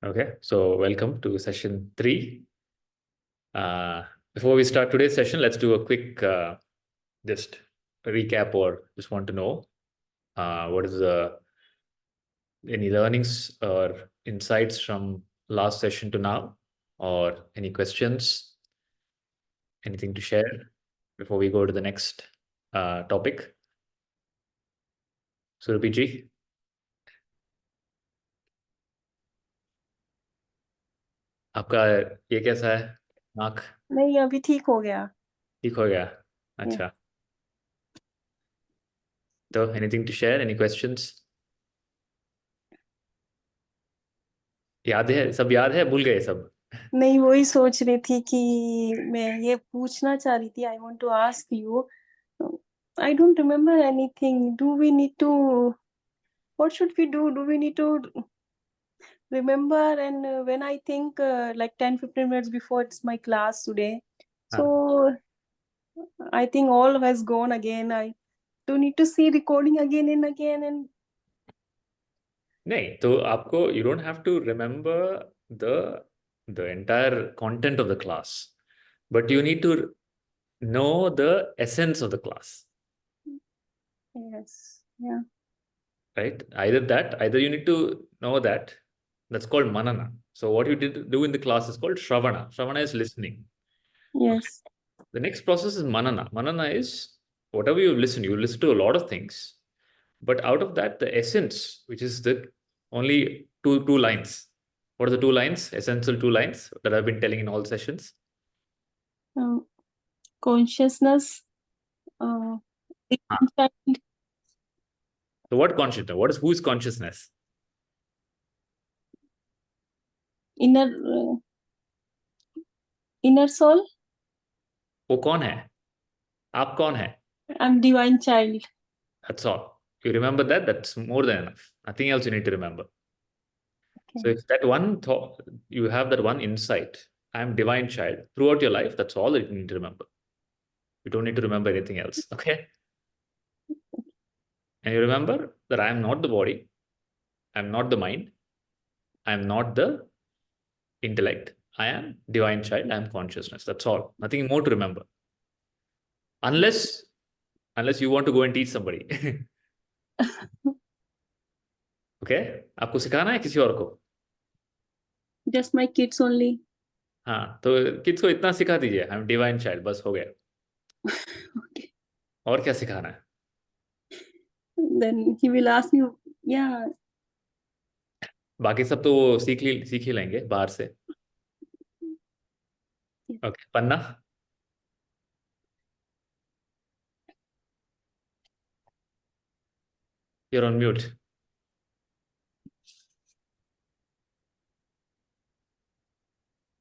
Okay, so welcome to session 3. Before we start today's session, let's do a quick just recap, or just want to know what is any learnings or insights from last session to now, or any questions, anything to share before we go to the next topic. Surabhi ji, आपका ये कैसा है नाक? नहीं अभी ठीक हो गया. ठीक हो गया? अच्छा. तो anything to share, any questions? याद है, सब याद है, भूल गए सब? नहीं वही सोच रही थी कि मैं ये पूछना चाह रही थी. I want to ask you. I don't remember anything. Do we need to, what should we do? Do we need to remember? And when I think like 10-15 minutes before it's my class today, so I think all has gone again. I do need to see recording again and again. And नहीं, तो आपको you don't have to remember the entire content of the class, but you need to know the essence of the class, yes, yeah, right? Either you need to know that. That's called manana. So what you did do in the class is called shravana. Shravana is listening. yes, The next process is manana. Manana is whatever you listen to a lot of things, but out of that, the essence, which is the only two lines. What are the 2 lines, essential 2 lines that I've been telling in all sessions? consciousness. So what consciousness? Who is consciousness? Inner soul. वो कौन है? आप कौन है? I'm divine child. That's all. You remember that? That's more than enough. Nothing else you need to remember. Okay. So if that one thought, you have that one insight, I am divine child, throughout your life, that's all that you need to remember. You don't need to remember anything else. Okay? And you remember that I am not the body, I am not the mind, I am not the intellect. I am divine child, I am consciousness. That's all. Nothing more to remember. Unless you want to go and teach somebody. Okay? आपको सिखाना है किसी और को? Just my kids only. हाँ, तो kids को इतना सिखा दीजिए, आई एम डिवाइन चाइल्ड, बस हो गया. Okay. और क्या सिखाना है? Then he will ask me, yeah. बाकी सब तो वो सीख ही लेंगे बाहर से. Okay, Panna. You're on mute.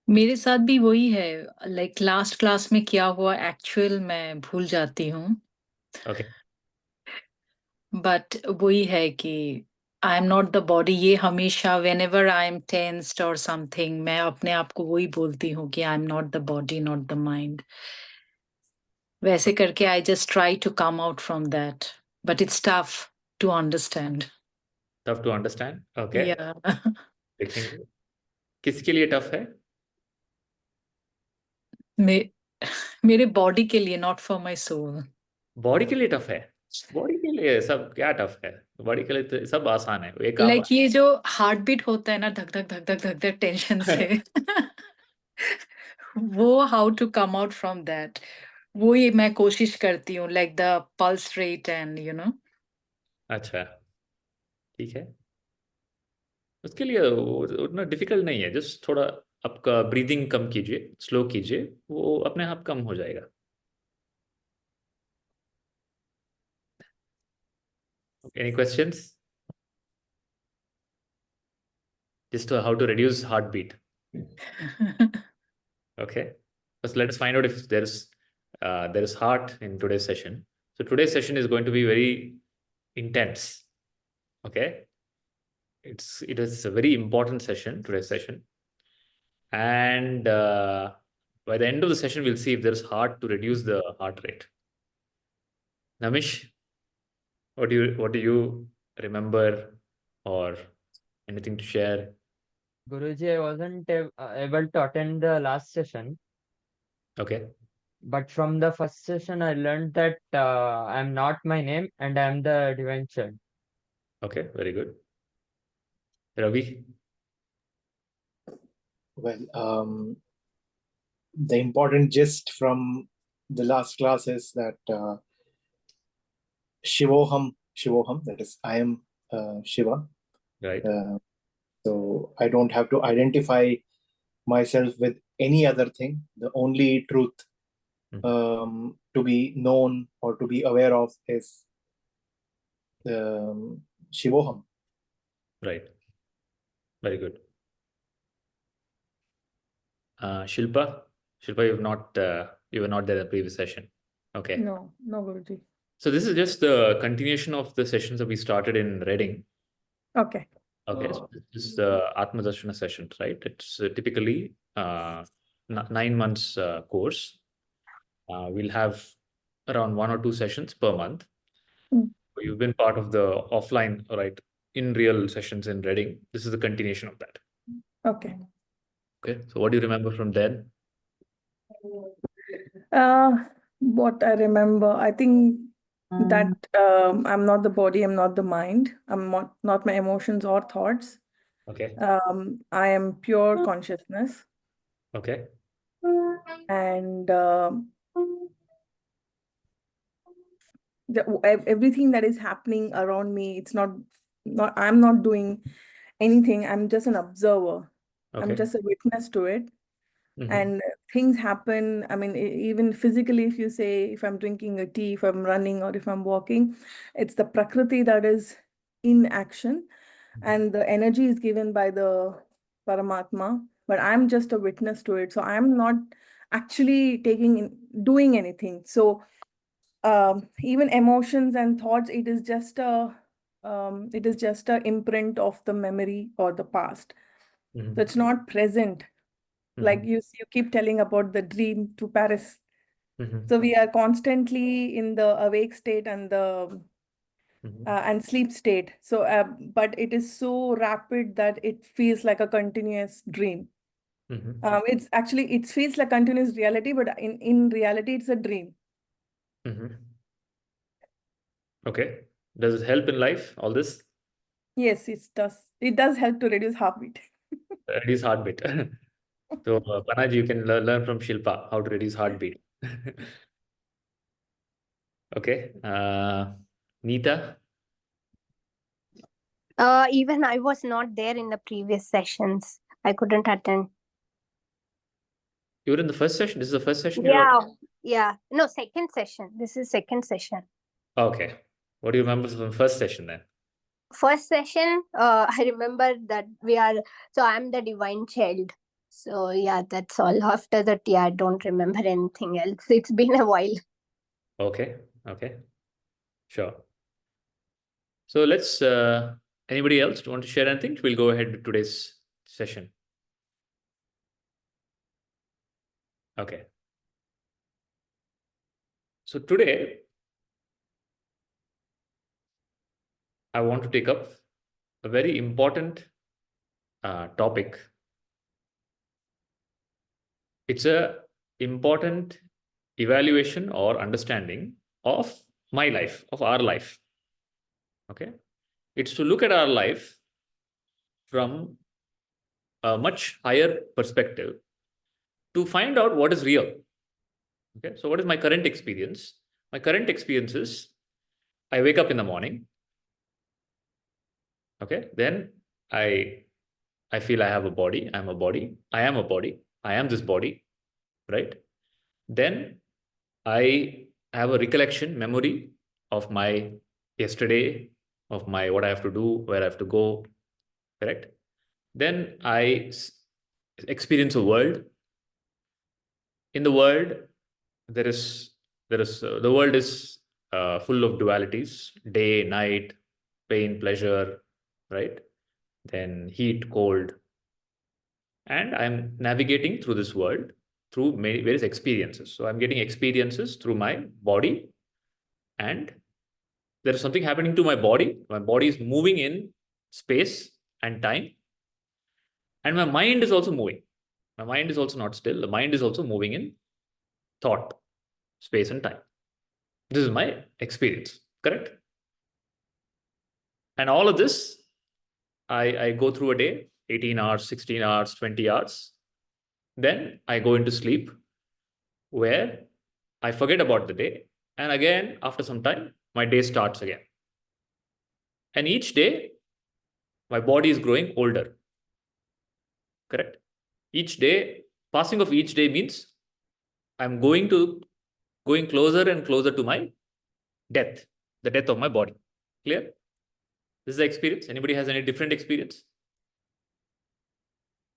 मेरे साथ भी वही है. लाइक लास्ट क्लास में क्या हुआ एक्चुअल मैं भूल जाती हूँ. ओके. बट वही है कि I am not the body. ये हमेशा whenever I am tensed और समथिंग मैं अपने आप को वही बोलती हूँ कि I am not the body, not the mind. वैसे करके I just try to come out from that, but it's tough to understand. Tough to understand. Okay, या देखेंगे किसके लिए टफ है. मेरे बॉडी के लिए, not for my soul. Body के लिए टफ है. बॉडी के लिए सब क्या टफ है? बॉडी के लिए तो सब आसान है. एक काम लाइक ये जो हार्ट बीट होता है ना, धक धक धक धक धक धक टेंशन से. वो how to come out from that, वो ही मैं कोशिश करती हूँ. Like the pulse rate and you know. अच्छा, ठीक है. उसके लिए उतना डिफिकल्ट नहीं है. जस्ट थोड़ा आपका ब्रीदिंग कम कीजिए, स्लो कीजिए, वो अपने आप कम हो जाएगा. Any questions? Just how to reduce heartbeat. Okay. First, let us find out if there is heart in today's session. So today's session is going to be very intense. Okay. It is a very important session, today's session. And by the end of the session, we'll see if there is heart to reduce the heart rate. Namish, what do you remember, or anything to share? Guruji, I wasn't able to attend the last session, Okay. but from the first session, I learned that I'm not my name and I'm the divine child. Okay. Very good. Ravi. Well, the important gist from the last class is that Shivoham, that is, I am Shiva. Right. So I don't have to identify myself with any other thing. The only truth to be known or to be aware of is Shivoham. Right. Very good. Shilpa, you were not there in the previous session. Okay. No, Guruji. So this is just the continuation of the sessions that we started in Reading. Okay. Okay. So this is the Atma Darshana session, right? It's typically 9 months course. We'll have around 1 or 2 sessions per month. Mm. You've been part of the offline, right, in real sessions in Reading. This is the continuation of that. Okay. Okay. So what do you remember from then? What I remember, I think that I'm not the body, I'm not the mind, I'm not my emotions or thoughts. Okay. I am pure consciousness, Okay. and everything that is happening around me, it's not I'm not doing anything. I'm just an observer. I'm Okay. just a witness to it. Mhm. And things happen. I mean, even physically, if you say, if I'm drinking a tea, if I'm running, or if I'm walking, it's the prakriti that is in action, and the energy is given by the Paramatma, but I'm just a witness to it. So I'm not actually doing anything. So even emotions and thoughts, it is just a imprint of the memory or the past. Mhm. So it's not present. Like Mhm. you keep telling about the dream to Paris. Mhm. So we are constantly in the awake state and the Mhm. and sleep state. So, but it is so rapid that it feels like a continuous dream. Mhm. It feels like continuous reality, but in reality, it's a dream. Mhm. Okay. Does it help in life, all this? Yes, it does. It does help to reduce heartbeat. Reduce heartbeat. So, Panaj, you can learn from Shilpa how to reduce heartbeat. Okay. Neeta, Even I was not there in the previous sessions. I couldn't attend. you were in the first session. This is the first session you were. Yeah. No, second session. This is second session. Okay. What do you remember from the first session then? First session, I remember that I'm the divine child. So yeah, that's all. After that, yeah, I don't remember anything else. It's been a while. Okay. Okay. Sure. So let's, anybody else want to share anything? We'll go ahead with today's session. Okay. So today, I want to take up a very important topic. It's a important evaluation or understanding of my life, of our life. Okay. It's to look at our life from a much higher perspective to find out what is real. Okay. So what is my current experience? My current experience is I wake up in the morning. Okay. Then I feel I have a body. I'm a body. I am a body. I am this body. Right. Then I have a recollection, memory of my yesterday, of my what I have to do, where I have to go. Correct. Then experience a world. In the world, there is the world is full of dualities: day, night, pain, pleasure, right? Then heat, cold, and I'm navigating through this world through many various experiences. So I'm getting experiences through my body, and there is something happening to my body. My body is moving in space and time, And my mind is also moving. My mind is also not still. The mind is also moving in thought, space and time. This is my experience, correct? And all of this, I go through a day, 18 hours, 16 hours, 20 hours. Then I go into sleep where I forget about the day. And again, after some time, my day starts again. And each day, my body is growing older, correct? Each day, passing of each day means I'm going closer and closer to my death, the death of my body. Clear? This is the experience. Anybody has any different experience?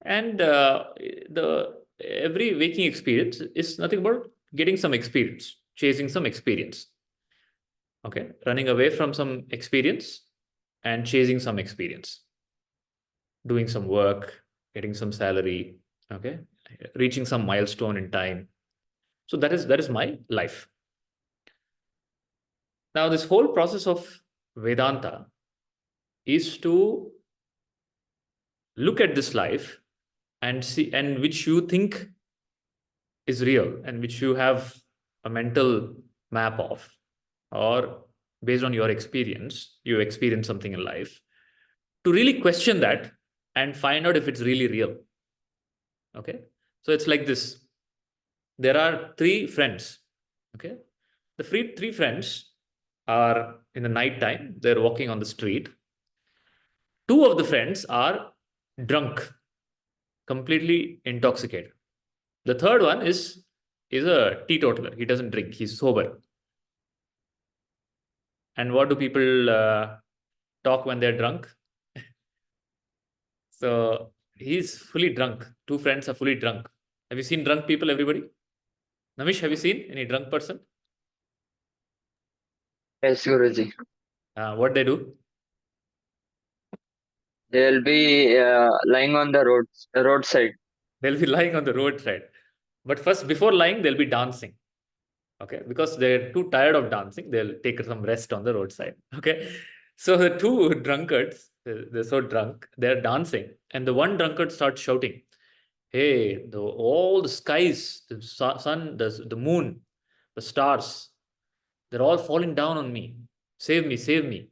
And every waking experience is nothing but getting some experience, chasing some experience. Okay, running away from some experience and chasing some experience, doing some work, getting some salary. Okay, reaching some milestone in time. So that is my life. Now, this whole process of Vedanta is to look at this life and see, and which you think is real and which you have a mental map of, or based on your experience, you experience something in life, to really question that and find out if it's really real. Okay, so it's like this. There are three friends. Okay, the three friends are in the night time. They're walking on the street. Two of the friends are drunk, completely intoxicated. The third one is a teetotaler. He doesn't drink. He's sober. And what do people talk when they're drunk? So he's fully drunk. Two friends are fully drunk. Have you seen drunk people, everybody? Namish, have you seen any drunk person? Yes, Guruji. What they do? They'll be lying on the roadside. They'll be lying on the roadside. But first, before lying, they'll be dancing. Okay, because they're too tired of dancing, they'll take some rest on the roadside. Okay, so the two drunkards, they're so drunk, they're dancing, and the one drunkard starts shouting, "Hey, all the skies, the sun, the moon, the stars, they're all falling down on me. Save me, save me."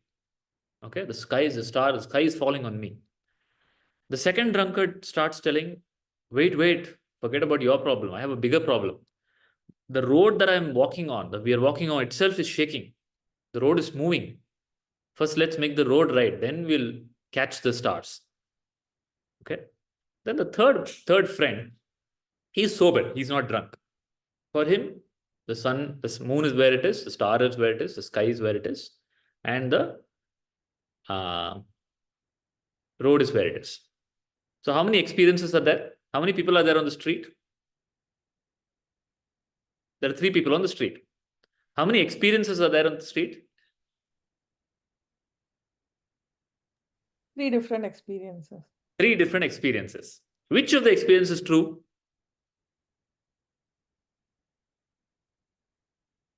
Okay, the sky is falling on me. The second drunkard starts telling, wait, forget about your problem. I have a bigger problem. The road that I'm walking on, that we are walking on itself is shaking. The road is moving. First, let's make the road right. Then we'll catch the stars. Okay. Then the third friend, he's sober. He's not drunk. For him, the sun, the moon is where it is, the star is where it is, the sky is where it is, and the road is where it is. So how many experiences are there? How many people are there on the street? There are three people on the street. How many experiences are there on the street? Three different experiences. Three different experiences. Which of the experiences is true?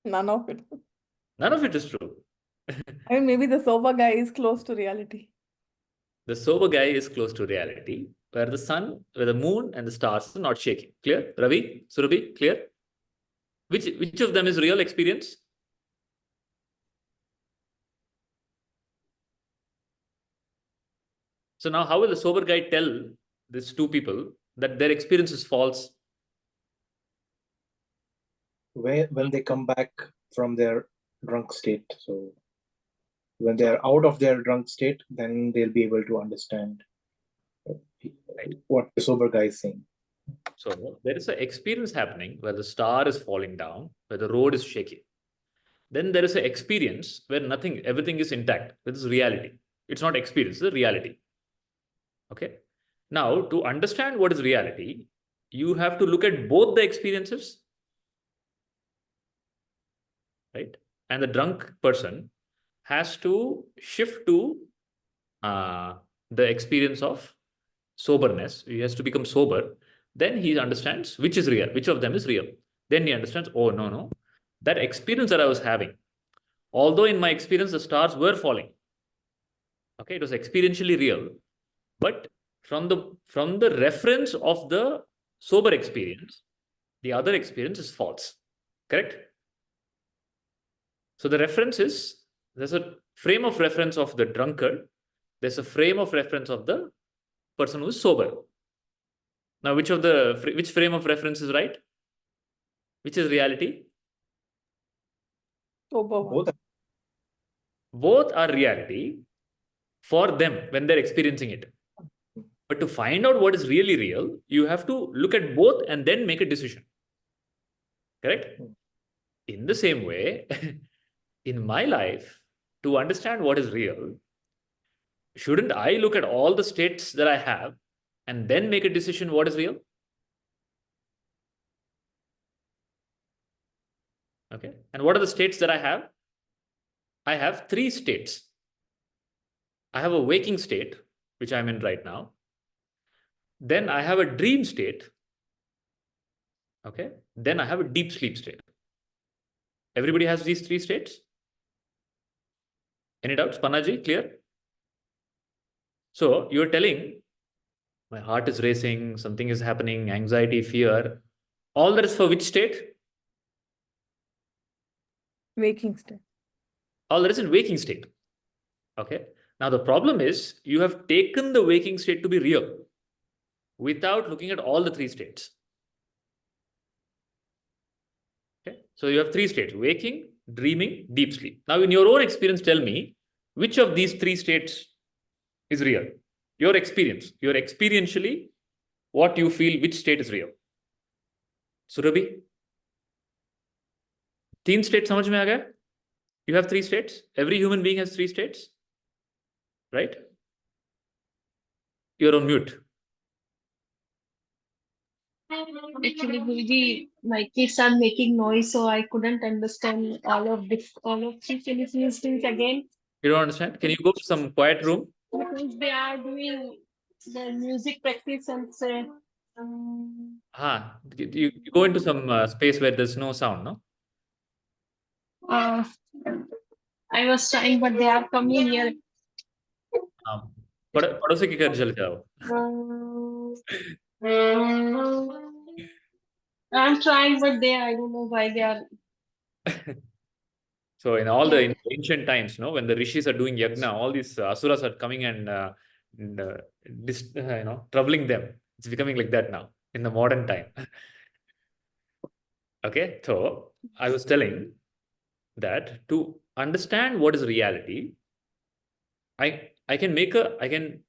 None of it. None of it is true. I mean, maybe the sober guy is close to reality. The sober guy is close to reality, where the sun, where the moon and the stars are not shaking. Clear? Ravi, Surabhi, clear? Which of them is real experience? So now how will the sober guy tell these two people that their experience is false? When they come back from their drunk state. So when they are out of their drunk state, then they'll be able to understand what the sober guy is saying. So there is an experience happening where the star is falling down, where the road is shaking. Then there is an experience where everything is intact. This is reality. It's not experience, it's reality. Okay. Now, to understand what is reality, you have to look at both the experiences, right? And the drunk person has to shift to the experience of soberness. He has to become sober. Then he understands which is real, which of them is real. Then he understands, oh, no. That experience that I was having, although in my experience, the stars were falling. Okay, it was experientially real. But from the reference of the sober experience, the other experience is false. Correct? So the reference is, there's a frame of reference of the drunkard, there's a frame of reference of the person who is sober. Now, which frame of reference is right? Which is reality? Sober one. Both. Both are reality for them when they're experiencing it. But to find out what is really real, you have to look at both and then make a decision. Correct? In the same way, in my life, to understand what is real, shouldn't I look at all the states that I have and then make a decision what is real? Okay. And what are the states that I have? I have 3 states. I have a waking state, which I'm in right now. Then I have a dream state. Okay. Then I have a deep sleep state. Everybody has these 3 states? Any doubts? Panaji, clear? So you're telling, my heart is racing, something is happening, anxiety, fear. All that is for which state? Waking state. All that is in waking state. Okay. Now the problem is you have taken the waking state to be real without looking at all the 3 states. Okay. So you have 3 states: waking, dreaming, deep sleep. Now in your own experience, tell me which of these 3 states is real. Your experience, your experientially, what you feel, which state is real? Surabhi? 3 states समझ में आ गया? You have 3 states. Every human being has 3 states. Right? You're on mute. Actually, Guruji, my kids are making noise, so I couldn't understand all of this. All of this. Can you please do it again? You don't understand? Can you go to some quiet room? Because they are doing the music practice and say, You go into some space where there's no sound, no? I was trying, but they are coming here. पड़ोसी के घर चले जाओ. I'm trying, but I don't know why they are. So in all the ancient times, no, when the rishis are doing yagna, all these asuras are coming and troubling them. It's becoming like that now in the modern time. Okay, so I was telling that to understand what is reality, I can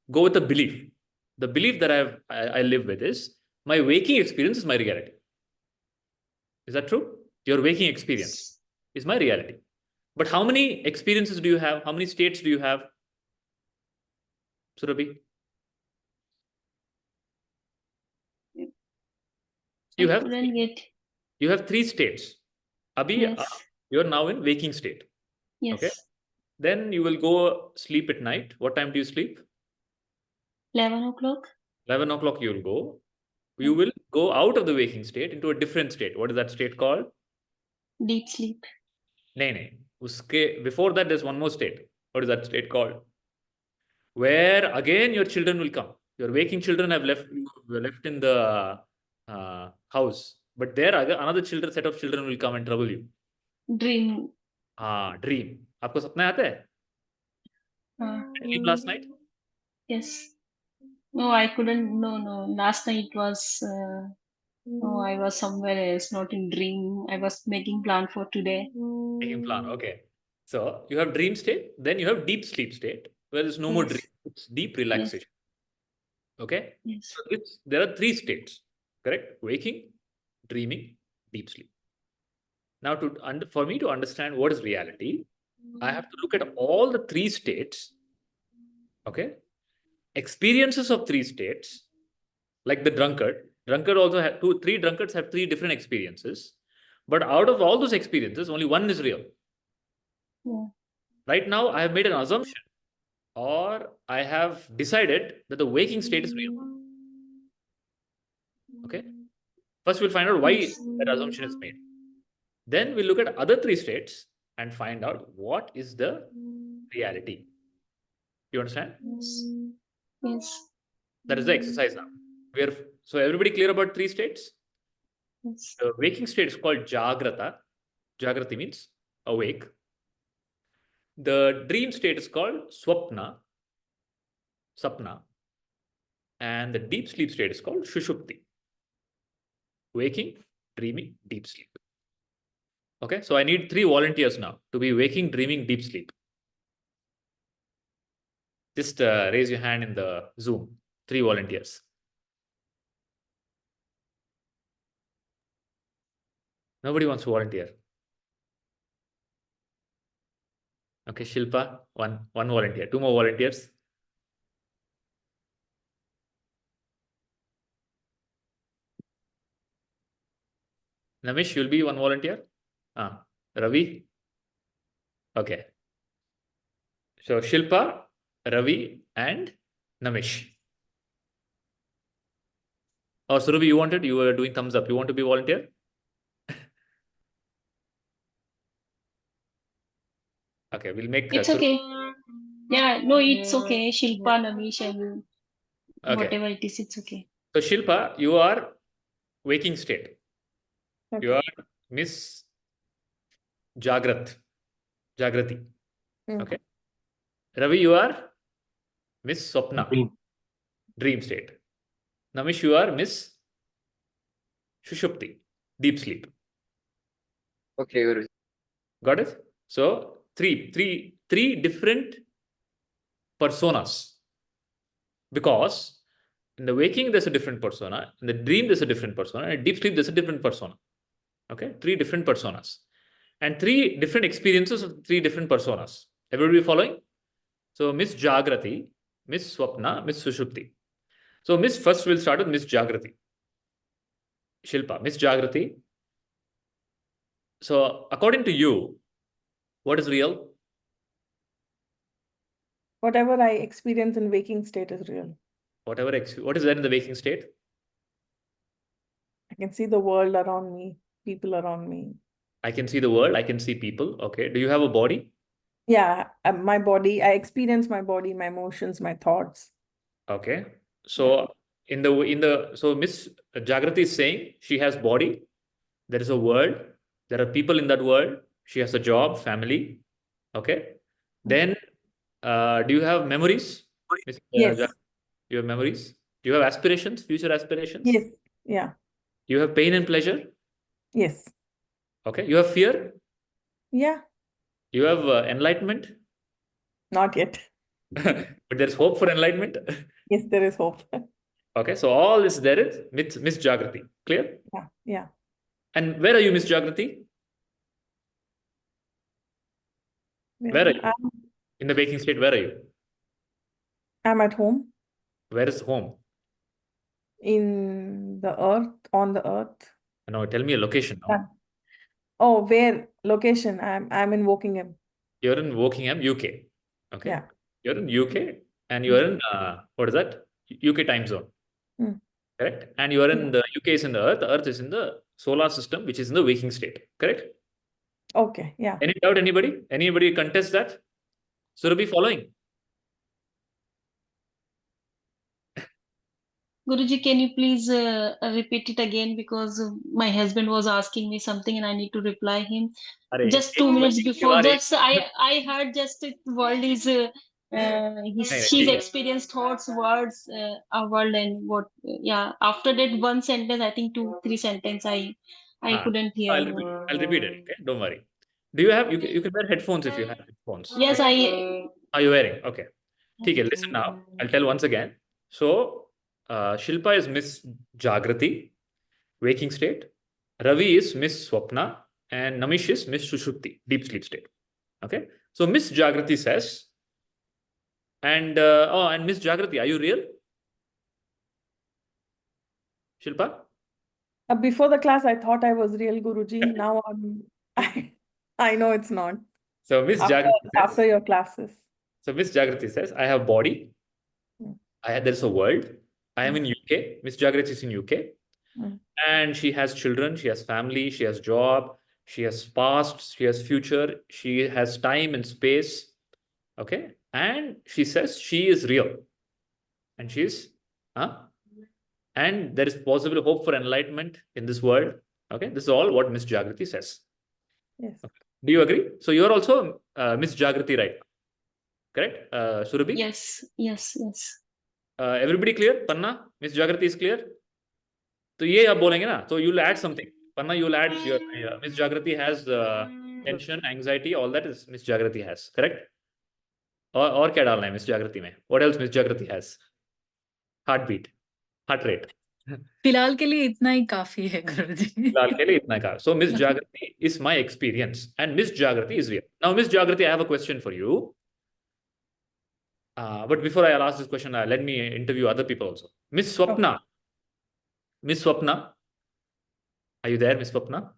go with a belief. The belief that I live with is my waking experience is my reality. Is that true? Your waking experience is my reality. But how many experiences do you have? How many states do you have? Surabhi? You have 3 states. Abhi, Yes. you're now in waking state. Yes. Okay. Then you will go sleep at night. What time do you sleep? 11 o'clock. 11 o'clock you will go. You will go out of the waking state into a different state. What is that state called? Deep sleep. No. Before that, there's one more state. What is that state called? Where again your children will come. Your waking children have left in the house. But there another set of children will come and trouble you. Dream. Dream. आपको सपने आते हैं? Dream last night? Yes. No, I couldn't. No. Last night was. No, I was somewhere else, not in dream. I was making plan for today. Making plan. Okay. So you have dream state, then you have deep sleep state, where there's no more dream. It's deep relaxation. Okay. Yes. So there are 3 states. Correct? Waking, dreaming, deep sleep. Now, for me to understand what is reality, I have to look at all the 3 states. Okay. Experiences of 3 states, like the drunkard. Drunkard also have 3 drunkards have 3 different experiences. But out of all those experiences, only one is real. Yeah. Right now, I have made an assumption, or I have decided that the waking state is real. Okay. First, we'll find out why that assumption is made. Then we'll look at other 3 states and find out what is the reality. You understand? Yes. That is the exercise now. So everybody clear about 3 states? Yes. The waking state is called Jagrata. Jagrati means awake. The dream state is called Swapna, Sapna. And the deep sleep state is called Shushupti. Waking, dreaming, deep sleep. Okay, so I need 3 volunteers now to be waking, dreaming, deep sleep. Just raise your hand in the Zoom. 3 volunteers. Nobody wants to volunteer. Okay, Shilpa, one volunteer. 2 more volunteers. Namish, you'll be 1 volunteer. Ravi. Okay. So Shilpa, Ravi, and Namish. Oh, Surabhi, you wanted? You were doing thumbs up. You want to be volunteer? Okay, we'll make. It's okay. Yeah, no, it's okay. Shilpa, Namish, and Okay. whatever it is, it's okay. So Shilpa, you are waking state. Okay. You are Miss Jagrati. Mm. Okay. Ravi, you are Miss Swapna. Dream. Dream state. Namish, you are Miss Shushupti. Deep sleep. Okay, Guruji. Got it? So three different personas. Because in the waking, there's a different persona. In the dream, there's a different persona. And in deep sleep, there's a different persona. Okay? 3 different personas. And 3 different experiences of 3 different personas. Everybody following? So Miss Jagrati, Miss Swapna, Miss Sushupti. So first we'll start with Miss Jagrati. Shilpa, Miss Jagrati. So according to you, what is real? Whatever I experience in waking state is real. What is there in the waking state? I can see the world around me, people around me. I can see the world, I can see people. Okay. Do you have a body? Yeah, my body, I experience my body, my emotions, my thoughts. Okay. So so Miss Jagrati is saying she has body, there is a world, there are people in that world, she has a job, family. Okay. Then do you have memories? Miss Yes. You have memories? Do you have aspirations, future aspirations? Yes. Yeah. You have pain and pleasure? Yes. Okay. You have fear? Yeah. You have enlightenment? Not yet. But there's hope for enlightenment? Yes, there is hope. Okay. So all this there is Miss Jagrati. Clear? Yeah. Yeah. And where are you, Miss Jagrati? Where are you? In the waking state, where are you? I'm at home Where is home? in the earth, on the earth. No, tell me a location now. Yeah. Oh, where location? I'm in Wokingham. You're in Wokingham, UK. Okay. Yeah. You're in UK and you're in what is that? UK time zone. Mm. Correct? And you are in the UK is in the Earth is in the solar system, which is in the waking state. Correct? Okay. Yeah. Any doubt, anybody? Anybody contest that? Surabhi following? Guruji, can you please repeat it again, because my husband was asking me something and I need to reply him. Just 2 minutes before, just I heard just world is she's experienced thoughts, words, a world, and what. Yeah, after that one sentence, I think 2-3 sentence I couldn't hear. I'll repeat it. Okay, don't worry. Do you have you can wear headphones if you have headphones? Yes, Are you wearing? Okay. Okay, listen now. I'll tell once again. So Shilpa is Miss Jagrati, waking state. Ravi is Miss Swapna, and Namish is Miss Sushupti, deep sleep state. Okay. So Miss Jagrati says, and Miss Jagrati, are you real? Shilpa? Before the class, I thought I was real, Guruji. Now I know it's not. So Miss Jagrati After your classes. So Miss Jagrati says, I have body. There's a world. I am in UK. Miss Jagrati is in UK. And she has children. She has family. She has job. She has past. She has future. She has time and space. Okay. And she says she is real. And she is And there is possible hope for enlightenment in this world. Okay, this is all what Miss Jagrati says. Yes. Okay. Do you agree? So you are also Miss Jagrati, right? Correct, Surabhi? Yes, yes, yes. Everybody clear? Panna, Miss Jagrati is clear? So ye आप बोलेंगे ना, so you'll add something. Panna, you'll add your Miss Jagrati has tension, anxiety, all that is Miss Jagrati has, correct? और क्या डालना है Miss Jagrati में? What else Miss Jagrati has? Heartbeat, heart rate. फिलहाल के लिए इतना ही काफी है गुरुजी. फिलहाल के लिए इतना का. So Miss Jagrati is my experience, and Miss Jagrati is real. Now Miss Jagrati, I have a question for you. But before I ask this question, let me interview other people also. Miss Swapna. Okay. Miss Swapna. Are you there, Miss Swapna?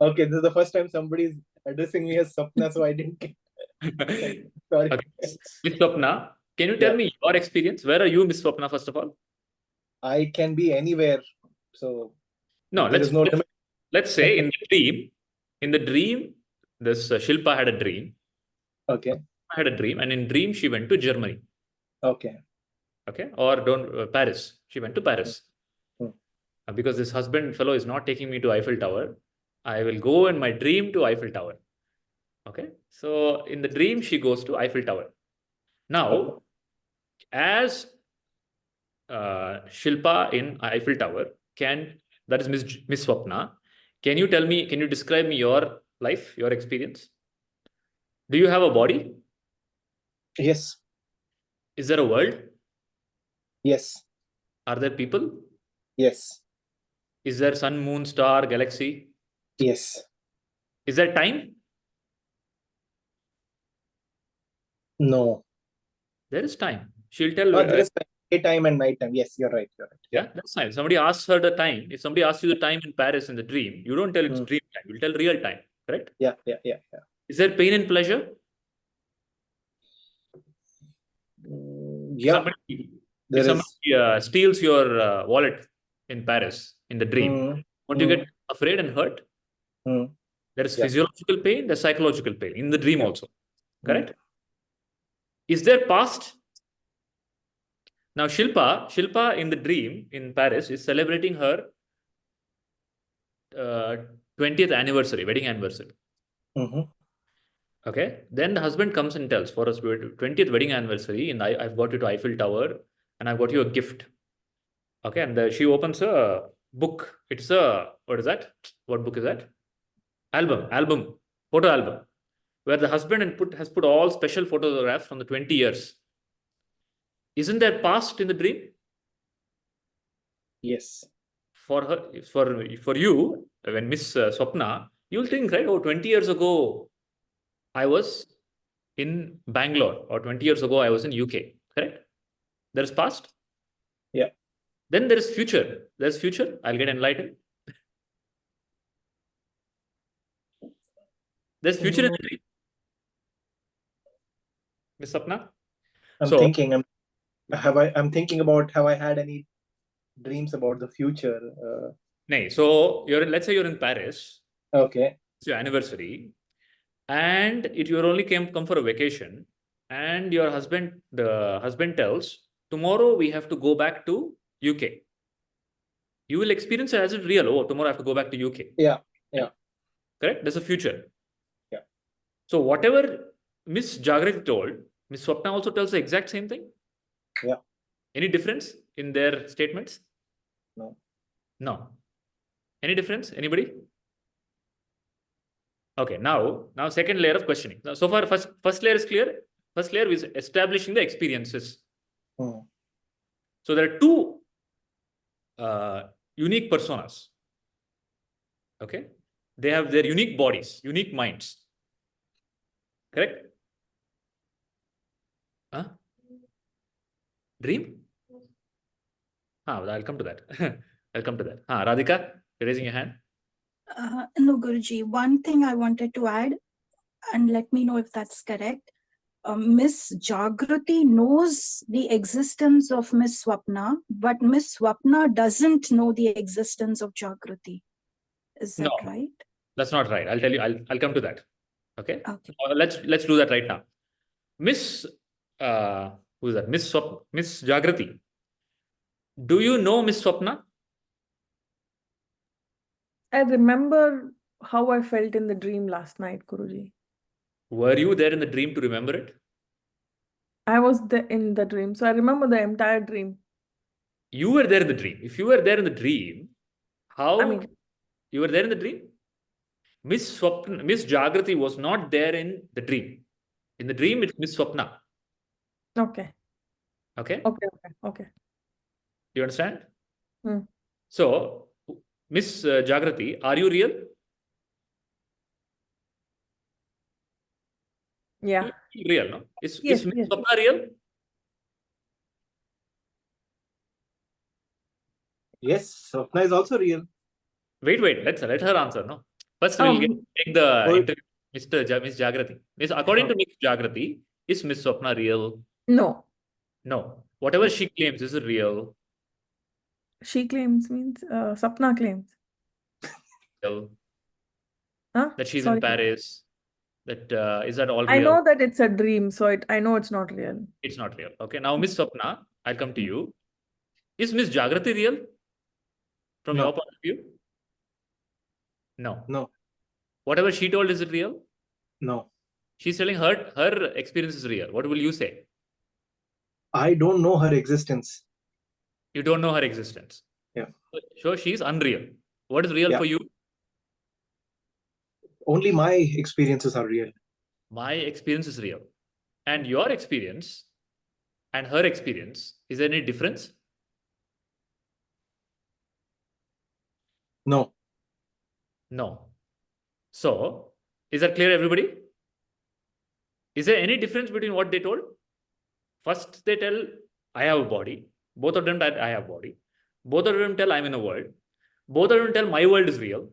Okay, this is the first time somebody is addressing me as Sapna, so I didn't get. Sorry. Okay. Miss Swapna, can you tell me your experience? Where are you, Miss Swapna, first of all? I can be anywhere. So No, there is no limit. let's say in the dream, this Shilpa had a dream. Okay. Had a dream, and in dream she went to Germany. Okay. Okay, or Paris. She went to Paris. Hmm. Because this husband fellow is not taking me to Eiffel Tower, I will go in my dream to Eiffel Tower. Okay, so in the dream she goes to Eiffel Tower. Now, as Shilpa in Eiffel Tower, that is Miss Swapna, can you describe me your life, your experience? Do you have a body? Yes. Is there a world? Yes. Are there people? Yes. Is there sun, moon, star, galaxy? Yes. Is there time? No. There is time. She'll tell. There is daytime and nighttime. Yes, you're right. You're right. Yeah, that's fine. Somebody asks her the time. If somebody asks you the time in Paris in the dream, you don't tell it's dream time. You'll tell real time. Correct? Yeah. Is there pain and pleasure? Yeah. If somebody steals your wallet in Paris in the dream, won't you get afraid and hurt? There is physiological pain, there's psychological pain in the dream also. Correct? Is there past? Now Shilpa in the dream in Paris is celebrating her 20th anniversary, wedding anniversary. Okay, then the husband comes and tells, for us 20th wedding anniversary, and I've got you to Eiffel Tower, and I've got you a gift. Okay, and she opens a book. It's what is that? What book is that? Photo album, where the husband has put all special photographs from the 20 years. Isn't there past in the dream? Yes. For her, for you, when Miss Swapna, you'll think, right? Oh, 20 years ago, I was in Bangalore, or 20 years ago, I was in UK. Correct? There is past. Yeah. Then there is future. There's future. I'll get enlightened. There's future in the dream. Miss Sapna? I'm thinking about have I had any dreams about the future? So let's say you're in Paris. Okay. It's your anniversary, and you're only come for a vacation, and the husband tells, tomorrow we have to go back to UK. You will experience it as it's real. Oh, tomorrow I have to go back to UK. Yeah. Correct? There's a future. Yeah. So whatever Miss Jagrati told, Miss Swapna also tells the exact same thing? Yeah. Any difference in their statements? No. Any difference? Anybody? Okay, now second layer of questioning. Now, so far, first layer is clear. First layer is establishing the experiences. So there are two unique personas. Okay, they have their unique bodies, unique minds. Correct? Dream? I'll come to that. Radhika, you're raising your hand. No, Guruji. One thing I wanted to add, and let me know if that's correct. Miss Jagrati knows the existence of Miss Swapna, but Miss Swapna doesn't know the existence of Jagrati. Is that right? That's not right. I'll tell you. I'll come to that. Okay. Let's do that right now. Miss who is that? Miss Jagrati. Do you know Miss Swapna? I remember how I felt in the dream last night, Guruji. Were you there in the dream to remember it? I was in the dream, so I remember the entire dream. You were there in the dream. If you were there in the dream, how I mean, you were there in the dream? Miss Jagrati was not there in the dream. In the dream, it's Miss Swapna. okay. Okay? Okay. You understand? Hmm. So, Miss Jagrati, are you real? Yeah. Real, no? Is Yes, Miss yes. Swapna real? Yes, Swapna is also real. Wait. Let her answer, no? First, we'll take the interview. Miss Jagrati. According to Miss Jagrati, is Miss Swapna real? No. No. Whatever she claims, is it real? She claims means Sapna claims. Real? Huh? That she's in Sorry. Paris. That is that all real? I know that it's a dream, so I know it's not real. It's not real. Okay. Now, Miss Swapna, I'll come to you. Is Miss Jagrati real? From No. your point of view? No. No. Whatever she told, is it real? No. She's telling her experience is real. What will you say? I don't know her existence. You don't know her existence. Yeah. So she's unreal. What is real Yeah. for you? Only my experiences are real. My experience is real. And your experience and her experience, is there any difference? No. No. So, is that clear, everybody? Is there any difference between what they told? First, they tell, I have a body. Both of them tell, I have a body. Both of them tell, I'm in a world. Both of them tell, my world is real.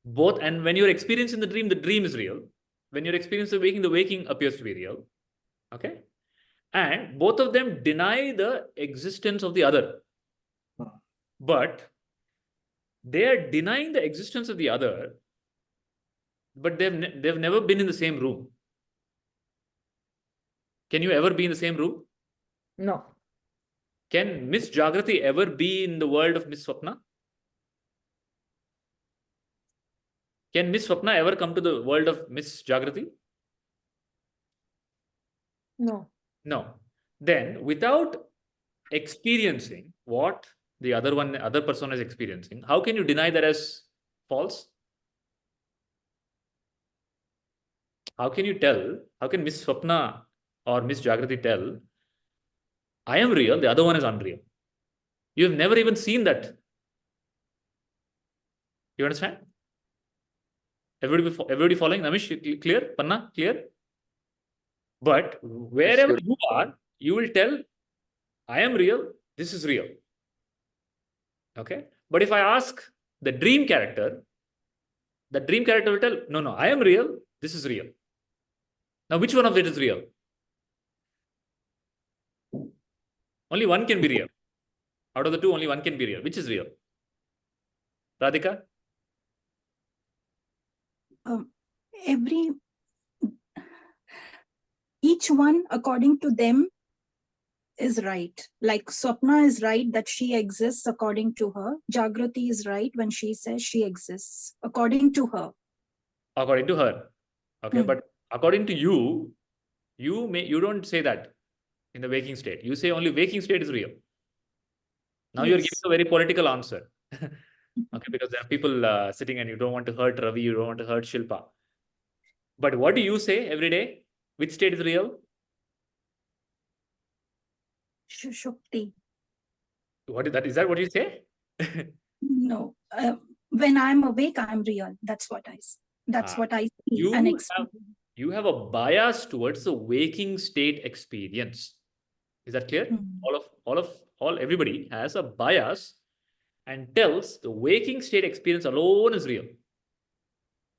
Both, and when you're experiencing the dream is real. When you're experiencing the waking appears to be real. Okay? And both of them deny the existence of the other. But they are denying the existence of the other, but they've never been in the same room. Can you ever be in the same room? No. Can Miss Jagrati ever be in the world of Miss Swapna? Can Miss Swapna ever come to the world of Miss Jagrati? No. No. Then, without experiencing what the other person is experiencing, how can you deny that as false? How can Miss Swapna or Miss Jagrati tell, I am real, the other one is unreal? You have never even seen that. You understand? Everybody following? Namish, clear? Panna, clear? But wherever you are, you will tell, I am real, this is real. Okay? But if I ask the dream character will tell, no, I am real, this is real. Now, which one of it is real? Only one can be real. Out of the two, only one can be real. Which is real? Radhika? Each one according to them is right. Like Swapna is right that she exists according to her. Jagrati is right when she says she exists according to her. According to her. Okay, but according to you, you don't say that in the waking state. You say only waking state is real. Now you're giving a very political answer. Okay, because there are people sitting and you don't want to hurt Ravi, you don't want to hurt Shilpa. But what do you say every day? Which state is real? Shushukti. What is that? Is that what you say? No. When I'm awake, I'm real. That's what I see. That's what I see and experience. You have a bias towards the waking state experience. Is that clear? Everybody has a bias and tells the waking state experience alone is real.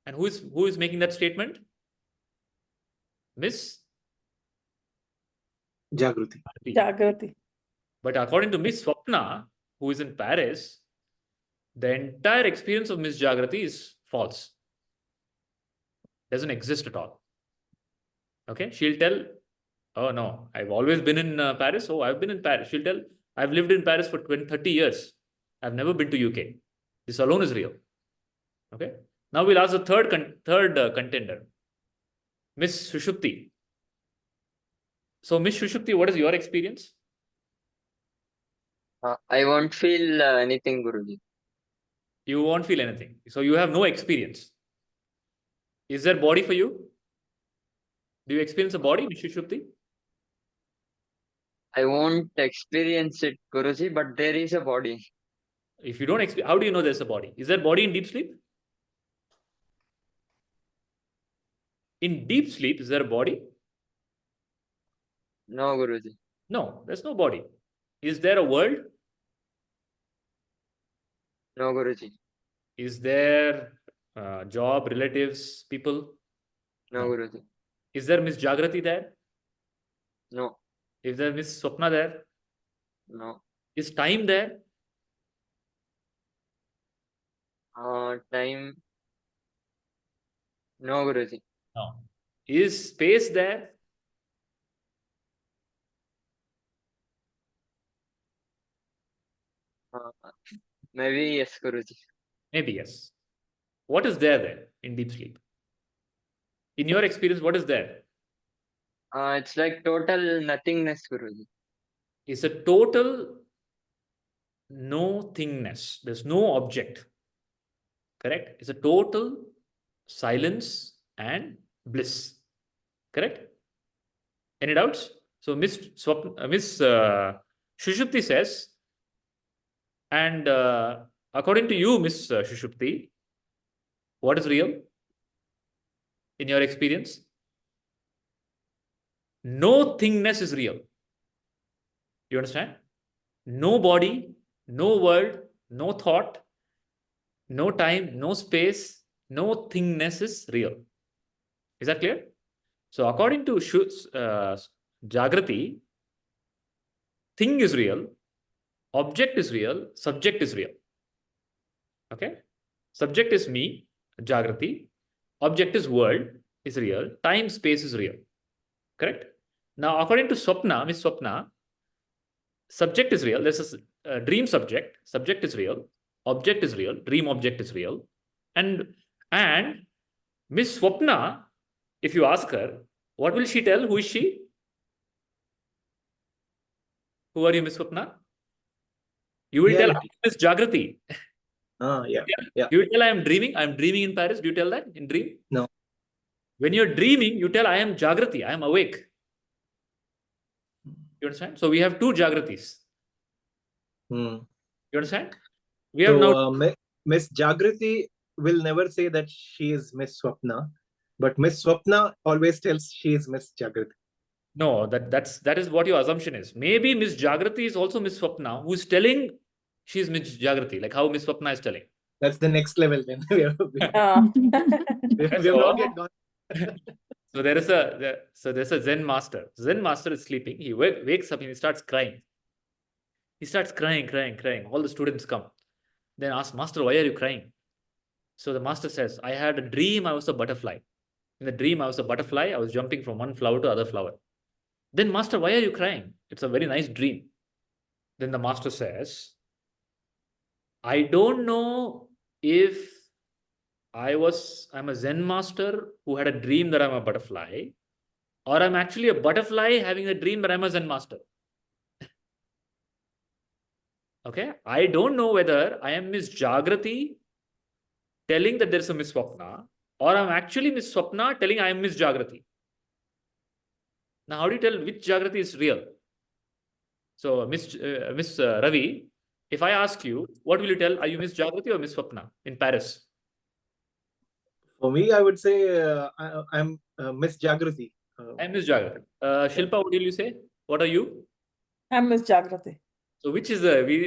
And who is making that statement? Miss Jagrati. But according to Miss Swapna, who is in Paris, the entire experience of Miss Jagrati is false. Doesn't exist at all. Okay? She'll tell, Oh no, I've always been in Paris. Oh, I've been in Paris. She'll tell, I've lived in Paris for 20, 30 years. I've never been to UK. This alone is real. Okay. Now we'll ask the third contender, Miss Sushupti. So Miss Sushupti, what is your experience? I won't feel anything, Guruji. You won't feel anything. So you have no experience. Is there body for you? Do you experience a body, Miss Sushupti? I won't experience it, Guruji, but there is a body. If you don't experience, how do you know there's a body? Is there body in deep sleep? In deep sleep, is there a body? No, Guruji. No, there's no body. Is there a world? No, Guruji. Is there job, relatives, people? No, Guruji. Is there Miss Jagrati there? No. Is there Miss Swapna there? No. Is time there? Time. No, Guruji. No. Is space there? Maybe yes, Guruji. Maybe yes. What is there in deep sleep? In your experience, what is there? It's like total nothingness, Guruji. It's a total nothingness. There's no object. Correct? It's a total silence and bliss. Correct? Any doubts? So Miss Shushupti says, and according to you, Miss Shushupti, what is real in your experience? Nothingness is real. You understand? No body, no world, no thought, no time, no space, no thingness is real. Is that clear? So according to Jagrati, thing is real, object is real, subject is real. Okay? Subject is me, Jagrati. Object is world, is real. Time, space is real. Correct? Now, according to Swapna, Miss Swapna, subject is real. This is a dream subject. Subject is real. Object is real. Dream object is real. And Miss Swapna, if you ask her, what will she tell? Who is she? Who are you, Miss Swapna? You will tell Miss Jagrati. Yeah. You will tell I am dreaming. I am dreaming in Paris. Do you tell that in dream? No. When you're dreaming, you tell I am Jagrati. I am awake. You understand? So we have two Jagratis. You understand? We have now Miss Jagrati will never say that she is Miss Swapna, but Miss Swapna always tells she is Miss Jagrati. No, that is what your assumption is. Maybe Miss Jagrati is also Miss Swapna, who is telling she is Miss Jagrati, like how Miss Swapna is telling. That's the next level then. we have not yet gone. So there's a Zen master. Zen master is sleeping. He wakes up and he starts crying. He starts crying. All the students come. Then ask, Master, why are you crying? So the master says, I had a dream I was a butterfly. In the dream, I was a butterfly. I was jumping from one flower to other flower. Then, Master, why are you crying? It's a very nice dream. Then the master says, I don't know if I'm a Zen master who had a dream that I'm a butterfly, or I'm actually a butterfly having a dream that I'm a Zen master. Okay? I don't know whether I am Miss Jagrati telling that there's a Miss Swapna, or I'm actually Miss Swapna telling I am Miss Jagrati. Now, how do you tell which Jagrati is real? So, Miss Ravi, if I ask you, what will you tell? Are you Miss Jagrati or Miss Swapna in Paris? For me, I would say I'm Miss Jagrati. I'm Miss Jagrati. Shilpa, what will you say? What are you? I'm Miss Jagrati. So, which is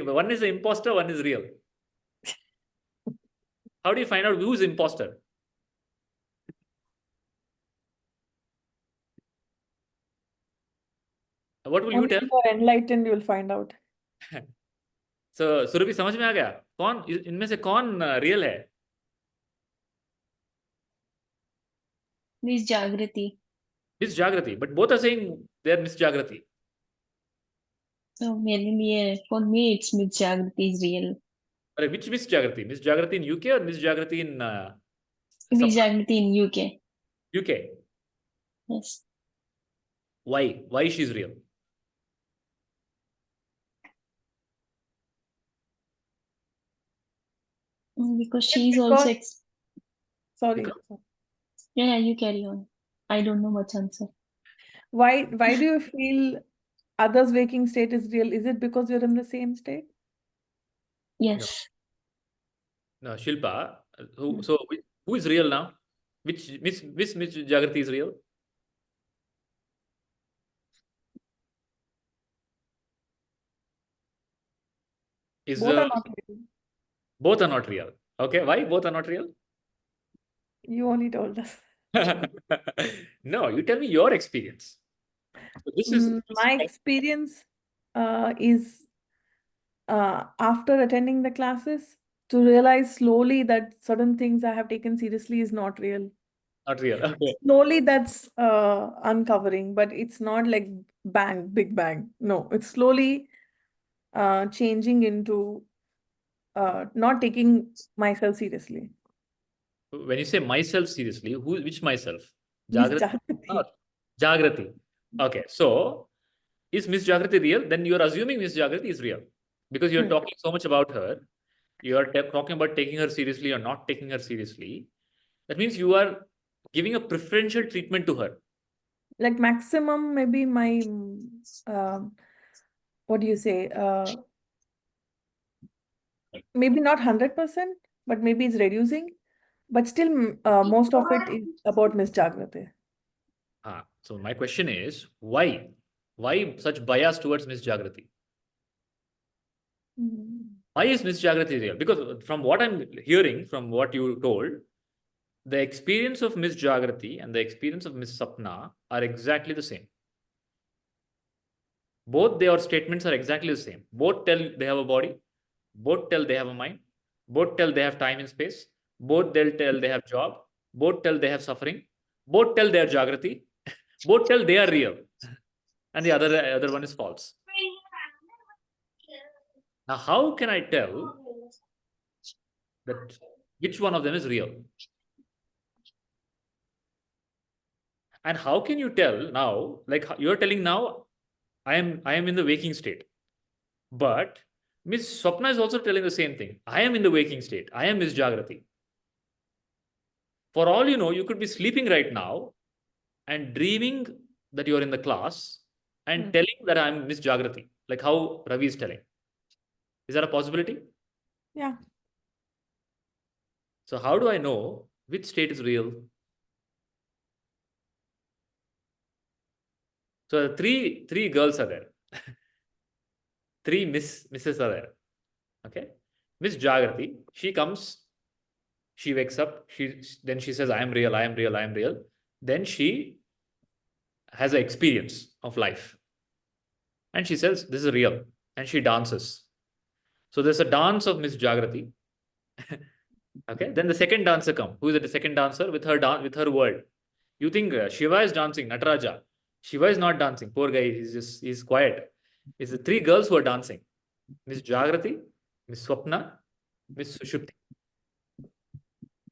one is the imposter, one is real. How do you find out who's imposter? What will you tell? Only if you're enlightened, you'll find out. So, Surabhi समझ में आ गया? कौन इनमें से कौन real है? Miss Jagrati. Miss Jagrati, but both are saying they are Miss Jagrati. So maybe for me, it's Miss Jagrati is real. Which Miss Jagrati? Miss Jagrati in UK or Miss Jagrati in Miss Jagrati in UK. UK? Yes. Why? Why she's real? Because she's also. Sorry. Yeah, you carry on. I don't know much answer. Why do you feel others' waking state is real? Is it because you're in the same state? Yes. No, Shilpa. So who is real now? Which Miss Jagrati is real? Both are not real. Both are not real. Okay, why both are not real? You only told us. No, you tell me your experience. So this is my experience is after attending the classes to realize slowly that certain things I have taken seriously is not real. Not real. Okay. Slowly that's uncovering, but it's not like big bang. No, it's slowly changing into not taking myself seriously. When you say myself seriously, which myself? Miss Jagrati. Jagrati. Jagrati. Okay, so is Miss Jagrati real? Then you are assuming Miss Jagrati is real because you are talking so much about her. You are talking about taking her seriously or not taking her seriously. That means you are giving a preferential treatment to her. Like maximum, maybe my what do you say? Maybe not 100%, but maybe it's reducing. But still, most of it is about Miss Jagrati. So my question is, why? Why such bias towards Miss Jagrati? Why is Miss Jagrati real? Because from what I'm hearing, from what you told, the experience of Miss Jagrati and the experience of Miss Sapna are exactly the same. Both their statements are exactly the same. Both tell they have a body. Both tell they have a mind. Both tell they have time and space. Both tell they have job. Both tell they have suffering. Both tell they are Jagrati. Both tell they are real. And the other one is false. Now, how can I tell that which one of them is real? And how can you tell now, like you're telling now, I am in the waking state. But Miss Swapna is also telling the same thing. I am in the waking state. I am Miss Jagrati. For all you know, you could be sleeping right now and dreaming that you're in the class and telling that I'm Miss Jagrati, like how Ravi is telling. Is that a possibility? Yeah. So how do I know which state is real? So three girls are there. Three misses are there. Okay. Miss Jagrati, she comes, she wakes up, then she says, I am real, I am real, I am real. Then she has an experience of life. And she says, this is real. And she dances. So there's a dance of Miss Jagrati. Okay. Then the second dancer comes. Who is the second dancer with her world? You think Shiva is dancing, Nataraja. Shiva is not dancing. Poor guy, he's quiet. It's the three girls who are dancing. Miss Jagrati, Miss Swapna, Miss Sushupti.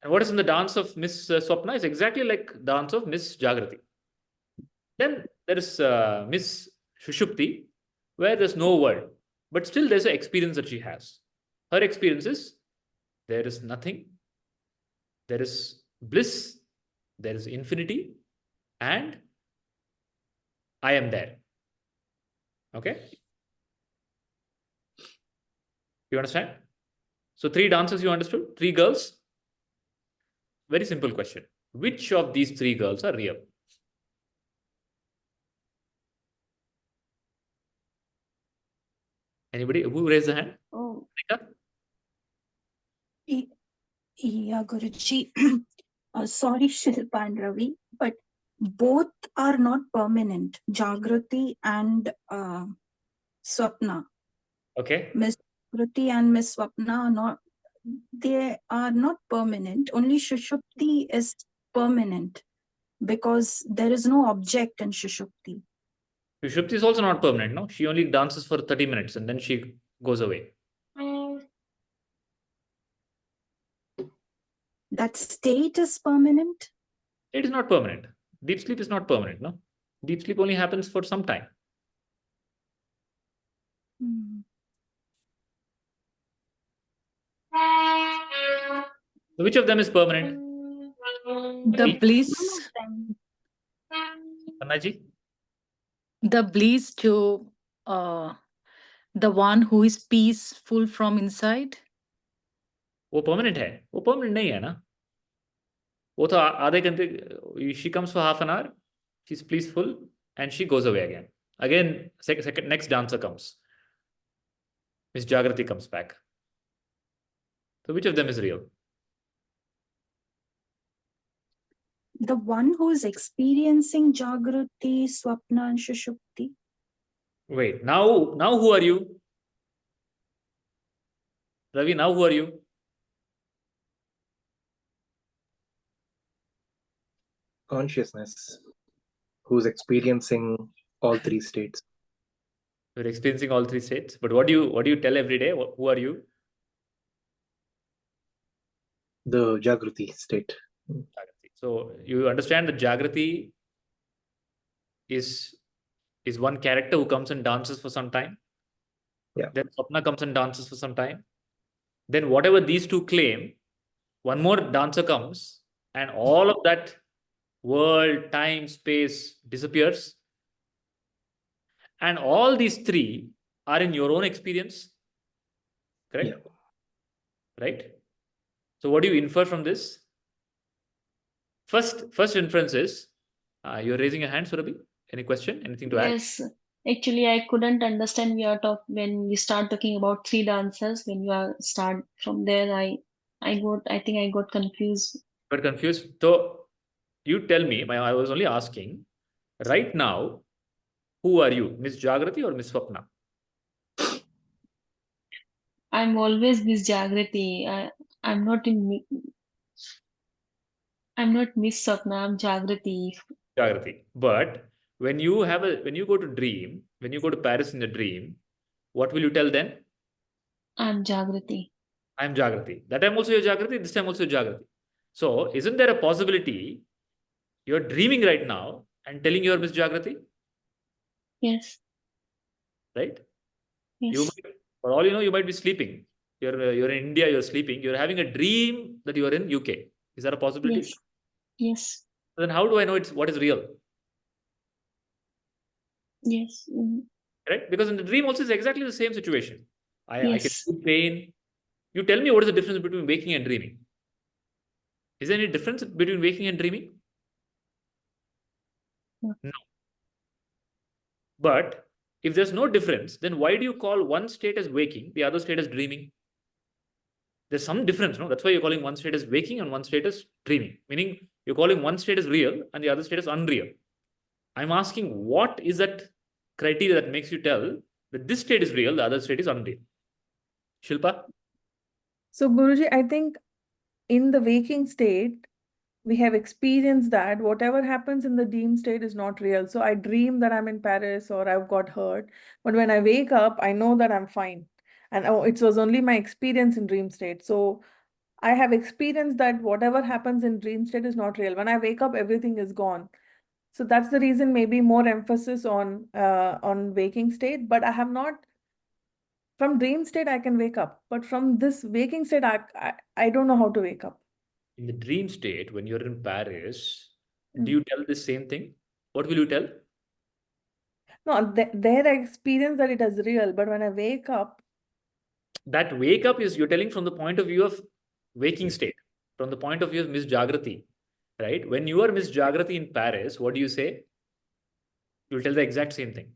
And what is in the dance of Miss Swapna is exactly like dance of Miss Jagrati. Then there is Miss Sushupti, where there's no world, but still there's an experience that she has. Her experience is there is nothing, there is bliss, there is infinity, and I am there. Okay? You understand? So three dancers you understood? Three girls? Very simple question. Which of these three girls are real? Anybody who raised the hand? Oh. Rika? Yeah, Guruji. Sorry, Shilpa and Ravi, but both are not permanent. Jagrati and Swapna. Okay. Miss Jagrati and Miss Swapna are not. They are not permanent. Only Sushupti is permanent. because there is no object in Shushupti. Sushupti is also not permanent, no? She only dances for 30 minutes and then she goes away. That state is permanent? It is not permanent. Deep sleep is not permanent, no? Deep sleep only happens for some time. So which of them is permanent? The bliss, Annaji? the bliss to the one who is peaceful from inside. वो permanent है, वो permanent नहीं है ना? वो तो आधे घंटे, she comes for half an hour, she's peaceful and she goes away again. Again, second next dancer comes. Miss Jagrati comes back. So which of them is real? The one who is experiencing Jagrati, Swapna, and Shushupti. Wait, now who are you? Ravi, now who are you? Consciousness, who's experiencing all three states. You're experiencing all three states, but what do you tell every day? Who are you? The Jagrati state. Jagrati. So you understand that Jagrati is one character who comes and dances for some time. Yeah. Then Swapna comes and dances for some time. Then whatever these two claim, one more dancer comes and all of that world, time, space disappears. And all these three are in your own experience. Correct? Yeah. Right? So what do you infer from this? First inference is, you're raising your hand, Surabhi. Any question? Anything to add? Yes, actually, I couldn't understand when we start talking about three dancers. When you are start from there, I think I got confused. Got confused? So you tell me. I was only asking. Right now, who are you, Miss Jagrati or Miss Swapna? I'm always Miss Jagrati. I'm not Miss Sapna. I'm Jagrati. Jagrati. But when you go to dream, when you go to Paris in the dream, what will you tell then? I'm Jagrati. I'm Jagrati. That time also you're Jagrati, this time also you're Jagrati. So isn't there a possibility you're dreaming right now and telling you're Miss Jagrati? Yes. Right? Yes. For all you know, you might be sleeping. You're in India, you're sleeping. You're having a dream that you are in UK. Is that a possibility? Yes. Yes. So then how do I know what is real? Yes. Right? Because in the dream also is exactly the same situation. I can Yes. feel pain. You tell me what is the difference between waking and dreaming? Is there any difference between waking and dreaming? No. But if there's no difference, then why do you call one state as waking, the other state as dreaming? There's some difference, no? That's why you're calling one state as waking and one state as dreaming. Meaning you're calling one state as real and the other state as unreal. I'm asking, what is that criteria that makes you tell that this state is real, the other state is unreal? Shilpa? So Guruji, I think in the waking state, we have experienced that whatever happens in the dream state is not real. So I dream that I'm in Paris or I've got hurt. But when I wake up, I know that I'm fine. And it was only my experience in dream state. So I have experienced that whatever happens in dream state is not real. When I wake up, everything is gone. So that's the reason maybe more emphasis on waking state. But I have not, from dream state, I can wake up. But from this waking state, I don't know how to wake up. In the dream state, when you're in Paris, do you tell the same thing? What will you tell? No, there I experience that it is real, but when I wake up, that wake up is you're telling from the point of view of waking state, from the point of view of Miss Jagrati, right? When you are Miss Jagrati in Paris, what do you say? You'll tell the exact same thing.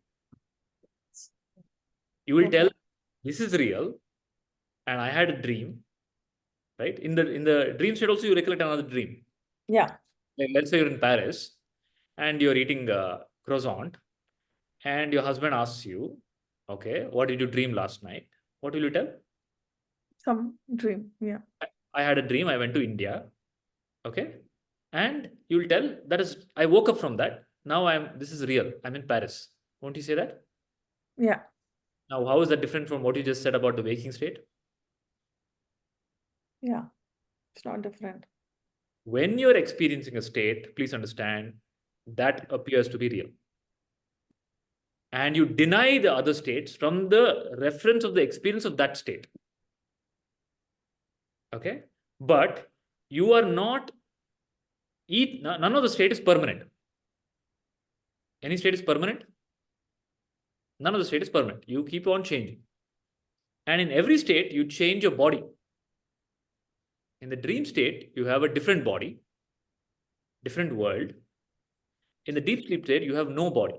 You will tell, this is real, and I had a dream, right? In the dream state also, you recollect another dream. Yeah. Like, let's say you're in Paris, and you're eating croissant, and your husband asks you, okay, what did you dream last night? What will you tell? Some dream, yeah. I had a dream, I went to India, okay? And you'll tell that is, I woke up from that. Now this is real. I'm in Paris. Won't you say that? Yeah. Now, how is that different from what you just said about the waking state? Yeah. It's not different. When you're experiencing a state, please understand that appears to be real. And you deny the other states from the reference of the experience of that state. Okay? But you are not, none of the state is permanent. Any state is permanent? None of the state is permanent. You keep on changing. And in every state, you change your body. In the dream state, you have a different body, different world. In the deep sleep state, you have no body.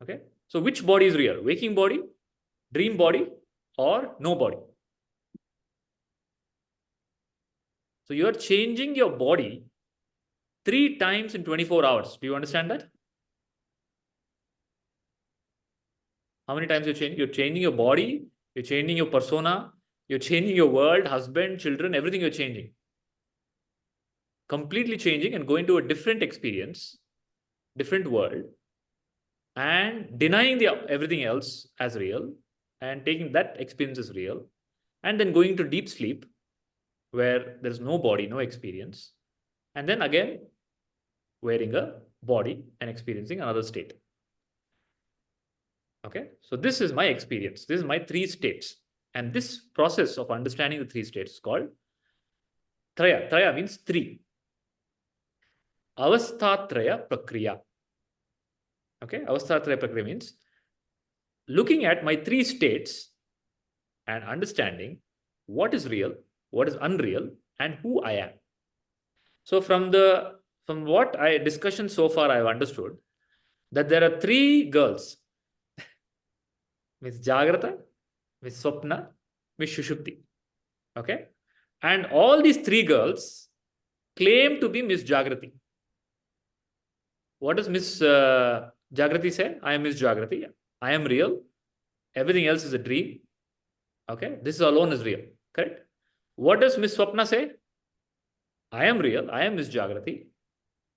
Okay? So which body is real? Waking body, dream body, or no body? So you are changing your body 3 times in 24 hours. Do you understand that? How many times you're changing? You're changing your body, you're changing your persona, you're changing your world, husband, children, everything you're changing. Completely changing and going to a different experience, different world, and denying everything else as real and taking that experience as real, and then going to deep sleep where there's no body, no experience, and then again wearing a body and experiencing another state. Okay, so this is my experience. This is my 3 states. And this process of understanding the 3 states is called Traya. Traya means 3. Avasthatraya prakriya. Okay, avasthatraya prakriya means looking at my 3 states and understanding what is real, what is unreal, and who I am. So from what I discussion so far, I've understood that there are 3 girls. Miss Jagrata, Miss Swapna, Miss Shushupti. Okay? And all these 3 girls claim to be Miss Jagrati. What does Miss Jagrati say? I am Miss Jagrati. I am real. Everything else is a dream. Okay? This alone is real. Correct? What does Miss Swapna say? I am real. I am Miss Jagrati.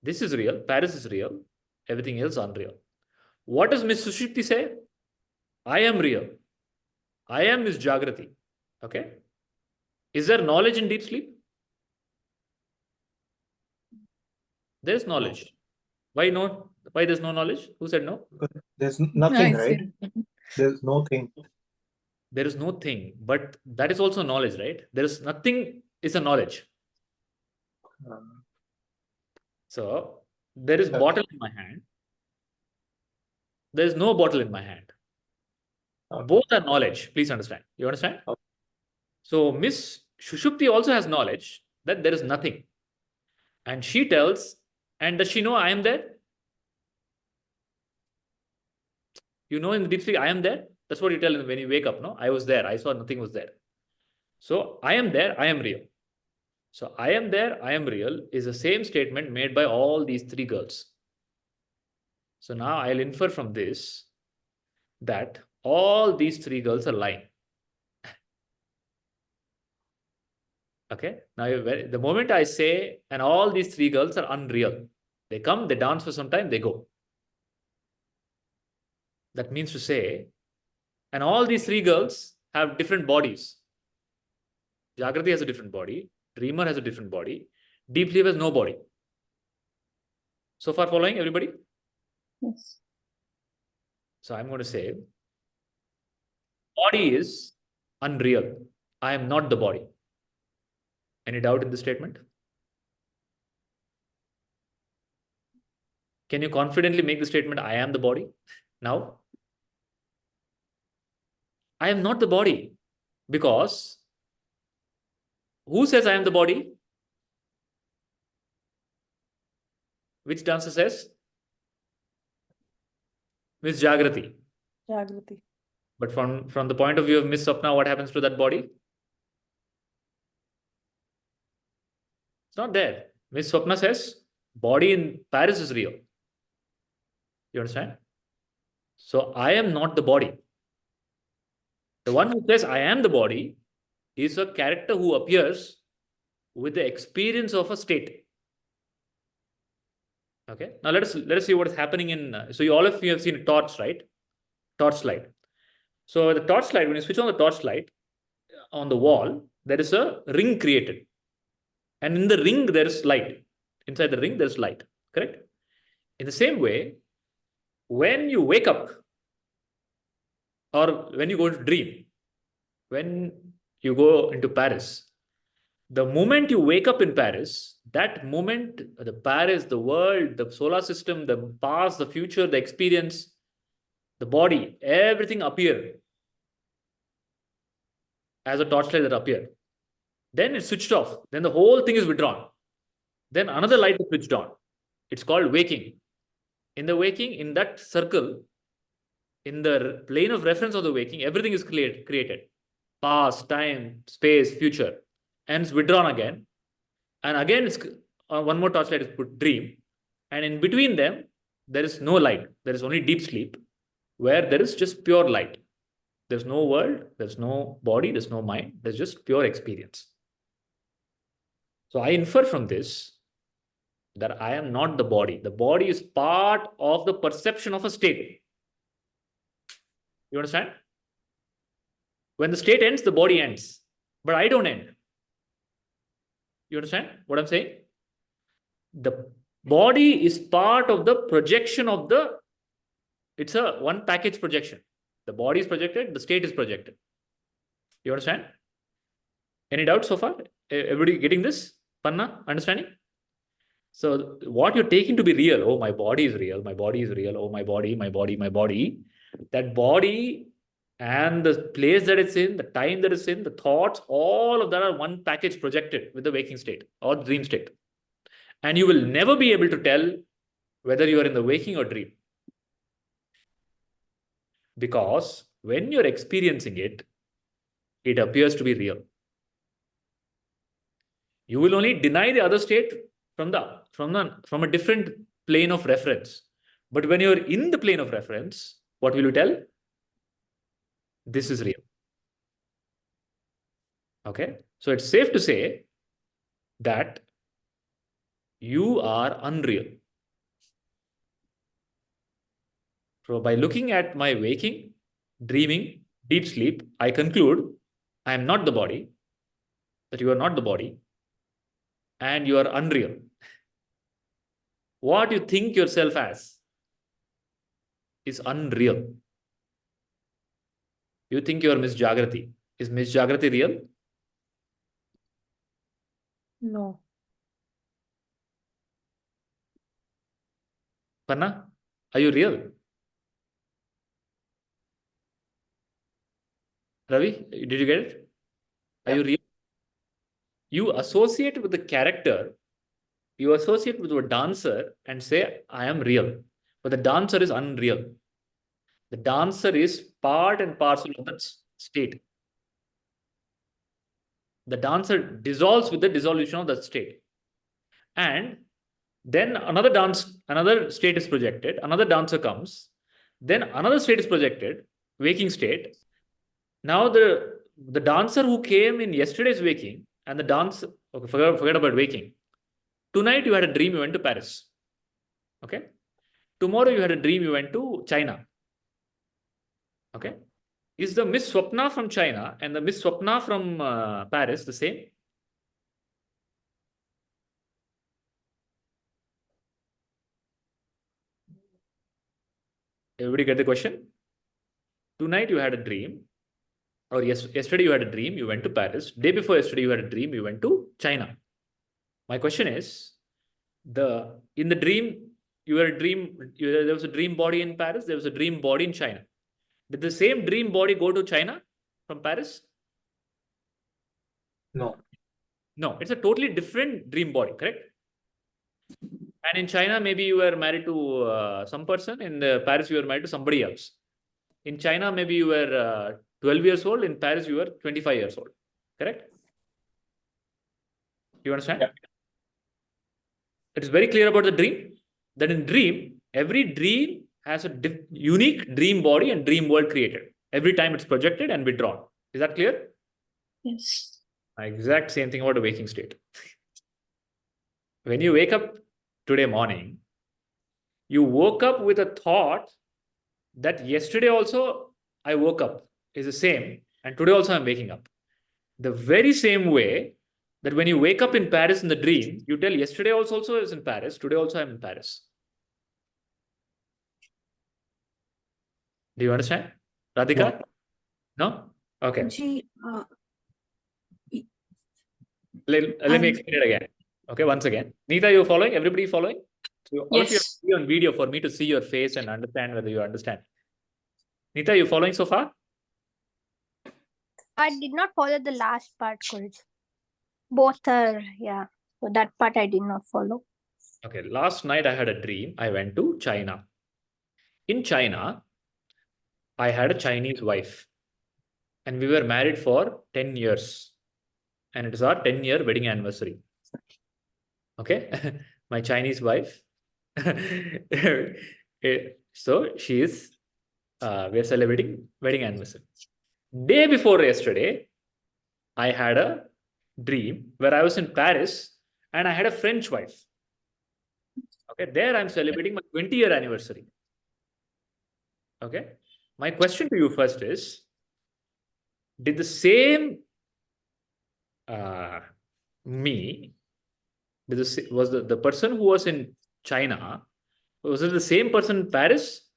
This is real. Paris is real. Everything else unreal. What does Miss Sushupti say? I am real. I am Miss Jagrati. Okay? Is there knowledge in deep sleep? There is knowledge. Why no? Why there's no knowledge? Who said no? There's nothing, I right? see. There's no thing. There is no thing, but that is also knowledge, right? There is nothing is a knowledge. So there is Okay. bottle in my hand. There is no bottle in my hand. Okay. Both are knowledge. Please understand. You understand? Okay. So Miss Shushupti also has knowledge that there is nothing. And she tells, and does she know I am there? You know in the deep sleep, I am there. That's what you tell when you wake up, no? I was there. I saw nothing was there. So I am there. I am real. So I am there. I am real is the same statement made by all these 3 girls. So now I'll infer from this that all these 3 girls are lying. Okay. Now, the moment I say, and all these 3 girls are unreal, they come, they dance for some time, they go. That means to say, and all these 3 girls have different bodies. Jagrati has a different body. Dreamer has a different body. Deep sleep has no body. So far following everybody? Yes. So I'm going to say, body is unreal. I am not the body. Any doubt in this statement? Can you confidently make the statement, I am the body? Now, I am not the body, because who says I am the body? Which dancer says? Miss Jagrati. Jagrati. But from the point of view of Miss Swapna, what happens to that body? It's not there. Miss Swapna says, body in Paris is real. You understand? So I am not the body. The one who says I am the body is a character who appears with the experience of a state. Okay. Now let us see what is happening in. So all of you have seen a torch, right? Torchlight. So the torchlight, when you switch on the torchlight on the wall, there is a ring created, and in the ring there is light. Inside the ring there is light. Correct. In the same way, when you wake up or when you go to dream, when you go into Paris, the moment you wake up in Paris, that moment, the Paris, the world, the solar system, the past, the future, the experience, the body, everything appear as a torchlight that appear. Then it's switched off. Then the whole thing is withdrawn. Then another light is switched on. It's called waking. In the waking, in that circle, in the plane of reference of the waking, everything is created. Past, time, space, future. And it's withdrawn again. And again, it's one more torchlight is put, dream. And in between them, there is no light. There is only deep sleep, where there is just pure light. There's no world, there's no body, there's no mind. There's just pure experience. So I infer from this that I am not the body. The body is part of the perception of a state. You understand? When the state ends, the body ends. But I don't end. You understand what I'm saying? The body is part of the projection of the, it's a one package projection. The body is projected, the state is projected. You understand? Any doubts so far? Everybody getting this? Panna, understanding? So what you're taking to be real, oh, my body is real, my body is real, oh, my body, my body, my body. That body and the place that it's in, the time that it's in, the thoughts, all of that are one package projected with the waking state or dream state. And you will never be able to tell whether you are in the waking or dream. Because when you're experiencing it, it appears to be real. You will only deny the other state from a different plane of reference. But when you're in the plane of reference, what will you tell? This is real. Okay. So it's safe to say that you are unreal. So by looking at my waking, dreaming, deep sleep, I conclude I am not the body, that you are not the body, and you are unreal. What you think yourself as is unreal. You think you are Miss Jagrati. Is Miss Jagrati real? No. Panna, are you real? Ravi, did you get it? Are you real? You associate with the character, you associate with a dancer and say, I am real. But the dancer is unreal. The dancer is part and parcel of that state. The dancer dissolves with the dissolution of that state. And then another state is projected, another dancer comes, then another state is projected, waking state. Now the dancer who came in yesterday's waking and the dancer, okay, forget about waking. Tonight you had a dream, you went to Paris. Okay. Tomorrow you had a dream, you went to China. Okay. Is the Miss Swapna from China and the Miss Swapna from Paris the same? Everybody get the question? Tonight you had a dream, or yesterday you had a dream, you went to Paris. Day before yesterday you had a dream, you went to China. My question is, in the dream, there was a dream body in Paris, there was a dream body in China. Did the same dream body go to China from Paris? No. No, it's a totally different dream body, correct? And in China, maybe you were married to some person. In Paris, you were married to somebody else. In China, maybe you were 12 years old. In Paris, you were 25 years old. Correct? You understand? Yeah. It is very clear about the dream. That in dream, every dream has a unique dream body and dream world created. Every time it's projected and withdrawn. Is that clear? Yes. Exact same thing about a waking state. When you wake up today morning, You woke up with a thought that yesterday also I woke up is the same, and today also I'm waking up. The very same way that when you wake up in Paris in the dream, you tell yesterday also is in Paris, today also I'm in Paris. Do you understand? Radhika? No? Okay. Ji, Let me explain it again. Okay, once again. Neeta, you following? Everybody following? So all of you have Yes. to be on video for me to see your face and understand whether you understand. Neeta, you following so far? I did not follow the last part, Guruji. Both are, yeah. So that part I did not follow. Okay, last night I had a dream. I went to China. In China, I had a Chinese wife, and we were married for 10 years. And it is our 10-year wedding anniversary. Okay, my Chinese wife. So she is, we are celebrating wedding anniversary. Day before yesterday, I had a dream where I was in Paris and I had a French wife. Okay, there I'm celebrating my 20-year anniversary. Okay, my question to you first is, did the same me, was the person who was in China, was it the same person in Paris?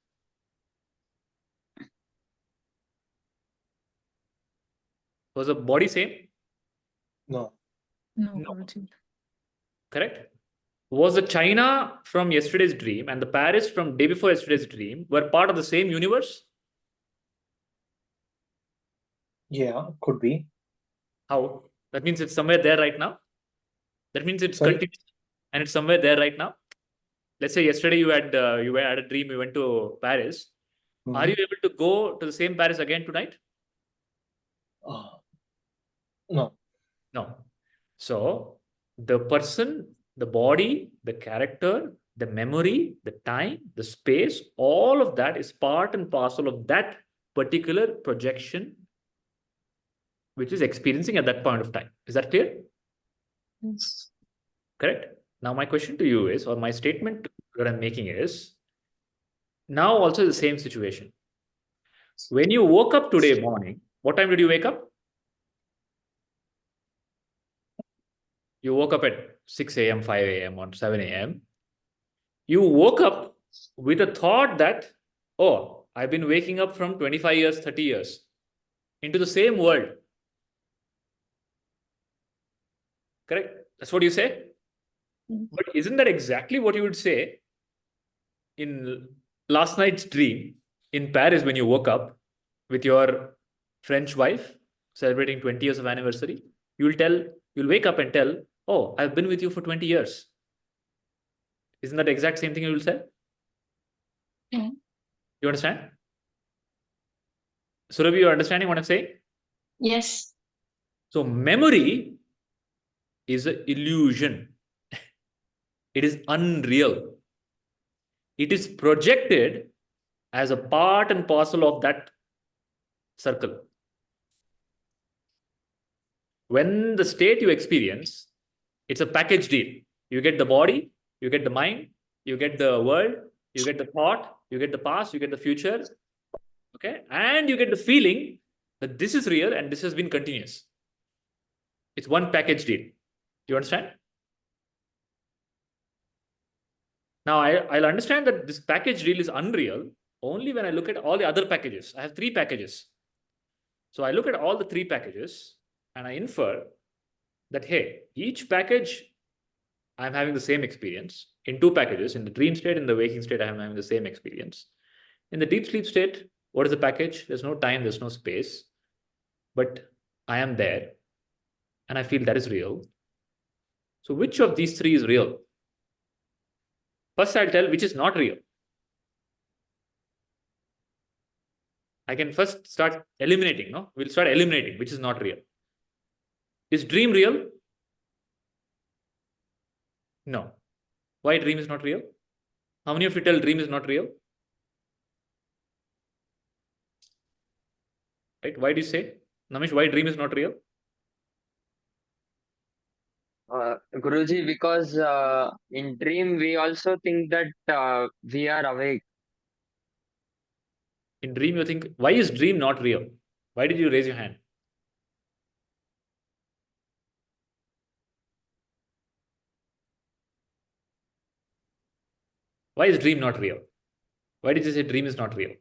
Was the body same? No. No, No. Guruji. Correct? Was the China from yesterday's dream and the Paris from day before yesterday's dream were part of the same universe? Yeah, could be. How? That means it's somewhere there right now? That means it's Sorry? continuous and it's somewhere there right now? Let's say yesterday you had a dream, you went to Paris. Are you able to go to the same Paris again tonight? No. No. So the person, the body, the character, the memory, the time, the space, all of that is part and parcel of that particular projection which is experiencing at that point of time. Is that clear? Yes. Correct? Now my question to you is, or my statement that I'm making is, now also the same situation. When you woke up today morning, what time did you wake up? You woke up at 6 a.m., 5 a.m., or 7 a.m. You woke up with a thought that, oh, I've been waking up from 25 years, 30 years into the same world. Correct? That's what you say? But isn't that exactly what you would say in last night's dream in Paris when you woke up with your French wife celebrating 20 years of anniversary? You'll wake up and tell, oh, I've been with you for 20 years. Isn't that the exact same thing you will say? Yeah. You understand? Surabhi, you understanding what I'm saying? Yes. So memory is an illusion. It is unreal. It is projected as a part and parcel of that circle. When the state you experience, it's a package deal. You get the body, you get the mind, you get the world, you get the thought, you get the past, you get the future. Okay. And you get the feeling that this is real and this has been continuous. It's one package deal. You understand? Now, I'll understand that this package deal is unreal only when I look at all the other packages. I have 3 packages. So I look at all the 3 packages and I infer that, hey, each package, I'm having the same experience. In 2 packages, in the dream state, in the waking state, I'm having the same experience. In the deep sleep state, what is the package? There's no time, there's no space, but I am there and I feel that is real. So which of these 3 is real? First, I'll tell which is not real. I can first start eliminating, no? We'll start eliminating which is not real. Is dream real? No. Why dream is not real? How many of you tell dream is not real? Right? Why do you say? Namish, why dream is not real? Guruji, because in dream we also think that we are awake. In dream, you think, why is dream not real? Why did you raise your hand? Why is dream not real? Why did you say dream is not real?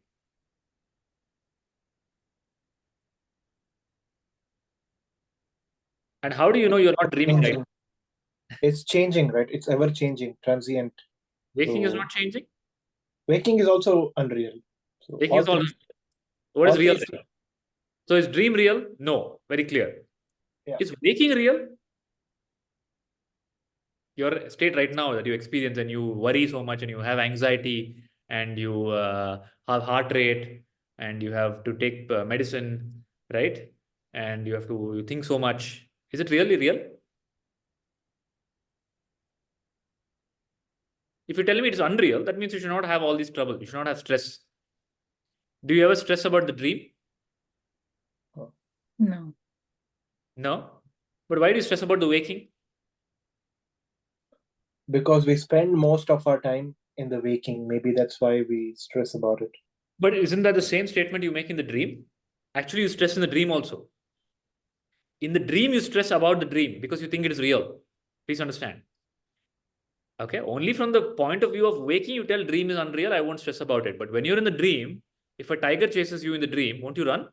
And how do you know you're not dreaming right? Changing. It's changing, right? It's ever changing, transient. Waking is So not changing? waking is also unreal. So Waking all is all. things, What is all real things, then? So is dream real? No, very clear. Yeah. Is waking real? Your state right now that you experience and you worry so much and you have anxiety and you have heart rate and you have to take medicine, right? And you have to you think so much. Is it really real? If you tell me it's unreal, that means you should not have all this trouble. You should not have stress. Do you ever stress about the dream? No. No. But why do you stress about the waking? because we spend most of our time in the waking. Maybe that's why we stress about it. But isn't that the same statement you make in the dream? Actually, you stress in the dream also. In the dream, you stress about the dream because you think it is real. Please understand. Okay, only from the point of view of waking, you tell dream is unreal, I won't stress about it. But when you're in the dream, if a tiger chases you in the dream, won't you run?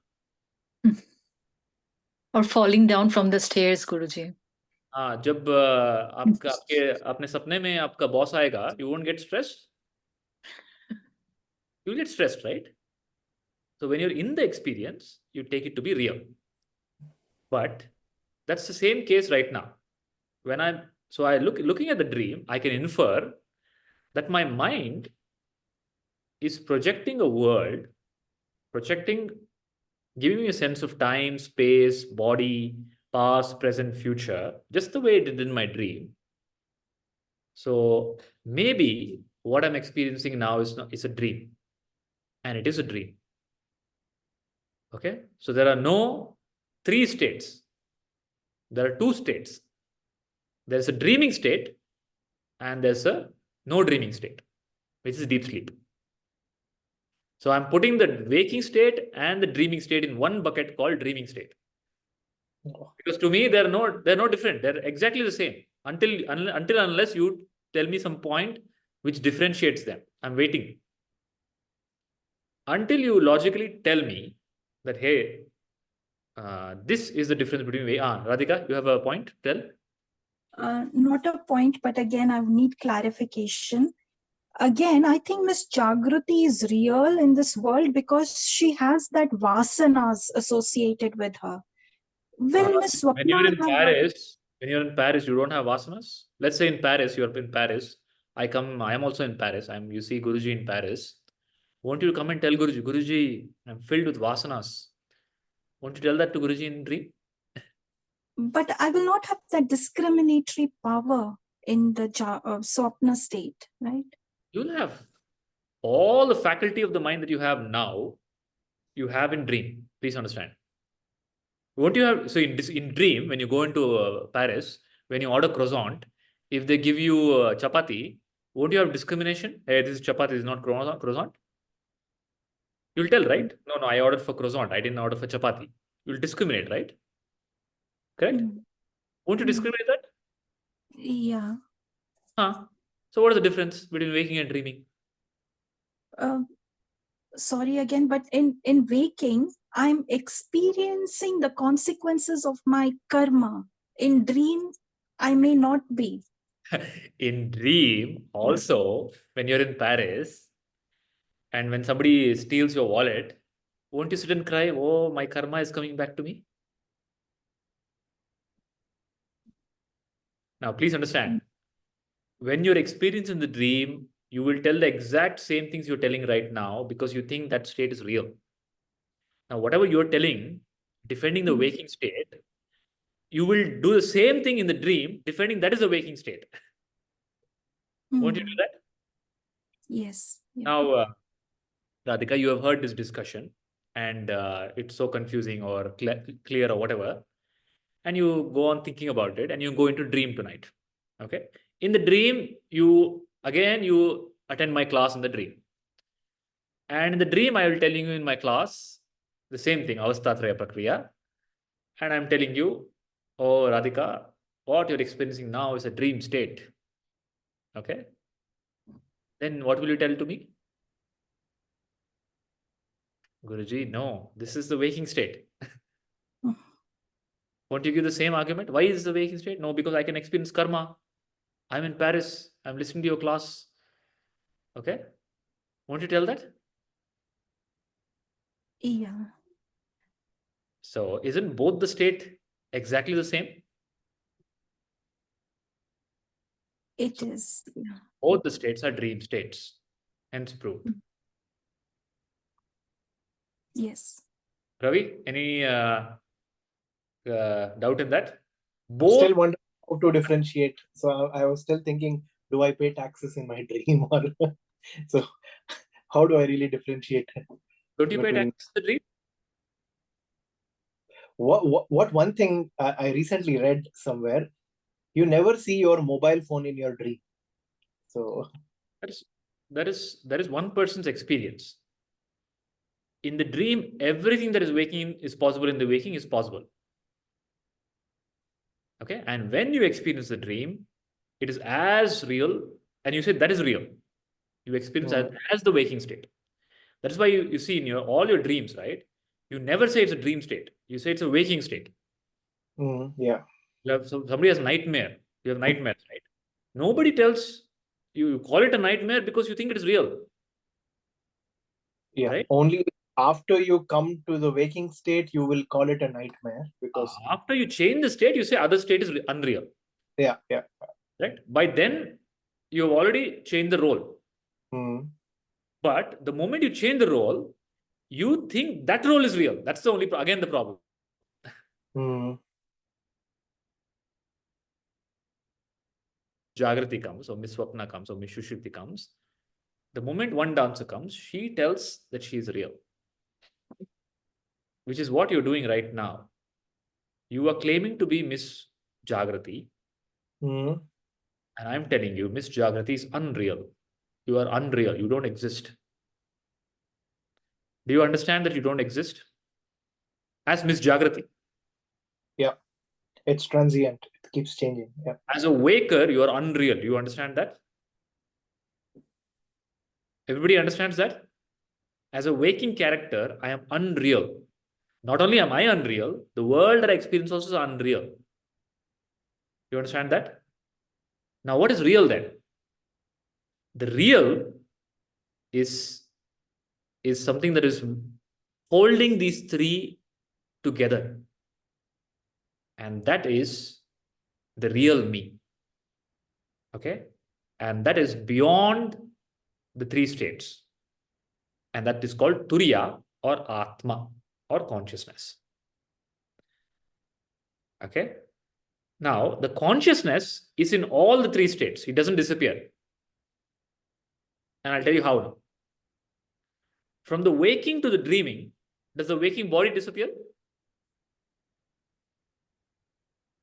Or falling down from the stairs, Guruji. हाँ, जब अपने सपने में आपका boss आएगा, you won't get stressed. You get stressed, right? So when you're in the experience, you take it to be real. But that's the same case right now. When looking at the dream, I can infer that my mind is projecting a world, giving me a sense of time, space, body, past, present, future, just the way it did in my dream. So maybe what I'm experiencing now is a dream, and it is a dream. Okay, so there are no 3 states. There are 2 states. There's a dreaming state, and there's a no dreaming state, which is deep sleep. So I'm putting the waking state and the dreaming state in one bucket called dreaming state. Because to me, they're no different. They're exactly the same until unless you tell me some point which differentiates them. I'm waiting until you logically tell me that, hey, this is the difference between Radhika, you have a point? Tell. Not a point, but again, I need clarification. Again, I think Miss Jagruti is real in this world because she has that vasanas associated with her. Will Miss When you're in Swapna Paris, you don't have vasanas. Let's say in Paris, you're in Paris. I am also in Paris. You see Guruji in Paris. Won't you come and tell Guruji, Guruji, I'm filled with vasanas. Won't you tell that to Guruji in dream? But I will not have that discriminatory power in the Swapna state, right? You'll have all the faculty of the mind that you have now, you have in dream. Please understand. What you have, so in dream, when you go into Paris, when you order croissant, if they give you chapati, won't you have discrimination? Hey, this is chapati, this is not croissant. You'll tell, right? No, I ordered for croissant. I didn't order for chapati. You'll discriminate, right? Correct? Won't you discriminate that? Yeah. So what is the difference between waking and dreaming? Sorry again, but in waking, I'm experiencing the consequences of my karma. In dream, I may not be. In dream, also, when you're in Paris, and when somebody steals your wallet, won't you sit and cry, oh, my karma is coming back to me? Now, please understand. When you're experiencing the dream, you will tell the exact same things you're telling right now because you think that state is real. Now, whatever you're telling, defending the waking state, you will do the same thing in the dream, defending that is the waking state. Won't you do that? Yes. Yeah. Now, Radhika, you have heard this discussion and it's so confusing or clear or whatever. and you go on thinking about it, and you go into dream tonight. Okay. In the dream, you attend my class in the dream. And in the dream, I will telling you in my class the same thing, avasthatraya prakriya. And I'm telling you, oh Radhika, what you're experiencing now is a dream state. Okay. Then what will you tell to me? Guruji, no, this is the waking state. Won't you give the same argument? Why is the waking state? No, because I can experience karma. I'm in Paris. I'm listening to your class. Okay. Won't you tell that? Yeah, So isn't both the state exactly the same? it is. Yeah. Both the states are dream states. Hence proved. Yes. Ravi, any doubt in that? Still Both. wonder how to differentiate. So I was still thinking, do I pay taxes in my dream, or so how do I really differentiate? Don't you pay between- taxes in the dream? What one thing I recently read somewhere, you never see your mobile phone in your dream. So That is one person's experience. In the dream, everything that is waking is possible. In the waking is possible. Okay. And when you experience the dream, it is as real, and you say that is real. You experience as the waking state. That's why you see in all your dreams, right? You never say it's a dream state. You say it's a waking state. yeah. Somebody has nightmare. You have nightmares, right? Nobody tells you call it a nightmare because you think it is real. Yeah. Right? Only after you come to the waking state, you will call it a nightmare, because after you change the state, you say other state is unreal. yeah. Right? By then, you have already changed the role. But the moment you change the role, you think that role is real. That's the only again the problem. Jagrati comes, or Miss Swapna comes, or Miss Shushruti comes. The moment one dancer comes, she tells that she is real, which is what you're doing right now. You are claiming to be Miss Jagrati, and I'm telling you, Miss Jagrati is unreal. You are unreal. You don't exist. Do you understand that you don't exist as Miss Jagrati? Yeah. It's transient. It keeps changing. Yeah. As a waker, you are unreal. Do you understand that? Everybody understands that? As a waking character, I am unreal. Not only am I unreal, the world that I experience also is unreal. You understand that? Now, what is real then? The real is something that is holding these three together. And that is the real me. Okay? And that is beyond the three states. And that is called Turiya, or Atma, or consciousness. Okay? Now, the consciousness is in all the three states. It doesn't disappear. And I'll tell you how now. From the waking to the dreaming, does the waking body disappear?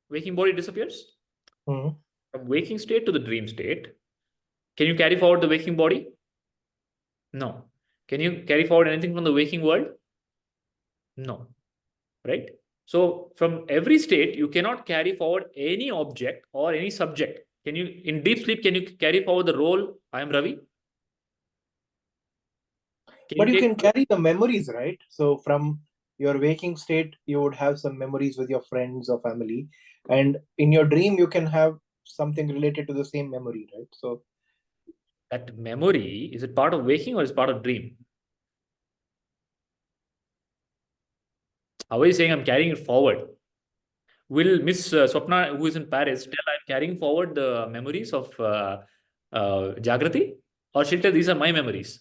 Waking body disappears? From waking state to the dream state, can you carry forward the waking body? No. Can you carry forward anything from the waking world? No. Right? So from every state, you cannot carry forward any object or any subject. Can you, in deep sleep, can you carry forward the role, I am Ravi? But you can carry the memories, right? So from your waking state, you would have some memories with your friends or family. And in your dream, you can have something related to the same memory, right? So that memory, is it part of waking or is part of dream? How are you saying I'm carrying it forward? Will Miss Swapna, who is in Paris, tell I'm carrying forward the memories of Jagrati? Or she'll tell these are my memories?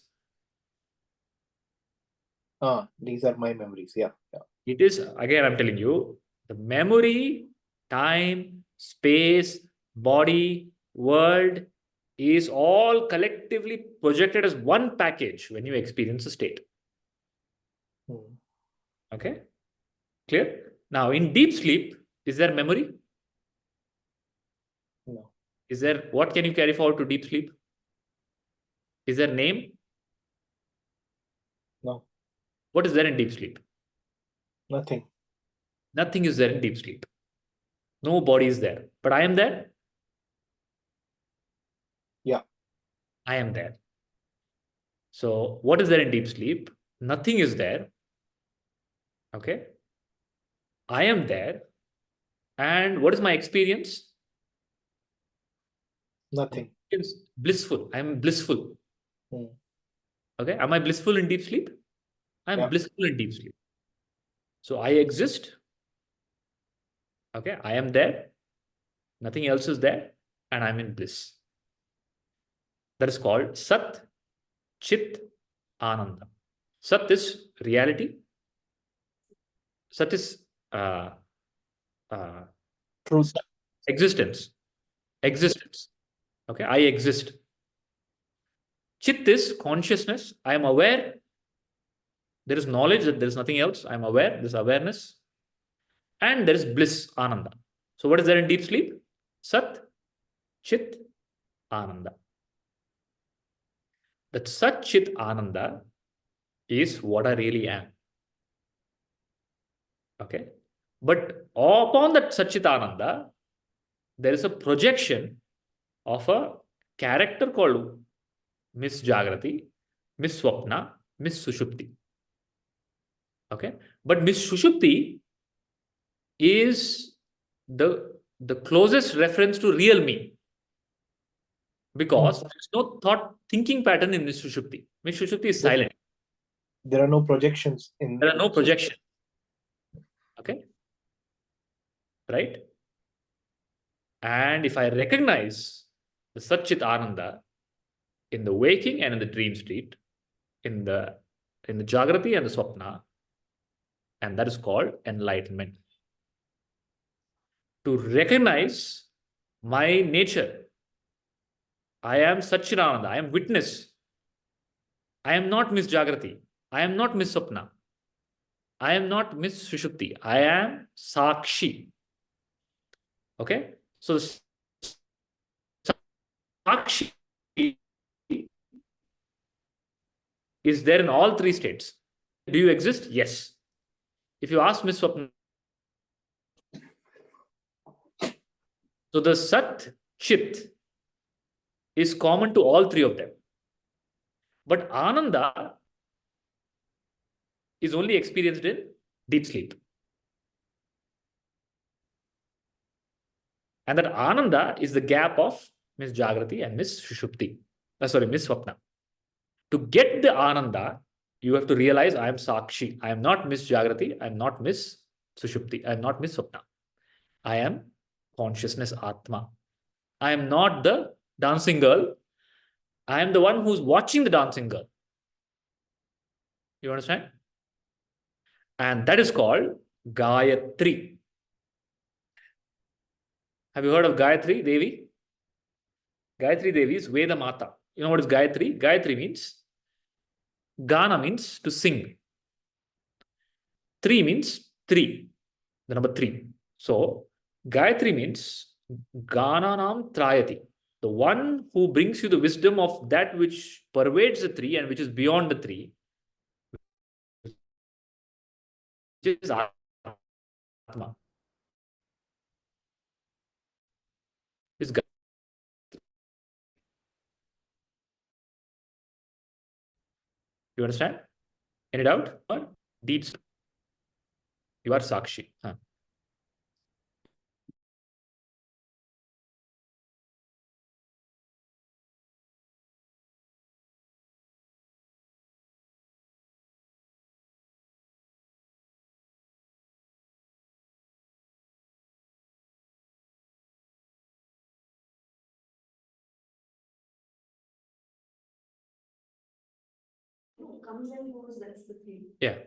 these are my memories. Yeah. It is, again, I'm telling you, the memory, time, space, body, world is all collectively projected as one package when you experience a state. Okay? Clear? Now, in deep sleep, Is there memory? No. Is there, what can you carry forward to deep sleep? Is there name? No. What is there in deep sleep? Nothing. Nothing is there in deep sleep. No body is there. But I am there? Yeah. I am there. So what is there in deep sleep? Nothing is there. Okay. I am there. And what is my experience? Nothing. It's blissful. I'm blissful. Hmm. Okay. Am I blissful in deep sleep? I'm Yeah. blissful in deep sleep. So I exist. Okay. I am there. Nothing else is there. And I'm in bliss. That is called Sat, Chit, Ananda. Sat is reality. Sat is Truth. existence. Existence. Okay. I exist. Chit is consciousness. I am aware. There is knowledge that there is nothing else. I am aware. There's awareness. And there is bliss, Ananda. So what is there in deep sleep? Sat, Chit, Ananda. That Sat, Chit, Ananda is what I really am. Okay. But upon that Sat, Chit, Ananda, there is a projection of a character called Miss Jagrati, Miss Swapna, Miss Sushupti. Okay. But Miss Sushupti is the closest reference to real me, because there's no thought thinking pattern in Miss Sushupti. Miss Sushupti is silent. There are no projections in. There are no projections. Okay. Right. And if I recognize the Satchit Ananda in the waking and in the dream state, in the Jagrati and the Swapna, and that is called enlightenment. To recognize my nature, I am Satchidananda, I am witness. I am not Miss Jagrati. I am not Miss Swapna. I am not Miss Sushupti. I am Sakshi. Okay? So Sakshi is there in all three states. Do you exist? Yes. If you ask Miss Swapna, so the Sat Chit is common to all three of them. But Ananda is only experienced in deep sleep. And that Ananda is the gap of Miss Jagrati and Miss Sushupti. Miss Swapna. To get the Ananda, you have to realize I am Sakshi. I am not Miss Jagrati. I am not Miss Sushupti. I am not Miss Swapna. I am consciousness Atma. I am not the dancing girl. I am the one who's watching the dancing girl. You understand? And that is called Gayatri. Have you heard of Gayatri Devi? Gayatri Devi is Veda Mata. You know what is Gayatri? Gayatri means, Gana means to sing. Three means three, the number three. So Gayatri means Gananam Trayati, the one who brings you the wisdom of that which pervades the three and which is beyond the three, which is Atma. Is you understand? Any doubt? Deep. You are Sakshi. Huh. Comes and goes, that's the thing. Yeah.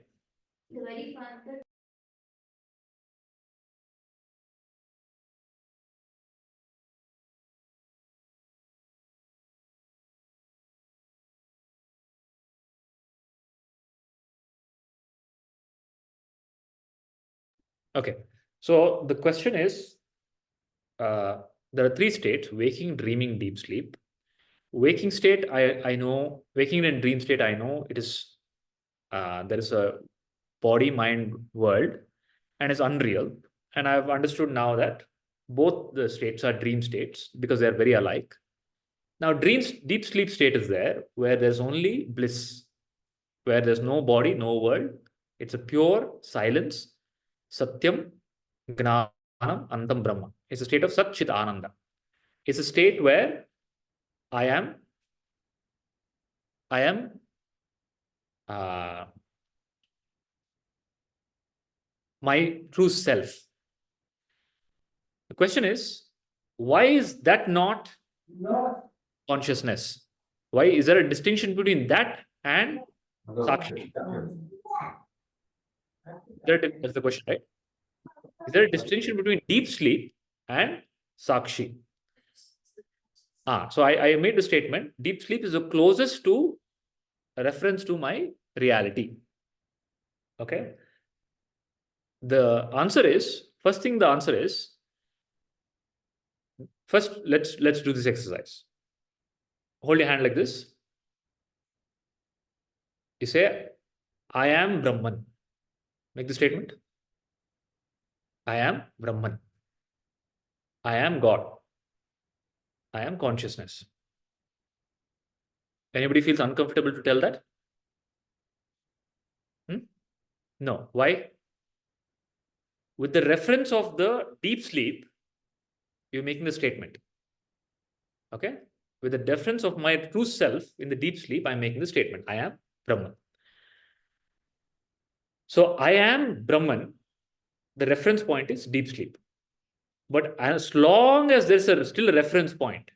The very fact that Okay. So the question is, there are three states: waking, dreaming, deep sleep. Waking state, I know, waking and dream state, I know it is, there is a body mind world and it's unreal. And I've understood now that both the states are dream states because they're very alike. Now, deep sleep state is there where there's only bliss, where there's no body, no world. It's a pure silence, satyam, gnanam, antam brahma. It's a state of Sat Chit Ananda. It's a state where I am my true self. The question is, why is that not consciousness? Why is there a distinction between that and Sakshi? That's the question, right? Is there a distinction between deep sleep and Sakshi? So I made the statement, deep sleep is the closest to a reference to my reality. Okay. The answer is, first, let's do this exercise. Hold your hand like this. You say, I am Brahman. Make the statement. I am Brahman. I am God. I am consciousness. Anybody feels uncomfortable to tell that? No. Why? With the reference of the deep sleep, you're making the statement. Okay? With the deference of my true self in the deep sleep, I'm making the statement. I am Brahman. So I am Brahman. The reference point is deep sleep. But as long as there's still a reference point,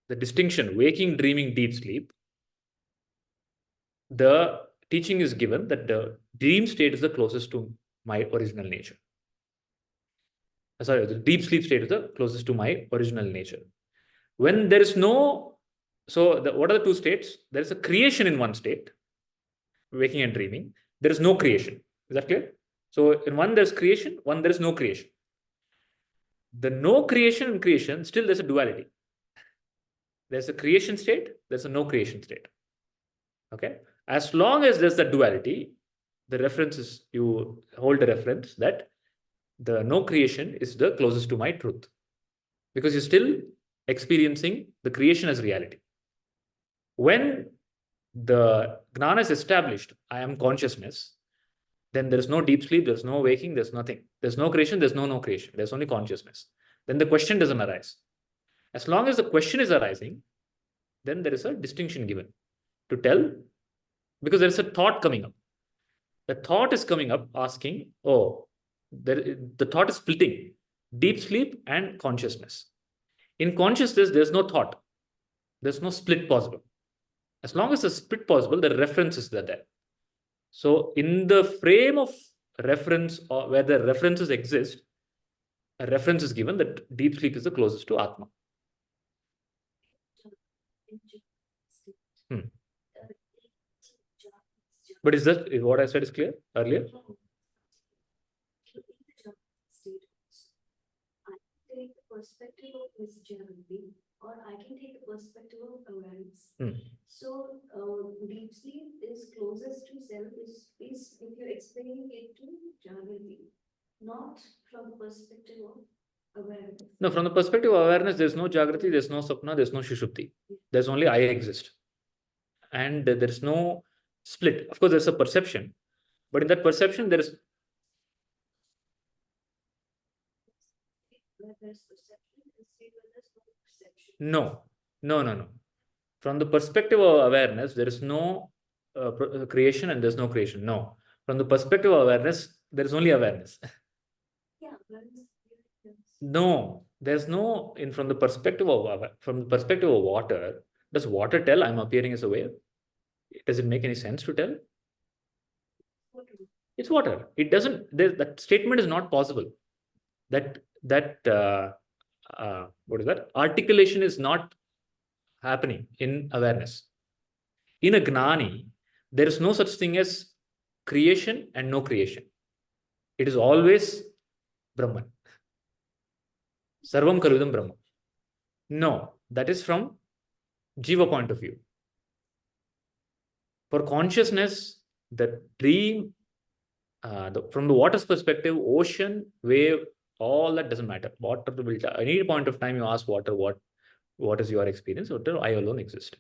the distinction, waking, dreaming, deep sleep, the teaching is given that the dream state is the closest to my original nature. Sorry, the deep sleep state is the closest to my original nature. When there is no, what are the two states? There is a creation in one state, waking and dreaming. There is no creation. Is that clear? So in one there's creation, one there is no creation. The no creation and creation, still there's a duality. There's a creation state, there's a no creation state. Okay. As long as there's the duality, the reference is, you hold the reference that the no creation is the closest to my truth. Because you're still experiencing the creation as reality. When the gnana is established, I am consciousness, then there's no deep sleep, there's no waking, there's nothing. There's no creation, there's no creation. There's only consciousness. Then the question doesn't arise. As long as the question is arising, then there is a distinction given to tell, because there is a thought coming up. The thought is coming up asking, the thought is splitting deep sleep and consciousness. In consciousness, there's no thought. There's no split possible. As long as the split possible, the references are there. So in the frame of reference, or where the references exist, a reference is given that deep sleep is the closest to Atma. But is what I said is clear earlier? Take the perspective of misjudgment, or I can take the perspective of awareness. So deep sleep is closest to self is if you're explaining it to Jagrati, not from the perspective of awareness. No, from the perspective of awareness, there's no Jagrati, there's no Sapna, there's no Shushupti. There's only I exist. And there's no split. Of course, there's a perception. But in that perception, there is... No. From the perspective of awareness, there is no creation and there's no creation. No. From the perspective of awareness, there is only awareness. No, there's no, from the perspective of water, does water tell I'm appearing as a wave? Does it make any sense to tell? It's water. It doesn't, that statement is not possible. What is that? Articulation is not happening in awareness. In a gnani, there is no such thing as creation and no creation. It is always Brahman. Sarvam Khalvidam Brahman. No, that is from Jiva point of view. For consciousness, the dream, from the water's perspective, ocean, wave, all that doesn't matter. Water will, at any point of time you ask water, what is your experience? Water, I alone exist.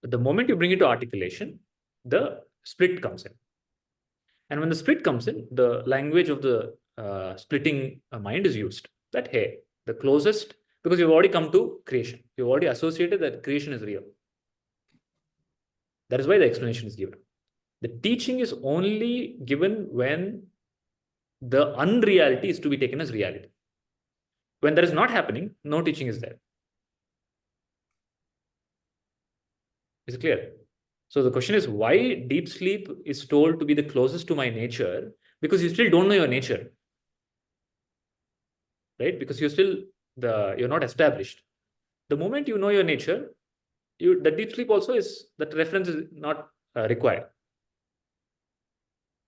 But the moment you bring it to articulation, the split comes in. And when the split comes in, the language of the splitting mind is used. That, hey, the closest, because you've already come to creation. You've already associated that creation is real. That is why the explanation is given. The teaching is only given when the unreality is to be taken as reality. When that is not happening, no teaching is there. Is it clear? So the question is, why deep sleep is told to be the closest to my nature? Because you still don't know your nature. Right? Because you're not established. The moment you know your nature, the deep sleep also is, that reference is not required.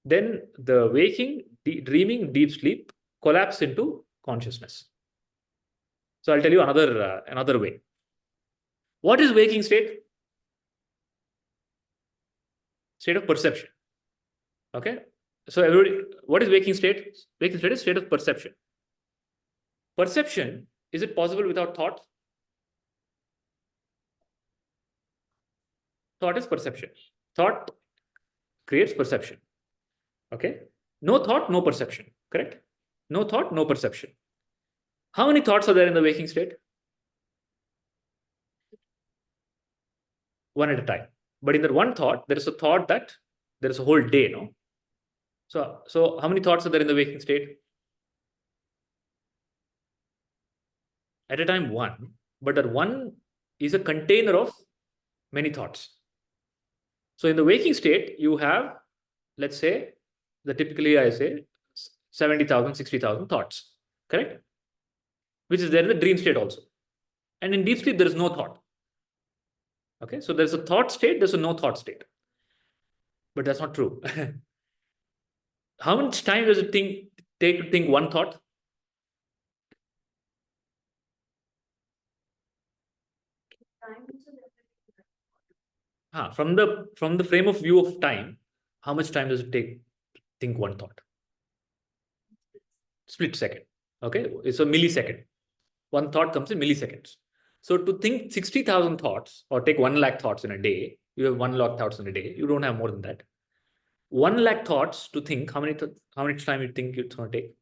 Then the waking, dreaming, deep sleep collapse into consciousness. So I'll tell you another way. What is waking state? State of perception. Okay. So everybody, what is waking state? Waking state is state of perception. Perception, is it possible without thought? Thought is perception. Thought creates perception. Okay. No thought, no perception. Correct? No thought, no perception. How many thoughts are there in the waking state? One at a time. But in that one thought, there is a thought that there is a whole day, no? So how many thoughts are there in the waking state? At a time, one. But that one is a container of many thoughts. So in the waking state, you have, let's say, typically I say 70,000, 60,000 thoughts. Correct? Which is there in the dream state also. And in deep sleep, there is no thought. Okay, so there's a thought state, there's a no thought state. But that's not true. How much time does it take to think one thought? From the frame of view of time, how much time does it take to think one thought? Split second. Okay, it's a millisecond. One thought comes in milliseconds. So to think 60,000 thoughts or take 1 lakh thoughts in a day, you have 1 lakh thoughts in a day. You don't have more than that. 1 lakh thoughts to think, how much time you think it's going to take?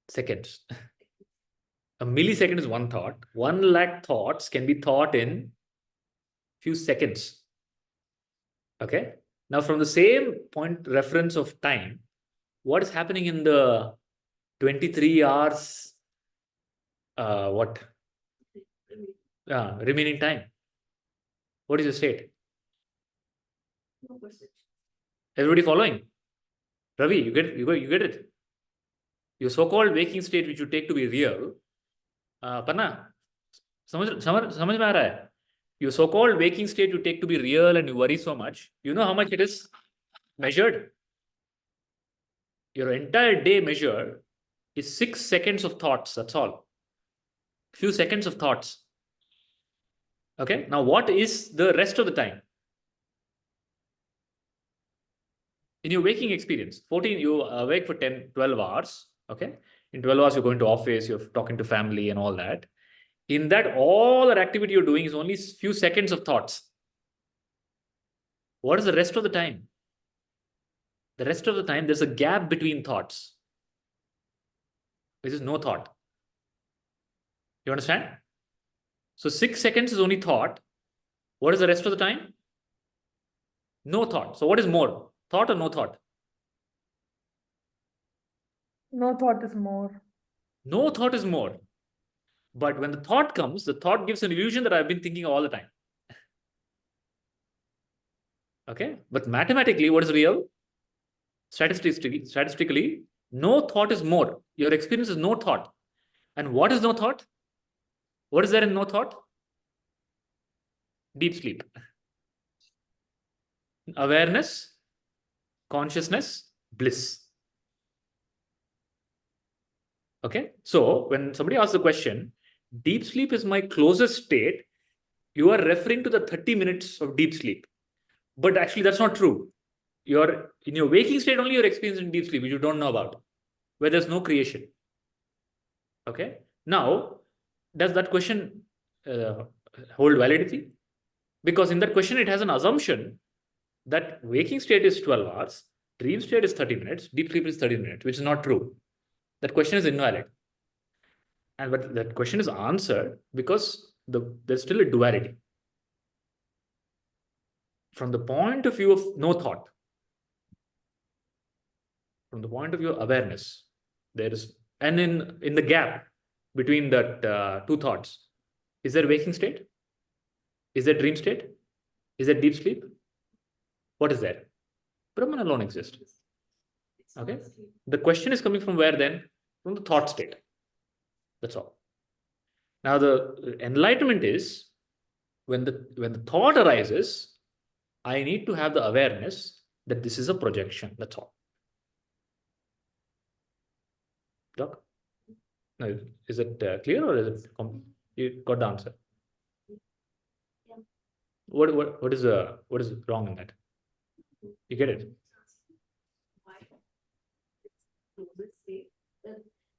Seconds. A millisecond is one thought. 1 lakh thoughts can be thought in few seconds. Okay. Now from the same point reference of time, what is happening in the 23 hours remaining time? What is the state? Everybody following? Ravi, you get it? Your so-called waking state, which you take to be real, Panna, समझ में आ रहा है? Your so-called waking state you take to be real and you worry so much. You know how much it is measured? Your entire day measured is 6 seconds of thoughts. That's all. Few seconds of thoughts. Okay. Now, what is the rest of the time? In your waking experience, you awake for 10, 12 hours. Okay. In 12 hours, you're going to office, you're talking to family and all that. In that, all that activity you're doing is only few seconds of thoughts. What is the rest of the time? The rest of the time, there's a gap between thoughts, which is no thought. You understand? So 6 seconds is only thought. What is the rest of the time? No thought. So what is more? Thought or no thought? No thought is more. No thought is more. But when the thought comes, the thought gives an illusion that I've been thinking all the time. Okay? But mathematically, what is real? Statistically, no thought is more. Your experience is no thought. And what is no thought? What is there in no thought? Deep sleep. awareness, consciousness, bliss. Okay, so when somebody asks the question, deep sleep is my closest state, you are referring to the 30 minutes of deep sleep. But actually, that's not true. You're in your waking state only, you're experiencing deep sleep, which you don't know about, where there's no creation. Okay, now, does that question hold validity? Because in that question, it has an assumption that waking state is 12 hours, dream state is 30 minutes, deep sleep is 30 minutes, which is not true. That question is invalid. And but that question is answered because there's still a duality. From the point of view of no thought, from the point of view of awareness, there is, and in the gap between that two thoughts, is there waking state? Is there dream state? Is there deep sleep? What is there? Brahman alone exists. Okay. The question is coming from where then? From the thought state. That's all. Now the enlightenment is when the thought arises, I need to have the awareness that this is a projection. That's all. Doc? No, is it clear or is it you got the answer? What is wrong in that? You get it?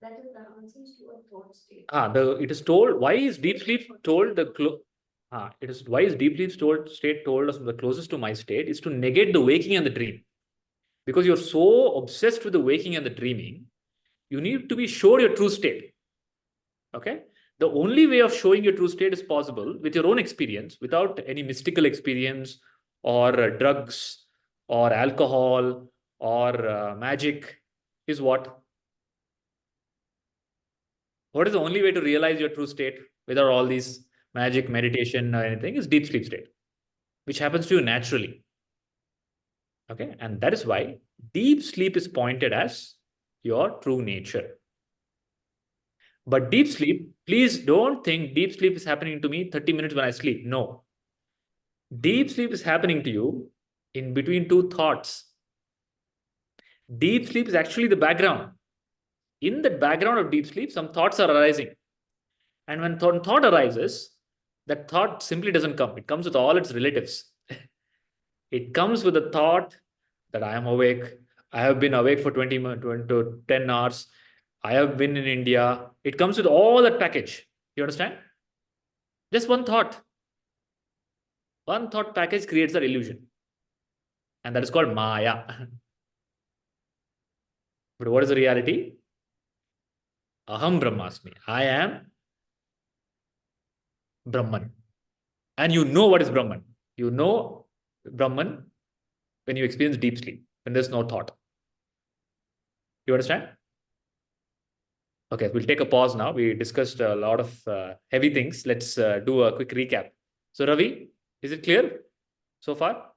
That is the answer to a thought state. It is told, why is deep sleep told why is deep sleep state told us the closest to my state is to negate the waking and the dream. Because you're so obsessed with the waking and the dreaming, you need to be sure your true state. Okay? The only way of showing your true state is possible with your own experience, without any mystical experience or drugs or alcohol or magic, is what? What is the only way to realize your true state without all these magic, meditation, or anything? Is deep sleep state, which happens to you naturally. Okay, and that is why deep sleep is pointed as your true nature. But deep sleep, please don't think deep sleep is happening to me 30 minutes when I sleep. No. Deep sleep is happening to you in between two thoughts. Deep sleep is actually the background. In the background of deep sleep, some thoughts are arising. And when thought arises, that thought simply doesn't come. It comes with all its relatives. It comes with the thought that I am awake. I have been awake for 20 to 10 hours. I have been in India. It comes with all that package. You understand? Just one thought. One thought package creates that illusion. And that is called Maya. But what is the reality? Aham Brahmasmi. I am Brahman. And you know what is Brahman. You know Brahman when you experience deep sleep, when there's no thought. You understand? Okay, we'll take a pause now. We discussed a lot of heavy things. Let's do a quick recap. So, Ravi, is it clear so far?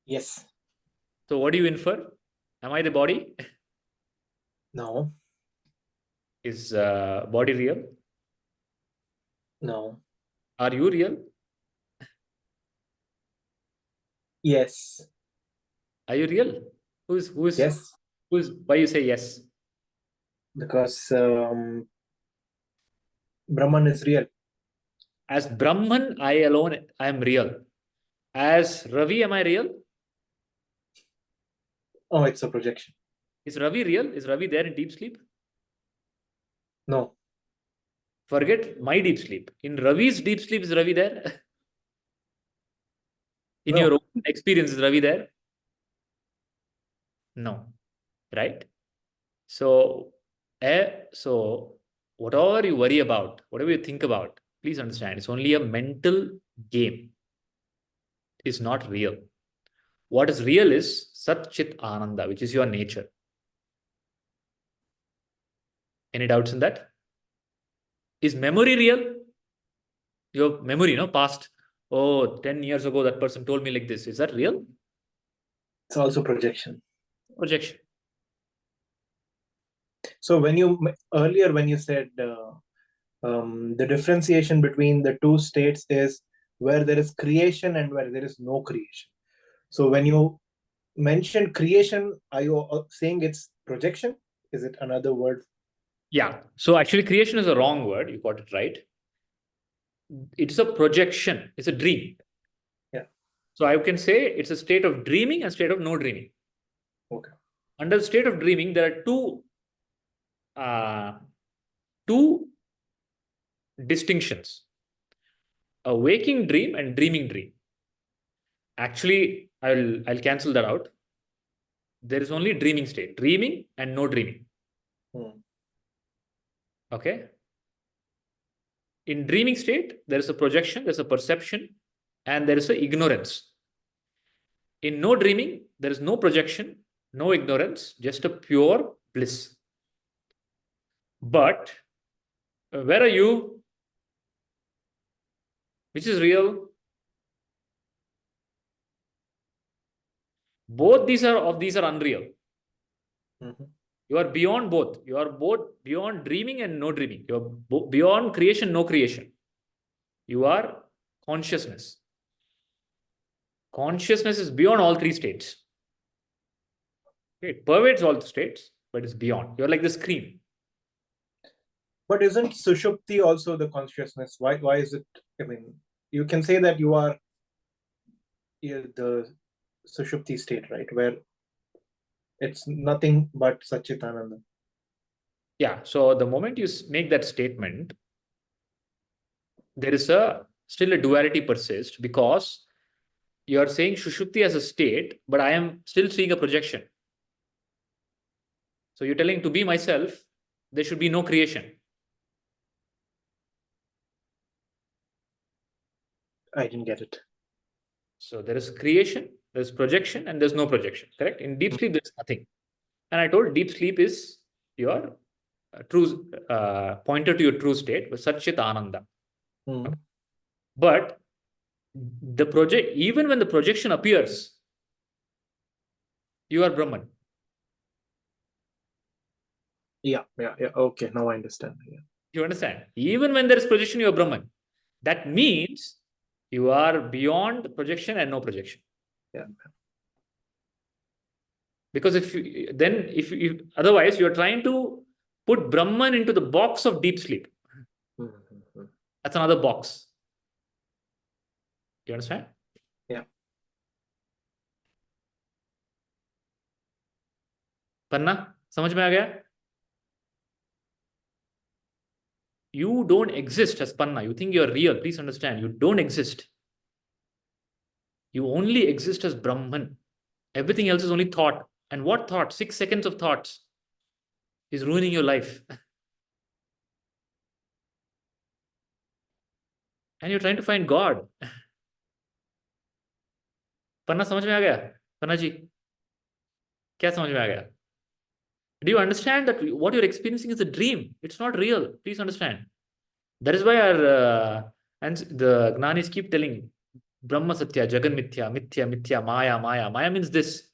Yes. So, what do you infer? Am I the body? No. Is body real? No. Are you real? Yes. Are you real? Who's Yes. Why you say yes? Because Brahman is real. As Brahman, I am real. As Ravi, am I real? Oh, it's a projection. Is Ravi real? Is Ravi there in deep sleep? No. Forget my deep sleep. In Ravi's deep sleep, is Ravi there? In No. your own experience, is Ravi there? No. Right? So whatever you worry about, whatever you think about, please understand, it's only a mental game. It's not real. What is real is Sat Chit Ananda, which is your nature. Any doubts in that? Is memory real? Your memory, past, 10 years ago, that person told me like this. Is that real? It's also projection. Projection. So when you said the differentiation between the two states is where there is creation and where there is no creation. So when you mentioned creation, are you saying it's projection? Is it another word? Yeah. So actually creation is a wrong word. You got it right. It's a projection. It's a dream. Yeah. So I can say it's a state of dreaming and state of no dreaming. Okay. Under the state of dreaming, there are two distinctions: a waking dream and dreaming dream. Actually, I'll cancel that out. There is only dreaming state, dreaming and no dreaming. Okay. In dreaming state, there is a projection, there's a perception, and there is a ignorance. In no dreaming, there is no projection, no ignorance, just a pure bliss. But where are you? Which is real? Both these are unreal. You are beyond both. You are both beyond dreaming and no dreaming. You are beyond creation, no creation. You are consciousness. Consciousness is beyond all three states. It pervades all the states, but it's beyond. You're like the screen. But isn't Sushupti also the consciousness? Why is it? I mean, you can say that you are the Sushupti state, right? Where it's nothing but Satchitananda. Yeah. So the moment you make that statement, there is still a duality persists, because you are saying Sushupti as a state, but I am still seeing a projection. So you're telling, to be myself, there should be no creation. I didn't get it. So there is creation, there's projection, and there's no projection, correct? In deep sleep, there's nothing. And I told deep sleep is your true pointer to your true state, Satchit Ananda. But even when the projection appears, you are Brahman. Yeah. Okay, now I understand. Yeah. You understand? Even when there is projection, you are Brahman. That means you are beyond projection and no projection. Yeah. Because if otherwise you are trying to put Brahman into the box of deep sleep. That's another box. You understand? Yeah. पन्ना समझ में आ गया? You don't exist as Panna. You think you're real. Please understand, you don't exist. You only exist as Brahman. Everything else is only thought. And what thought? 6 seconds of thoughts is ruining your life. And you're trying to find God. पन्ना समझ में आ गया? पन्ना जी, क्या समझ में आ गया? Do you understand that what you're experiencing is a dream? It's not real. Please understand. That is why our and the Gnanis keep telling Brahma Satya, Jagan Mithya, Mithya, Mithya, Maya, Maya. Maya means this.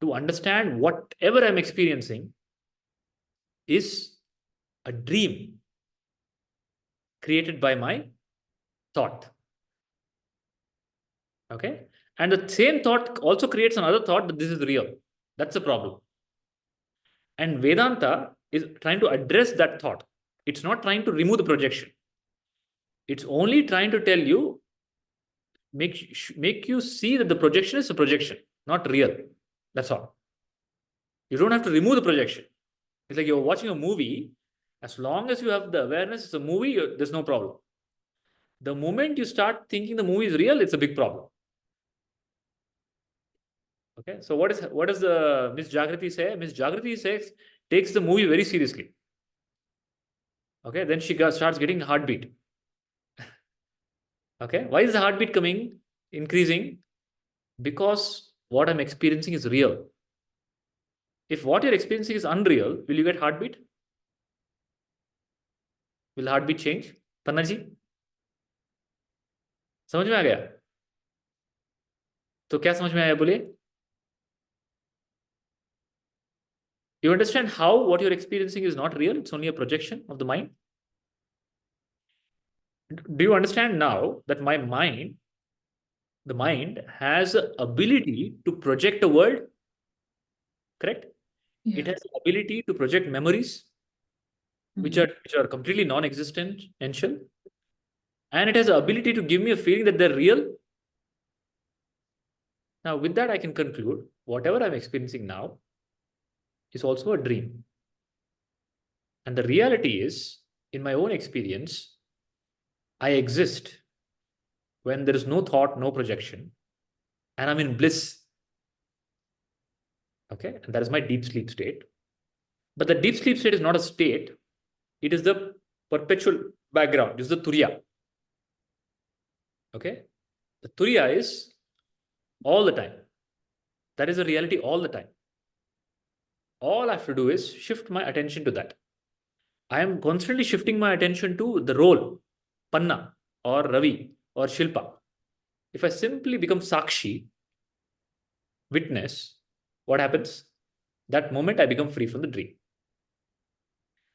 To understand whatever I'm experiencing is a dream created by my thought. Okay? And the same thought also creates another thought that this is real. That's the problem. And Vedanta is trying to address that thought. It's not trying to remove the projection. It's only trying to tell you, make you see that the projection is a projection, not real. That's all. You don't have to remove the projection. It's like you're watching a movie. As long as you have the awareness it's a movie, there's no problem. The moment you start thinking the movie is real, it's a big problem. Okay, so what does the Miss Jagrati say? Miss Jagrati takes the movie very seriously. Okay, then she starts getting heartbeat. Okay, why is the heartbeat increasing? Because what I'm experiencing is real. If what you're experiencing is unreal, will you get heartbeat? Will heartbeat change? Panna ji? समझ में आ गया? तो क्या समझ में आया बोलिए? You understand how what you're experiencing is not real? It's only a projection of the mind? Do you understand now that the mind has the ability to project a world, correct? Yeah. It has the ability to project memories, which are completely non-existent, essential. And it has the ability to give me a feeling that they're real. Now, with that, I can conclude whatever I'm experiencing now is also a dream. And the reality is, in my own experience, I exist when there is no thought, no projection, and I'm in bliss. Okay, and that is my deep sleep state. But the deep sleep state is not a state, it is the perpetual background, it is the turiya. Okay, the turiya is all the time. That is the reality all the time. All I have to do is shift my attention to that. I am constantly shifting my attention to the role, Panna or Ravi or Shilpa. If I simply become Sakshi, witness, what happens? That moment I become free from the dream.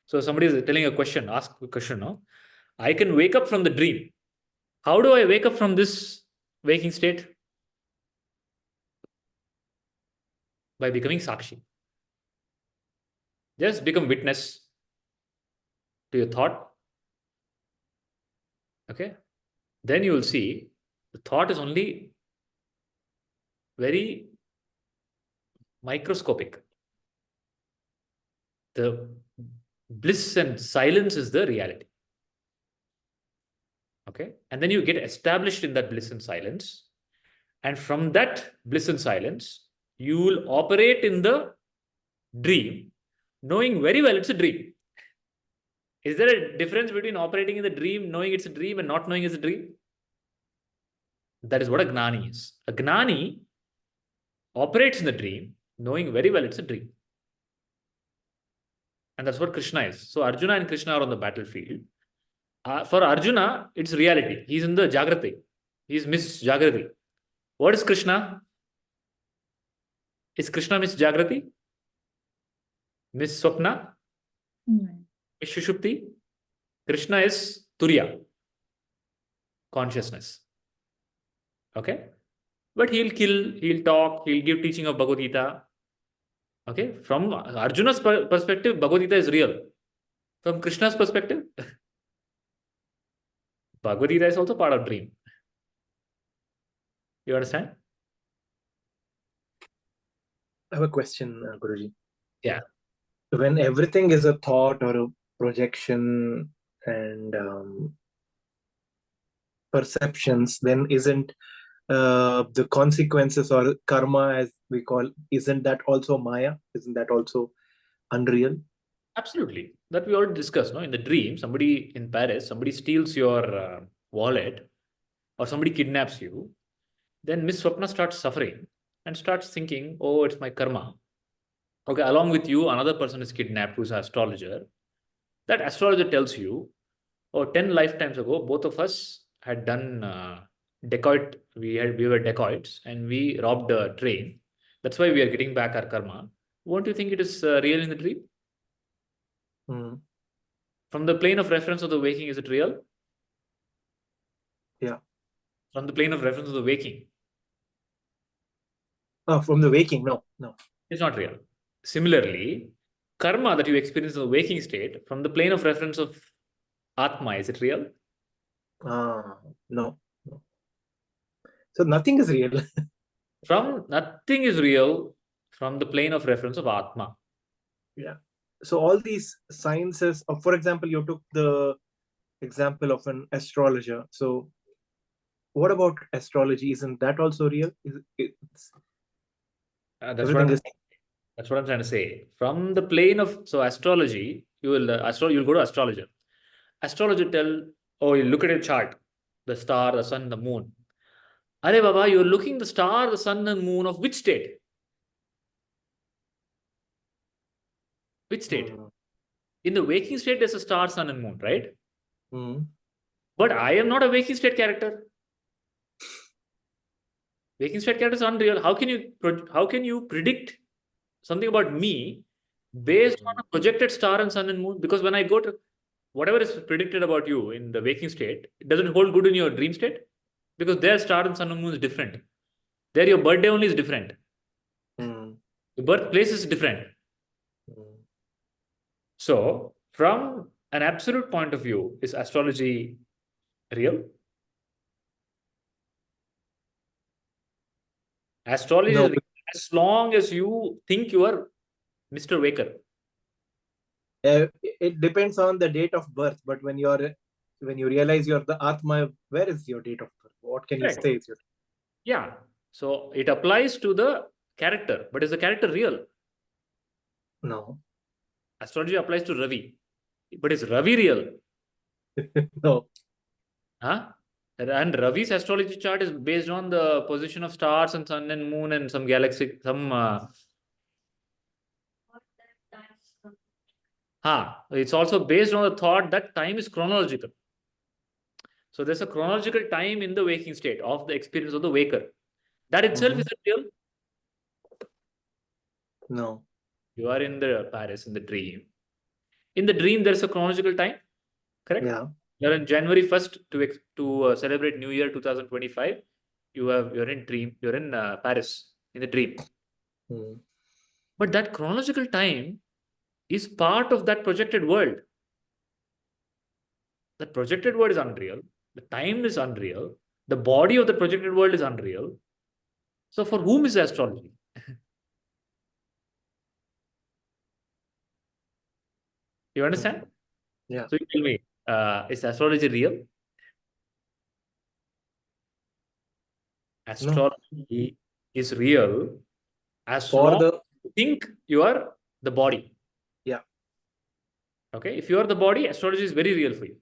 So somebody is telling a question, ask a question, no? I can wake up from the dream. How do I wake up from this waking state? By becoming Sakshi. Just become witness to your thought. Okay? Then you will see the thought is only very microscopic. The bliss and silence is the reality. Okay? And then you get established in that bliss and silence. And from that bliss and silence, you will operate in the dream, knowing very well it's a dream. Is there a difference between operating in the dream, knowing it's a dream, and not knowing it's a dream? That is what a gnani is. A gnani operates in the dream, knowing very well it's a dream. And that's what Krishna is. So Arjuna and Krishna are on the battlefield. For Arjuna, it's reality. He's in the Jagrati. He's Miss Jagrati. What is Krishna? Is Krishna Miss Jagrati? Miss Swapna? Miss Shushupti? Krishna is Turiya, consciousness. Okay? But he'll kill, he'll talk, he'll give teaching of Bhagavad Gita. Okay? From Arjuna's perspective, Bhagavad Gita is real. From Krishna's perspective, Bhagavad Gita is also part of dream. You understand? I have a question, Guruji. Yeah. When everything is a thought or a projection and perceptions, then isn't the consequences or karma, as we call, isn't that also Maya? Isn't that also unreal? Absolutely. That we already discussed. No? In the dream, somebody in Paris, somebody steals your wallet or somebody kidnaps you. Then Miss Swapna starts suffering and starts thinking, oh, it's my karma. Okay, along with you, another person is kidnapped who's an astrologer. That astrologer tells you, oh, 10 lifetimes ago, both of us had done dacoit. We were dacoits and we robbed a train. That's why we are getting back our karma. Won't you think it is real in the dream? From the plane of reference of the waking, is it real? Yeah. From the plane of reference of the waking. From the waking, no. It's not real. Similarly, karma that you experience in the waking state, from the plane of reference of Atma, is it real? No. So nothing is real. Nothing is real from the plane of reference of Atma. Yeah. So all these sciences, for example, you took the example of an astrologer. So what about astrology? Isn't that also real? That's what I'm trying to say. From the plane of astrology, you'll go to astrologer. Astrologer you look at a chart, the star, the sun, the moon. Are Baba, you're looking the star, the sun, and moon of which state? Which state? In the waking state, there's a star, sun, and moon, right? But I am not a waking state character. Waking state character is unreal. How can you predict something about me based on a projected star and sun and moon? Because when I go to whatever is predicted about you in the waking state, it doesn't hold good in your dream state, because their star and sun and moon is different. There your birthday only is different. The birthplace is different. So from an absolute point of view, is astrology real? Astrology No. is real as long as you think you are Mr. Waker. It depends on the date of birth, but when you realize you're the Atma, where is your date of birth? What can you Correct. say is your? Yeah. So it applies to the character, but is the character real? No. Astrology applies to Ravi, but is Ravi real? No. Huh? And Ravi's astrology chart is based on the position of stars and sun and moon and some galaxy, it's also based on the thought that time is chronological. So there's a chronological time in the waking state of the experience of the waker. That itself is real. No. You are in the Paris in the dream. In the dream, there's a chronological time, correct? Yeah. You're on January 1st to celebrate New Year 2025. You're in dream. You're in Paris in the dream. But that chronological time is part of that projected world. That projected world is unreal. The time is unreal. The body of the projected world is unreal. So for whom is astrology? You understand? Yeah. So you tell me, is astrology real? Astrology is real as long as you think you are the body. Yeah. Okay. If you are the body, astrology is very real for you.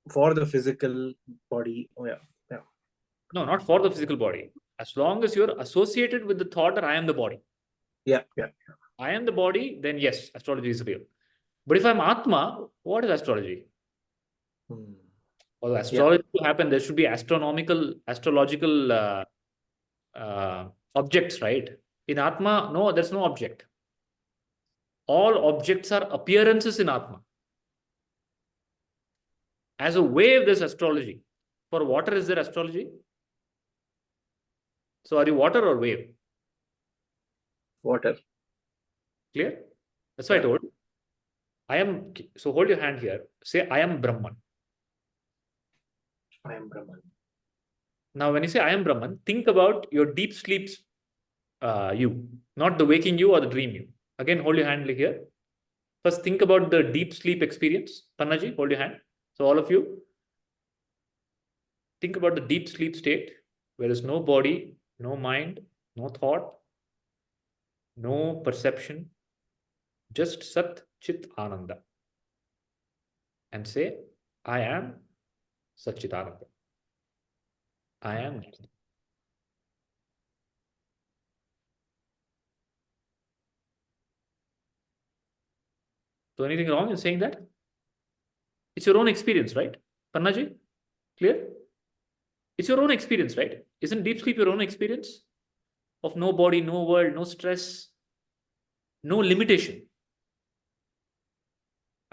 For the physical body. Oh, yeah. Yeah. No, not for the physical body. As long as you're associated with the thought that I am the body. Yeah. Yeah. I am the body, then yes, astrology is real. But if I'm Atma, what is astrology? For astrology to happen, there should be astrological objects, right? In Atma, no, there's no object. All objects are appearances in Atma. As a wave, there's astrology. For water, is there astrology? So are you water or wave? Water. Clear? That's why I told. So hold your hand here. Say, I am Brahman. I am Brahman. Now, when you say I am Brahman, think about your deep sleep you, not the waking you or the dream you. Again, hold your hand here. First, think about the deep sleep experience. Pannaji, hold your hand. So all of you, think about the deep sleep state where there's no body, no mind, no thought, no perception, just Sat Chit Ananda. And say, I am Satchitananda. I am. So anything wrong in saying that? It's your own experience, right? Pannaji, clear? It's your own experience, right? Isn't deep sleep your own experience? Of no body, no world, no stress, no limitation.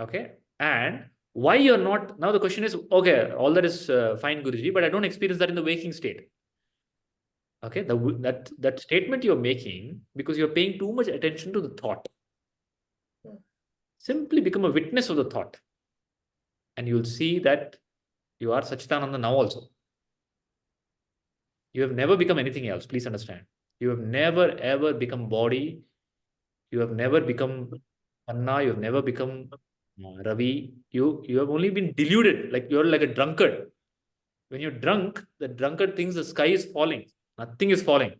Okay? And why you're not, now the question is, okay, all that is fine, Guruji, but I don't experience that in the waking state. Okay, that statement you're making because you're paying too much attention to the thought. Simply become a witness of the thought. And you'll see that you are Satchitananda now also. You have never become anything else, please understand. You have never ever become body. You have never become Anna. You have never become Ravi. You have only been deluded, like you're like a drunkard. When you're drunk, the drunkard thinks the sky is falling. Nothing is falling.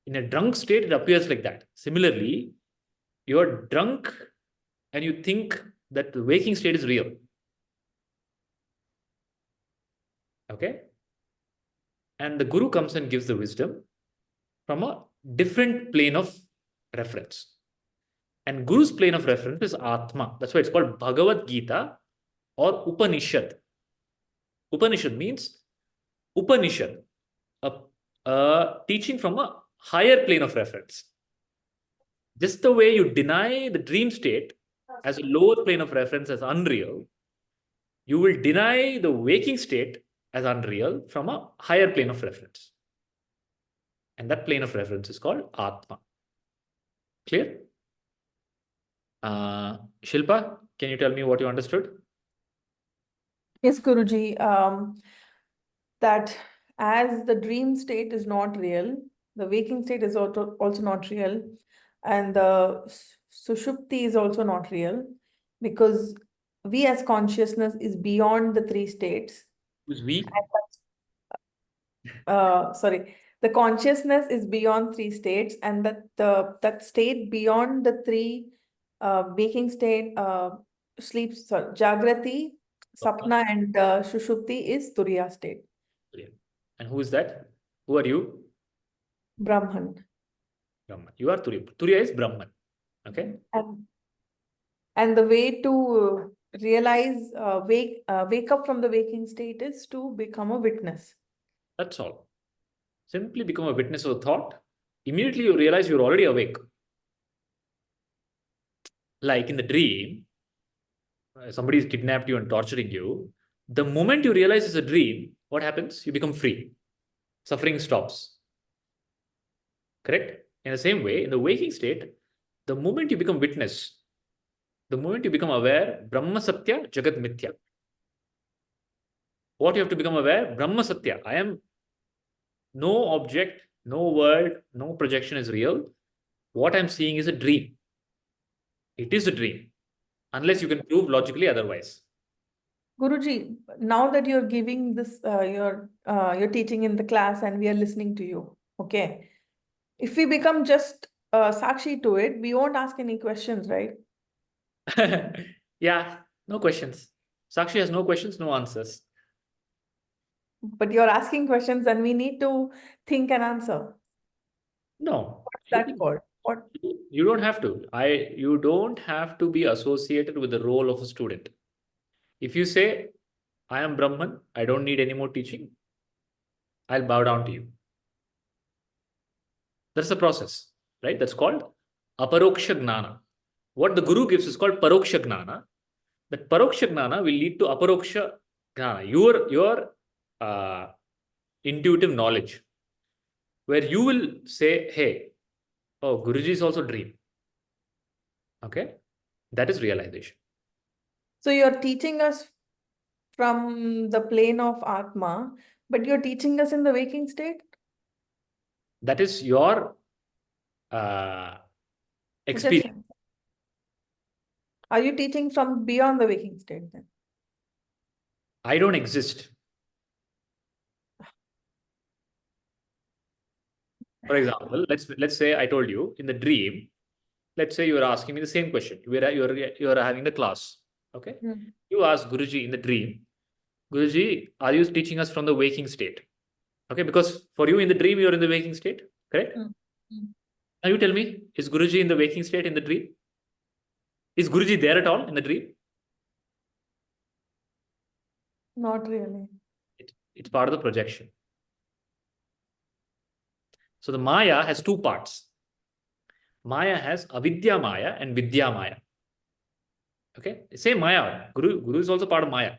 In a drunk state, it appears like that. Similarly, you're drunk and you think that the waking state is real. Okay? And the Guru comes and gives the wisdom from a different plane of reference. And Guru's plane of reference is Atma. That's why it's called Bhagavad Gita or Upanishad. Upanishad means Upanishad, a teaching from a higher plane of reference. Just the way you deny the dream state as a lower plane of reference as unreal, you will deny the waking state as unreal from a higher plane of reference. And that plane of reference is called Atma. Clear? Shilpa, can you tell me what you understood? Yes, Guruji. That as the dream state is not real, the waking state is also not real, and the sushupti is also not real, because we as consciousness is beyond the three states. Who's we? Sorry, the consciousness is beyond three states, and that state beyond the three waking state, Jagrati, Sapna, and Shushupti is Turiya state. And who is that? Who are you? Brahman. Brahman. You are Turiya. Turiya is Brahman. Okay. And the way to realize, wake up from the waking state is to become a witness. That's all. Simply become a witness of the thought. Immediately you realize you're already awake. Like in the dream, somebody is kidnapped you and torturing you. The moment you realize it's a dream, what happens? You become free. Suffering stops. Correct? In the same way, in the waking state, the moment you become witness, the moment you become aware, Brahma Satya, Jagat Mithya. What you have to become aware? Brahma Satya. I am no object, no world, no projection is real. What I'm seeing is a dream. It is a dream, unless you can prove logically otherwise. Guruji, now that you're giving this, you're teaching in the class and we are listening to you, okay? If we become just Sakshi to it, we won't ask any questions, right? Yeah, no questions. Sakshi has no questions, no answers. But you're asking questions and we need to think and answer. No. What's that called? What? You don't have to. You don't have to be associated with the role of a student. If you say, I am Brahman, I don't need any more teaching, I'll bow down to you. That's the process, right? That's called aparoksha gnana. What the guru gives is called paroksha gnana. That paroksha gnana will lead to aparoksha gnana, your intuitive knowledge, where you will say, hey, oh, Guruji is also dream. Okay? That is realization. So you're teaching us from the plane of Atma, but you're teaching us in the waking state? That is your experience. Projection. Are you teaching from beyond the waking state then? I don't exist. For example, let's say I told you in the dream, let's say you are asking me the same question. You are having the class. Okay. You ask Guruji in the dream, Guruji, are you teaching us from the waking state? Okay, because for you in the dream, you're in the waking state, correct? Now you tell me, is Guruji in the waking state in the dream? Is Guruji there at all in the dream? Not really. It's part of the projection. So the Maya has two parts. Maya has avidya Maya and vidya Maya. Okay, same Maya. Guru is also part of Maya.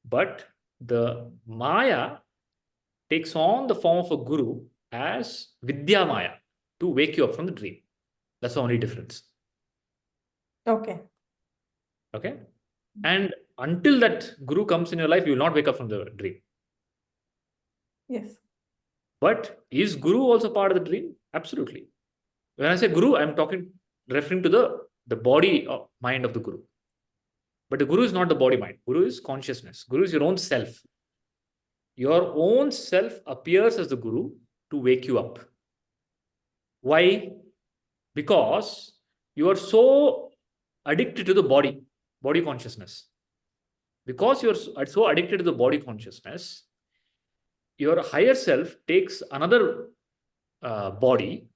But the Maya takes on the form of a guru as vidya Maya to wake you up from the dream. That's the only difference. Okay. Okay. And until that guru comes in your life, you will not wake up from the dream. Yes. But is guru also part of the dream? Absolutely. When I say guru, I'm referring to the body or mind of the guru. But the guru is not the body mind. Guru is consciousness. Guru is your own self. Your own self appears as the guru to wake you up. Why? Because you are so addicted to the body consciousness. Because you're so addicted to the body consciousness, your higher self takes another body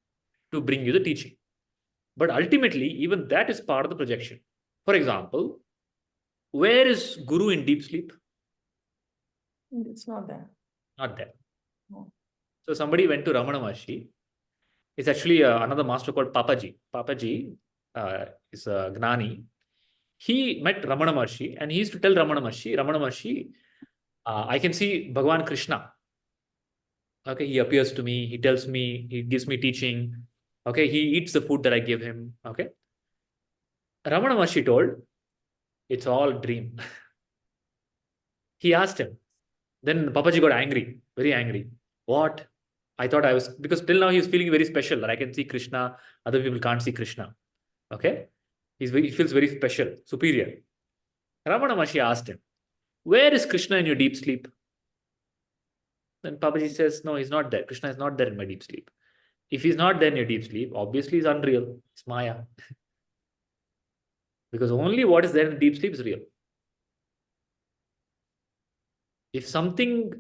to bring you the teaching. But ultimately, even that is part of the projection. For example, where is Guru in deep sleep? It's not there. Not there. No. So somebody went to Ramana Maharshi. It's actually another master called Papaji. Papaji is a Gnani. he met Ramana Maharshi and he used to tell Ramana Maharshi, I can see Bhagavan Krishna. Okay, he appears to me, he tells me, he gives me teaching. Okay, he eats the food that I give him. Okay. Ramana Maharshi told, it's all dream. He asked him. Then Papaji got angry, very angry. What? I thought I was, because till now he was feeling very special that I can see Krishna, other people can't see Krishna. Okay? He feels very special, superior. Ramana Maharshi asked him, where is Krishna in your deep sleep? Then Papaji says, no, he's not there. Krishna is not there in my deep sleep. If he's not there in your deep sleep, obviously he's unreal. It's Maya. Because only what is there in deep sleep is real. If something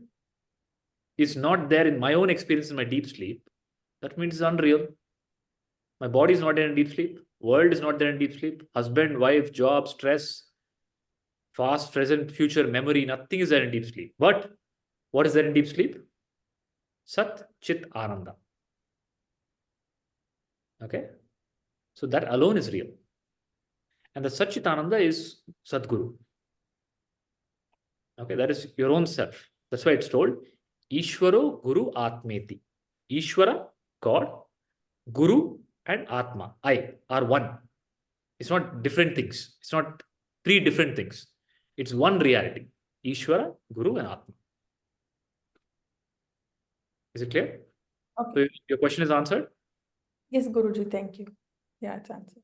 is not there in my own experience in my deep sleep, that means it's unreal. My body is not there in deep sleep. World is not there in deep sleep. Husband, wife, job, stress, past, present, future, memory, nothing is there in deep sleep. But what is there in deep sleep? Sat, Chit, Ananda. Okay? So that alone is real. And the Sat, Chit, Ananda is Sadguru. Okay, that is your own self. That's why it's told, Ishwaro Guru Atmeti. Ishwara, God, Guru and Atma, I, are one. It's not different things. It's not three different things. It's one reality. Ishwara, Guru and Atma. Is it clear? Okay. So your question is answered? Yes, Guruji, thank you. Yeah, it's answered.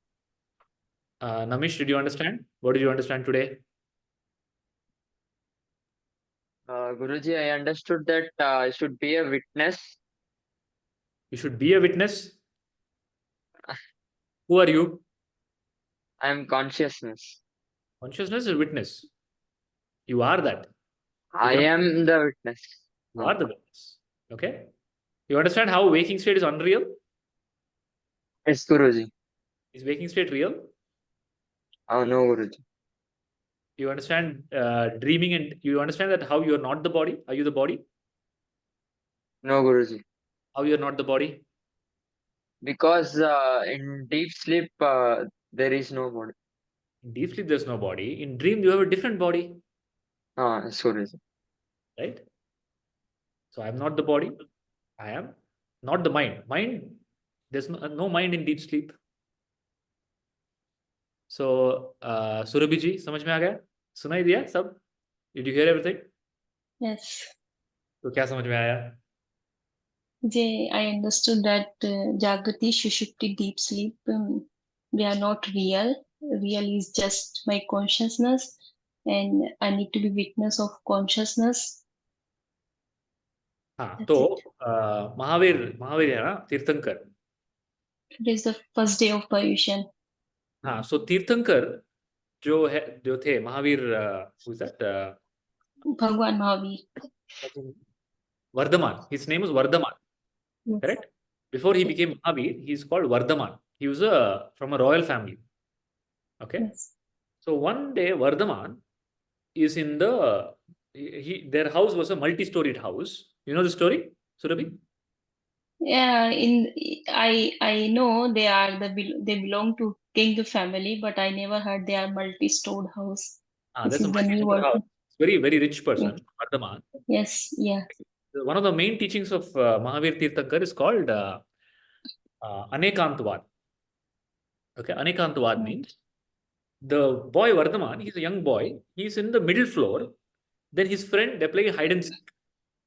Namish, did you understand? What did you understand today? Guruji, I understood that I should be a witness. You should be a witness. Who are you? I am consciousness. Consciousness is witness. You are that. I am the witness. You are the witness. Okay? You understand how waking state is unreal? Yes, Guruji. Is waking state real? Oh, no, Guruji. You understand dreaming, and you understand that how you are not the body? Are you the body? No, Guruji. How you are not the body? Because in deep sleep, there is no body. In deep sleep, there's no body. In dream, you have a different body. Yes, Guruji. Right? So I'm not the body. I am not the mind. Mind, there's no mind in deep sleep. So, Surabhi ji, समझ में आ गया? सुनाई दिया सब? Did you hear everything? Yes. तो क्या समझ में आया? I understood that Jagrati, Shushupti, deep sleep, they are not real. Real is just my consciousness, and I need to be witness of consciousness. हाँ, That's तो महावीर है ना, तीर्थंकर. It is the first day of Payushan. हाँ, so तीर्थंकर जो थे Mahavir, who's that? Bhagwan Mahavir. Vardhaman. His name was Vardhaman. Yes. Correct? Before he became Mahavir, he's called Vardhaman. He was from a royal family. Okay? Yes. So one day Vardhaman is in their house was a multi-storied house. You know the story, Surabhi? Yeah, I know they belong to king family, but I never heard they are multi-stored house. This There's a is the new multi-stored word. house. Very, very rich person, Yes. Vardhaman. Yes, yeah. One of the main teachings of Mahavir Tirthankar is called Anekantvad. Okay, Anekantvad means the boy Vardhaman, he's a young boy, he's in the middle floor. Then his friend, they're playing hide and seek.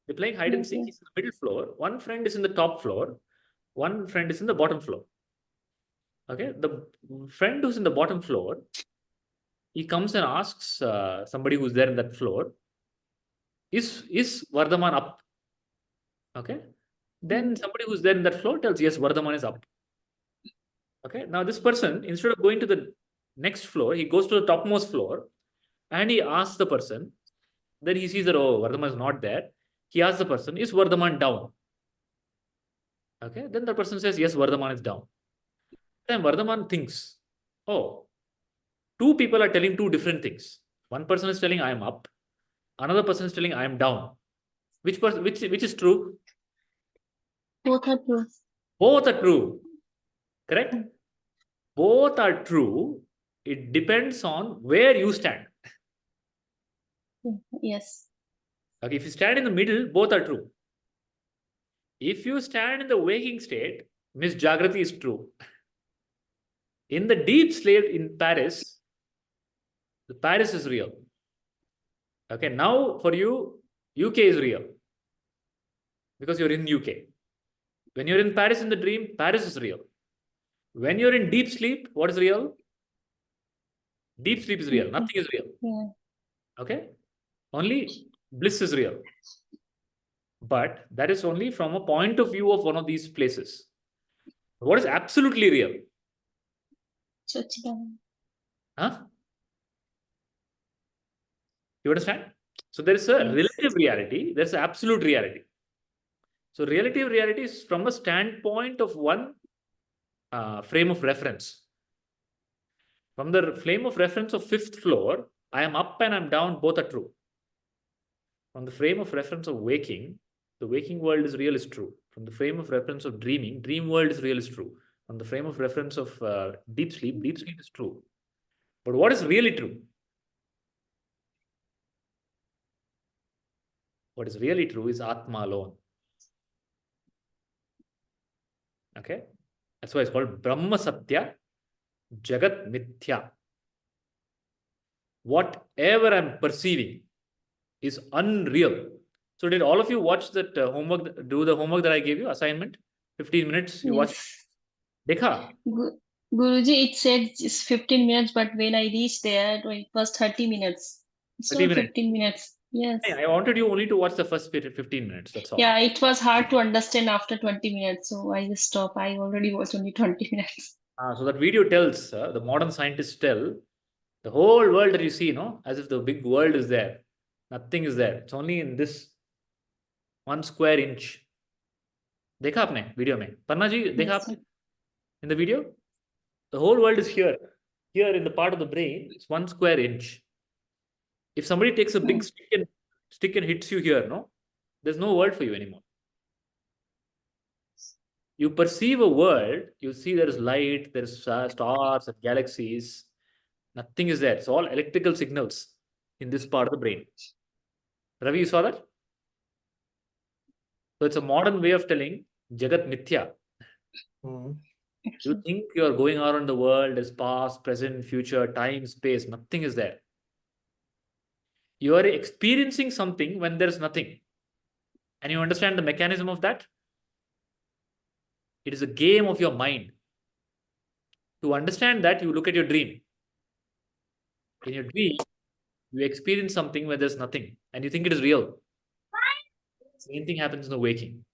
They're playing hide and seek, he's in the middle floor. One friend is in the top floor. One friend is in the bottom floor. Okay, the friend who's in the bottom floor, he comes and asks somebody who's there in that floor, is Vardhaman up? Okay. Then somebody who's there in that floor tells, yes, Vardhaman is up. Okay. Now this person, instead of going to the next floor, he goes to the topmost floor and he asks the person. Then he sees that, oh, Vardhaman is not there. He asks the person, is Vardhaman down? Okay. Then the person says, yes, Vardhaman is down. Then Vardhaman thinks, oh, two people are telling two different things. One person is telling I am up. Another person is telling I am down. Which is true? Both are true. Both are true. Correct? Both are true, it depends on where you stand. Yes. Okay, if you stand in the middle, both are true. If you stand in the waking state, Miss Jagrati is true. In the deep sleep in Paris, the Paris is real. Okay, now for you, UK is real. Because you're in UK. When you're in Paris in the dream, Paris is real. When you're in deep sleep, what is real? Deep sleep is real. Nothing is real. Yeah. Okay? Only bliss is real. But that is only from a point of view of one of these places. What is absolutely real? Sachidanand. Huh? You understand? So there is a Yes. relative reality, there's an absolute reality. So relative reality is from a standpoint of one frame of reference. From the frame of reference of 5th floor, I am up and I'm down, both are true. From the frame of reference of waking, the waking world is real is true. From the frame of reference of dreaming, dream world is real is true. From the frame of reference of deep sleep is true. But what is really true? What is really true is Atma alone. Okay? That's why it's called Brahma Satya, Jagat Mithya. Whatever I'm perceiving is unreal. So did all of you watch that homework, do the homework that I gave you, assignment? 15 minutes, you watched? Dekha? Guruji, it said it's 15 minutes, but when I reached there, it was 30 minutes. It's 30 not minutes. 15 minutes. Yes. I wanted you only to watch the first 15 minutes, that's all. Yeah, it was hard to understand after 20 minutes, so I just stopped. I already watched only 20 minutes. So that video tells, the modern scientists tell, the whole world that you see, as if the big world is there. Nothing is there. It's only in this 1 square inch. देखा आपने video में? Parna ji, देखा Yes, आपने? In the video? The whole world is here. Here in the part of the brain, it's 1 square inch. If somebody takes a big stick and hits you here, there's no world for you anymore. You perceive a world, you see there's light, there's stars and galaxies. Nothing is there. It's all electrical signals in this part of the brain. Ravi, you saw that? So it's a modern way of telling Jagat Mithya. You think you are going around the world as past, present, future, time, space. Nothing is there. You are experiencing something when there's nothing. And you understand the mechanism of that? It is a game of your mind. To understand that, you look at your dream. In your dream, you experience something where there's nothing and you think it is real. Same thing happens in the waking.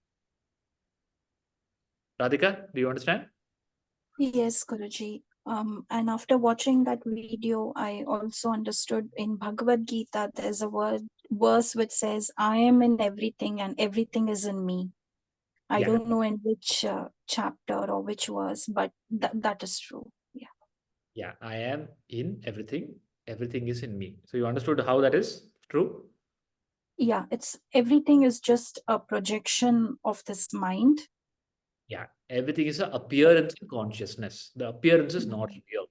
Radhika, do you understand? Yes, Guruji. And after watching that video, I also understood in Bhagavad Gita, there's a verse which says, I am in everything and everything is in me. I don't know in which chapter or which verse, but that is true. Yeah. Yeah, I am in everything. Everything is in me. So you understood how that is true? Yeah, everything is just a projection of this mind. Yeah, everything is an appearance in consciousness. The appearance is not real.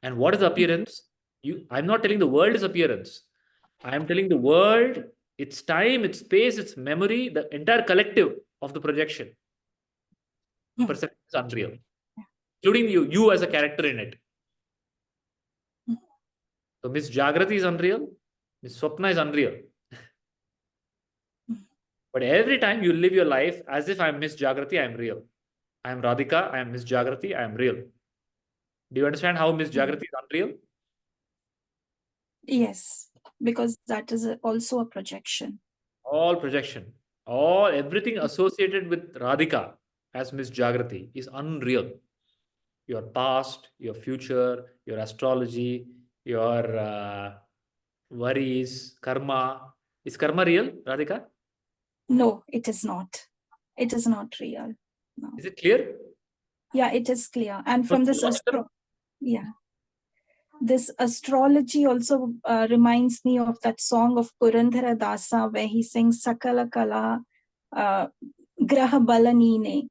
And what is appearance? I'm not telling the world is appearance. I am telling the world, its time, its space, its memory, the entire collective of the projection. Perception is unreal, including you as a character in it. So Miss Jagrati is unreal, Miss Swapna is unreal. But every time you live your life as if I'm Miss Jagrati, I'm real. I'm Radhika, I'm Miss Jagrati, I'm real. Do you understand how Miss Jagrati is unreal? Yes, because that is also a projection. All projection. Everything associated with Radhika as Miss Jagrati is unreal. Your past, your future, your astrology, your worries, karma. Is karma real, Radhika? No, it is not. It is not real. No. Is it clear? Yeah, it is clear. And from this this astrology also reminds me of that song of Purandhara Dasa where he sings Sakala Kala Graha Balanine,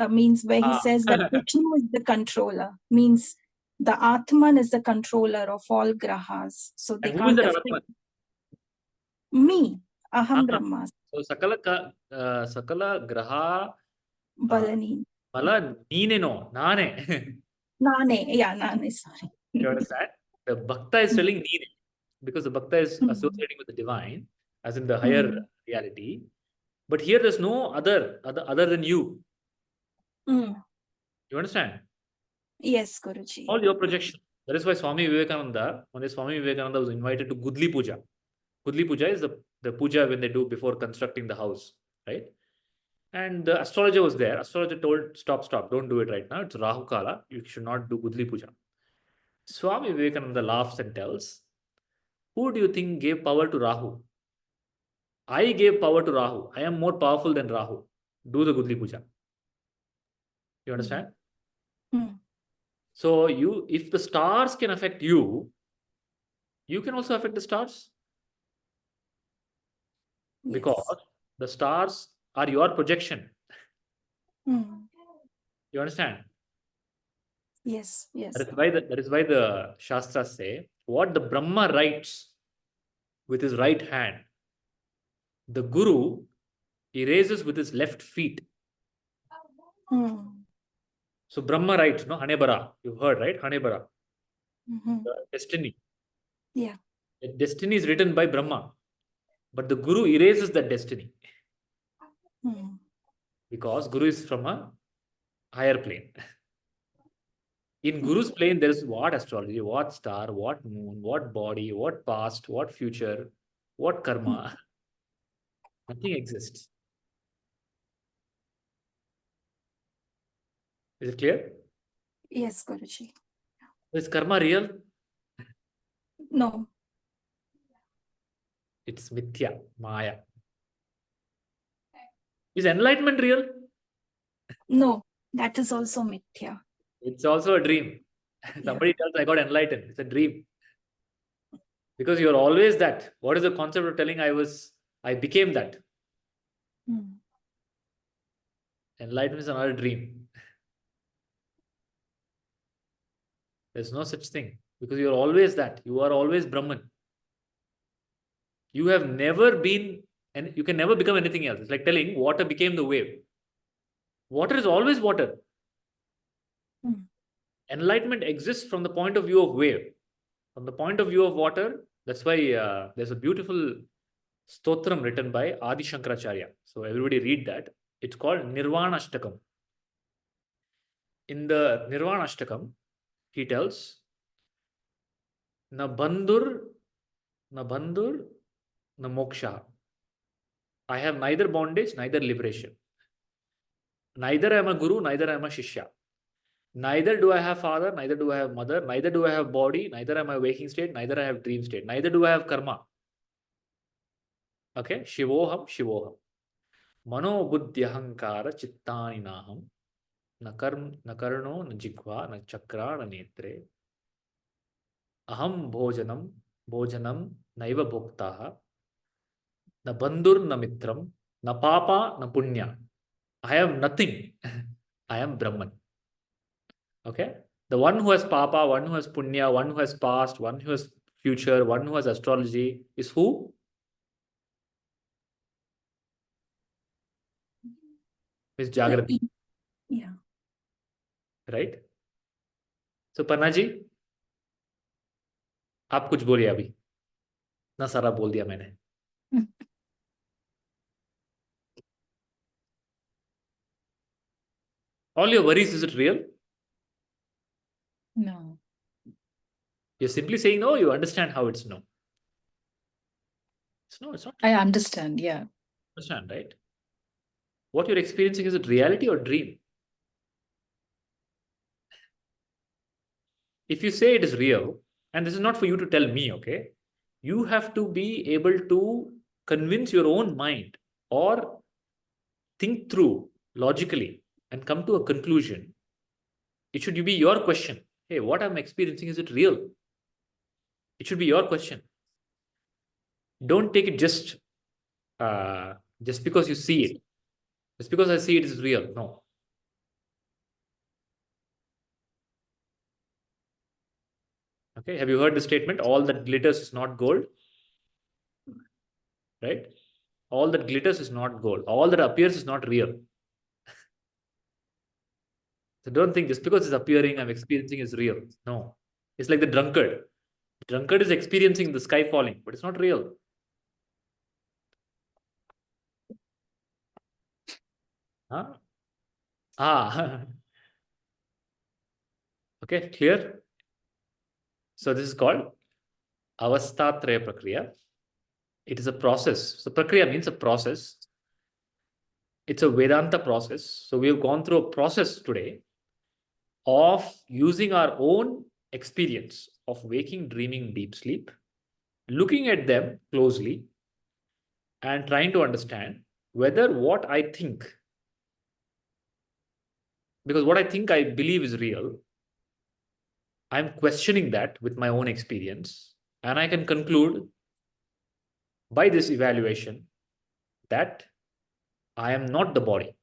means where he says that Vishnu is the controller, means the Atman is the controller of all grahas. So they And who is can't that affect Atman? me. Aham Uh-huh. Brahma. So sakala graha Balani. bala neeneno, nane. Nane. Yeah, Nane, sorry. You understand? The bhakta is telling neene because the bhakta is Mm. associating with the divine, as in the higher reality. But here there's no other than you. Mm. You understand? Yes, Guruji. All your projection. That is why Swami Vivekananda, when Swami Vivekananda was invited to Gudli Puja. Gudli Puja is the puja when they do before constructing the house, right? And the astrologer was there. Astrologer told, stop, don't do it right now. It's Rahu Kala. You should not do Gudli Puja. Swami Vivekananda laughs and tells, who do you think gave power to Rahu? I gave power to Rahu. I am more powerful than Rahu. Do the Gudli Puja. You understand? Mm. So if the stars can affect you, you can also affect the stars. Yes. Because the stars are your projection. Mm. You understand? Yes, yes. That is why the Shastras say, what the Brahma writes with his right hand, the Guru erases with his left feet. Mm. So Brahma writes, no, Hanebara. You've heard, right? Hanebara. Mm-hmm. The destiny. Yeah. The destiny is written by Brahma. But the Guru erases that destiny. Mm. Because Guru is from a higher plane. In Guru's plane, there is what astrology, what star, what moon, what body, what past, what future, what karma. Nothing exists. Is it clear? Yes, Guruji. Is karma real? No. It's mithya, maya. Is enlightenment real? No, that is also mithya. It's also a dream. Somebody tells I got enlightened. It's a dream. Because you're always that. What is the concept of telling I became that? Mm. Enlightenment is another dream. There's no such thing. Because you're always that. You are always Brahman. You have never been, and you can never become anything else. It's like telling water became the wave. Water is always water. Mm. Enlightenment exists from the point of view of wave. From the point of view of water, that's why there's a beautiful stotram written by Adi Shankaracharya. So everybody read that. It's called Nirvana Ashtakam. In the Nirvana Ashtakam, he tells, Na bandhur, na moksha. I have neither bondage, neither liberation. Neither am a guru, neither am a shishya. Neither do I have father, neither do I have mother, neither do I have body, neither am I waking state, neither I have dream state, neither do I have karma. Okay? Shivoham. Mano buddhi ahankara chittani naham. Na karno, na jigva, na chakra, na netre. Aham bhojanam, naiva bhoktaha. Na bandhur, na mitram, na papa, na punya. I am nothing. I am Brahman. Okay? The one who has papa, one who has punya, one who has past, one who has future, one who has astrology is who? Is Jagrati. Yeah. Right? So Panna ji, आप कुछ बोलिए अभी ना सारा बोल दिया मैंने all your worries, is it real? No. You're simply saying no, you understand how it's no. It's no, it's not. I understand, yeah. Understand, right? What you're experiencing, is it reality or dream? If you say it is real, and this is not for you to tell me, okay? You have to be able to convince your own mind or think through logically and come to a conclusion. It should be your question. Hey, what I'm experiencing, is it real? It should be your question. Don't take it just because you see it. Just because I see it is real. No. Okay, have you heard the statement? All that glitters is not gold. Right? All that glitters is not gold. All that appears is not real. So don't think just because it's appearing, I'm experiencing is real. No. It's like the drunkard. The drunkard is experiencing the sky falling, but it's not real. Huh? Ah. Okay, clear? So this is called avasthatraya prakriya. It is a process. So prakriya means a process. It's a Vedanta process. So we have gone through a process today of using our own experience of waking, dreaming, deep sleep, looking at them closely and trying to understand whether what I think, because what I think I believe is real, I'm questioning that with my own experience, and I can conclude by this evaluation that I am not the body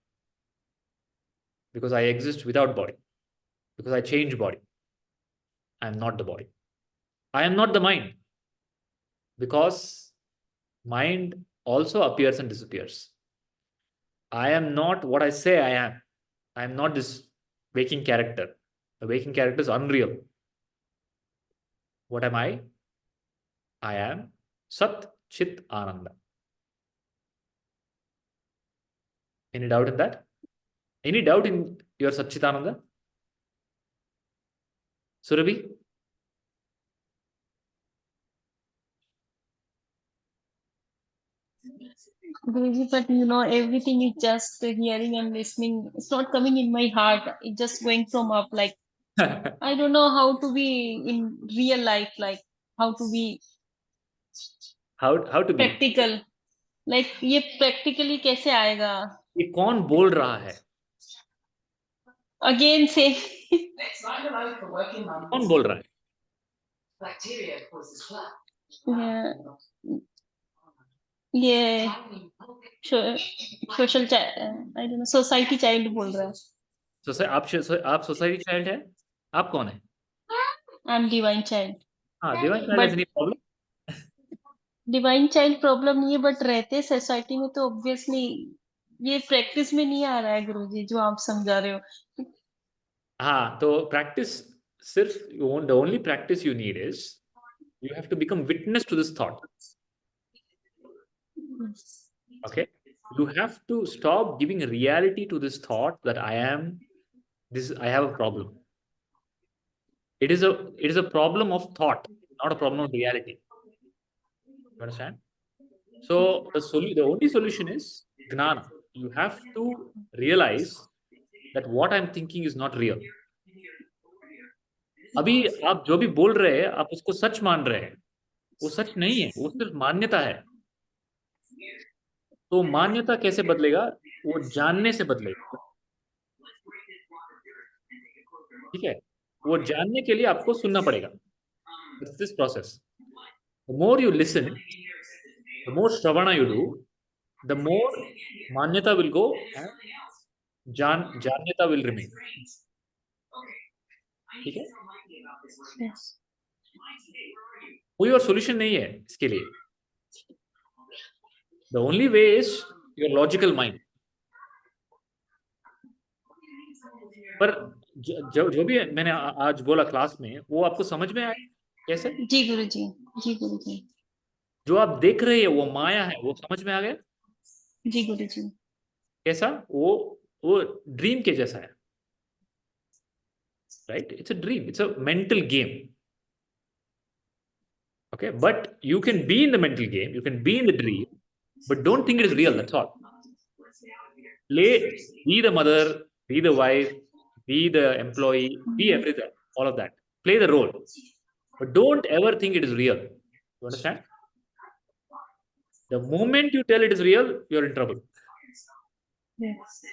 because I exist without body, because I change body. I am not the body. I am not the mind because mind also appears and disappears. I am not what I say I am. I am not this waking character. The waking character is unreal. What am I? I am Sat Chit Ananda. Any doubt in that? Any doubt in your Sat Chit Ananda? Surabhi? Guruji, but you know, everything is just hearing and listening. It's not coming in my heart. It's just going from up. Like, I don't know how to be in real life, like how to be how to be? practical. Like, ये practically कैसे आएगा? ये कौन बोल रहा है? Again, say. कौन बोल रहा है? Yeah. ये social I don't know society child बोल रहा है। आप सोसाइटी चाइल्ड है? आप कौन है? I am divine child. हाँ, divine child But has any problem? Divine child problem नहीं है, बट रहते सोसाइटी में तो ऑब्वियसली ये प्रैक्टिस में नहीं आ रहा है गुरुजी, जो आप समझा रहे हो। हाँ, तो प्रैक्टिस सिर्फ the only practice you need is you have to become witness to this thought. Okay, you have to stop giving reality to this thought that I am this. I have a problem. It is a problem of thought, not a problem of reality. You understand? So the only solution is gnana. You have to realize that what I'm thinking is not real. अभी आप जो भी बोल रहे हैं आप उसको सच मान रहे हैं, वो सच नहीं है, वो सिर्फ मान्यता है। तो मान्यता कैसे बदलेगा? वो जानने से बदलेगा। ठीक है, वो जानने के लिए आपको सुनना पड़ेगा। It's this process. The more you listen, the more shravana you do, the more manyata will go and janyata will remain. ठीक है, कोई और solution नहीं है इसके लिए। The only way is your logical mind. पर जो भी मैंने आज बोला क्लास में, वो आपको समझ में आया कैसे? जी गुरुजी, जी गुरुजी। जो आप देख रहे हैं वो माया है, वो समझ में आ गया? जी गुरुजी। कैसा? वो ड्रीम के जैसा है, right? It's a dream. It's a mental game. Okay, but you can be in the mental game, you can be in the dream, but don't think it is real. That's all. Be the mother, be the wife, be the employee, be everything, all of that. Play the role, but don't ever think it is real. You understand? The moment you tell it is real, you're in trouble. Yes.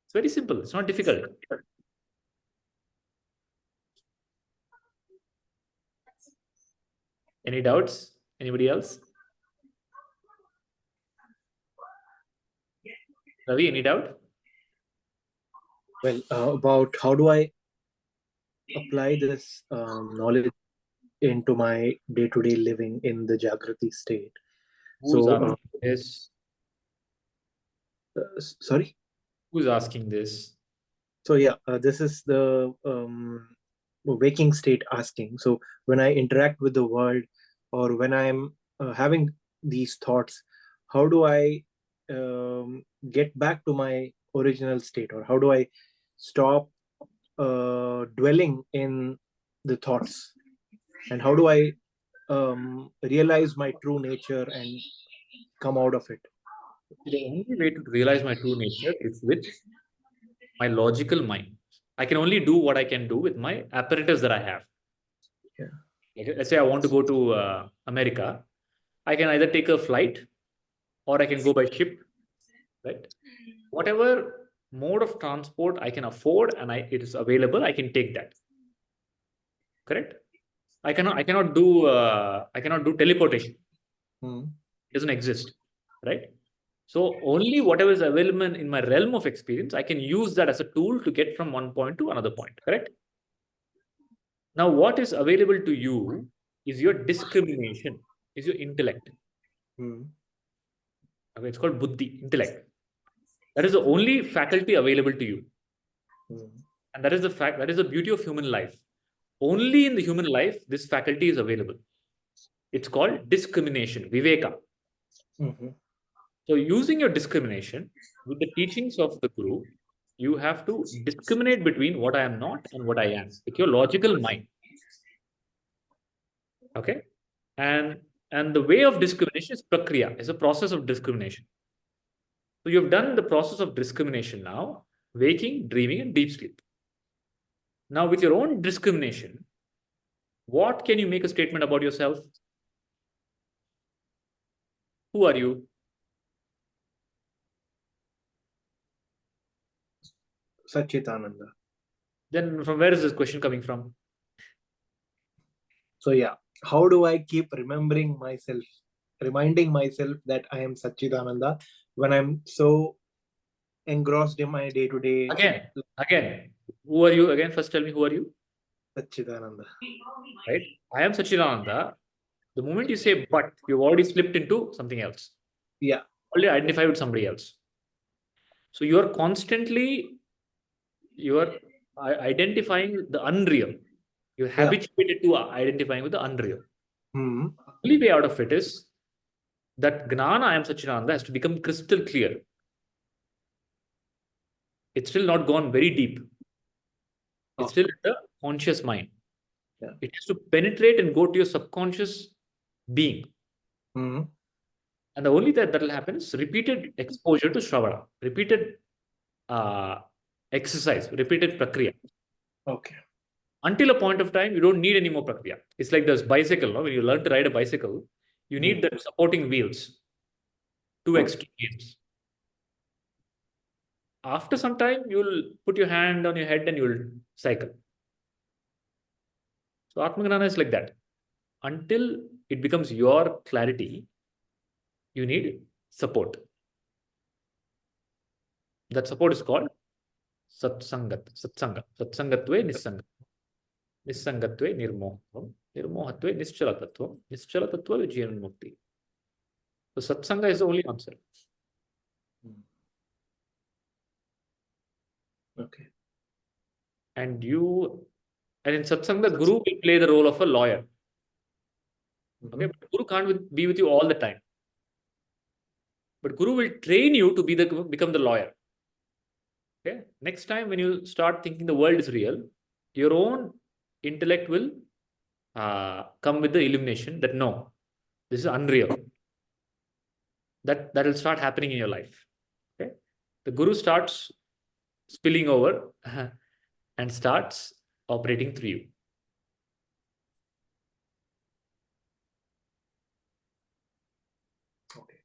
It's very simple. It's not difficult. Any doubts? Anybody else? Ravi, any doubt? Well, about how do I apply this knowledge into my day-to-day living in the Jagrati state. Who's So, asking this? Sorry? Who's asking this? So yeah, this is the waking state asking. So when I interact with the world, or when I'm having these thoughts, how do I get back to my original state, or how do I stop dwelling in the thoughts, and how do I realize my true nature and come out of it? The only way to realize my true nature is with my logical mind. I can only do what I can do with my apparatus that I have. Yeah. Okay, let's say I want to go to America. I can either take a flight or I can go by ship, right? Whatever mode of transport I can afford and it is available, I can take that. Correct? I cannot do teleportation. It doesn't exist, right? So only whatever is available in my realm of experience, I can use that as a tool to get from one point to another point, correct? Now, what is available to you is your discrimination, is your intellect. Okay, it's called buddhi, intellect. That is the only faculty available to you. And that is the fact, that is the beauty of human life. Only in the human life, this faculty is available. It's called discrimination, viveka. So using your discrimination with the teachings of the Guru, you have to discriminate between what I am not and what I am with your logical mind. Okay? And the way of discrimination is prakriya, is a process of discrimination. So you've done the process of discrimination now, waking, dreaming, and deep sleep. Now with your own discrimination, what can you make a statement about yourself? Who are you? Satchitananda. Then from where is this question coming from? So yeah, how do I keep reminding myself that I am Satchitananda when I'm so engrossed in my day-to-day? Again, who are you? Again, first tell me, who are you? Satchitananda. Right? I am Satchitananda. The moment you say but, you've already slipped into something else. Yeah. Already identify with somebody else. So you are constantly, identifying the unreal. You're habituated to identifying with the unreal. The only way out of it is that Gnana, I am Satchitananda, has to become crystal clear. It's still not gone very deep. It's still in the conscious mind. Yeah. It has to penetrate and go to your subconscious being. And the only that will happen is repeated exposure to Shravana, repeated exercise, repeated prakriya. Okay. Until a point of time, you don't need any more prakriya. It's like this bicycle, no? When you learn to ride a bicycle, you need the supporting wheels, 2 extra wheels. After some time, you'll put your hand on your head and you'll cycle. So Atma is like that. Until it becomes your clarity, you need support. That support is called satsanga, satsangatve nisanga. Nissangatve nirmohatvam, nirmohatve nischalatatvam, nischalatatva vijayan mukti. So satsanga is the only answer. Okay. And in satsanga, Guru will play the role of a lawyer. Okay, but Guru can't be with you all the time. But Guru will train you to become the lawyer. Okay. Next time when you start thinking the world is real, your own intellect will come with the illumination that no, this is unreal. That will start happening in your life. Okay. The Guru starts spilling over and starts operating through you. Okay.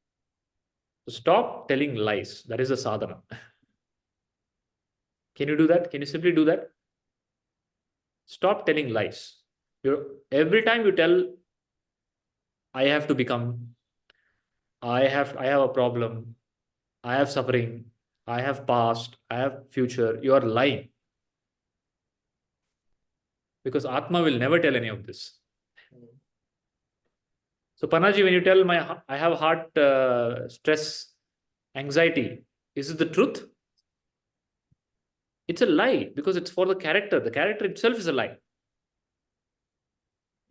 So stop telling lies. That is a sadhana. Can you do that? Can you simply do that? Stop telling lies. Every time you tell, I have to become, I have a problem, I have suffering, I have past, I have future, you are lying. because Atma will never tell any of this. So Panaji, when you tell I have heart stress, anxiety, is it the truth? It's a lie because it's for the character. The character itself is a lie.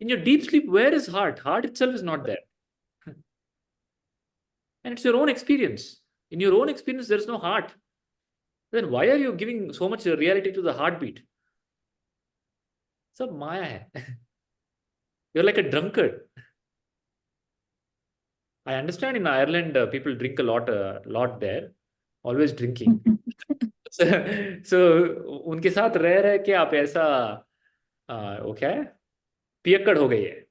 In your deep sleep, where is heart? Heart itself is not there. And it's your own experience. In your own experience, there's no heart. Then why are you giving so much reality to the heartbeat? Sab maya hai. You're like a drunkard. I understand in Ireland, people drink a lot there, always drinking. So उनके साथ रह रह के आप ऐसा वो क्या है पियक्कड़ हो गई है.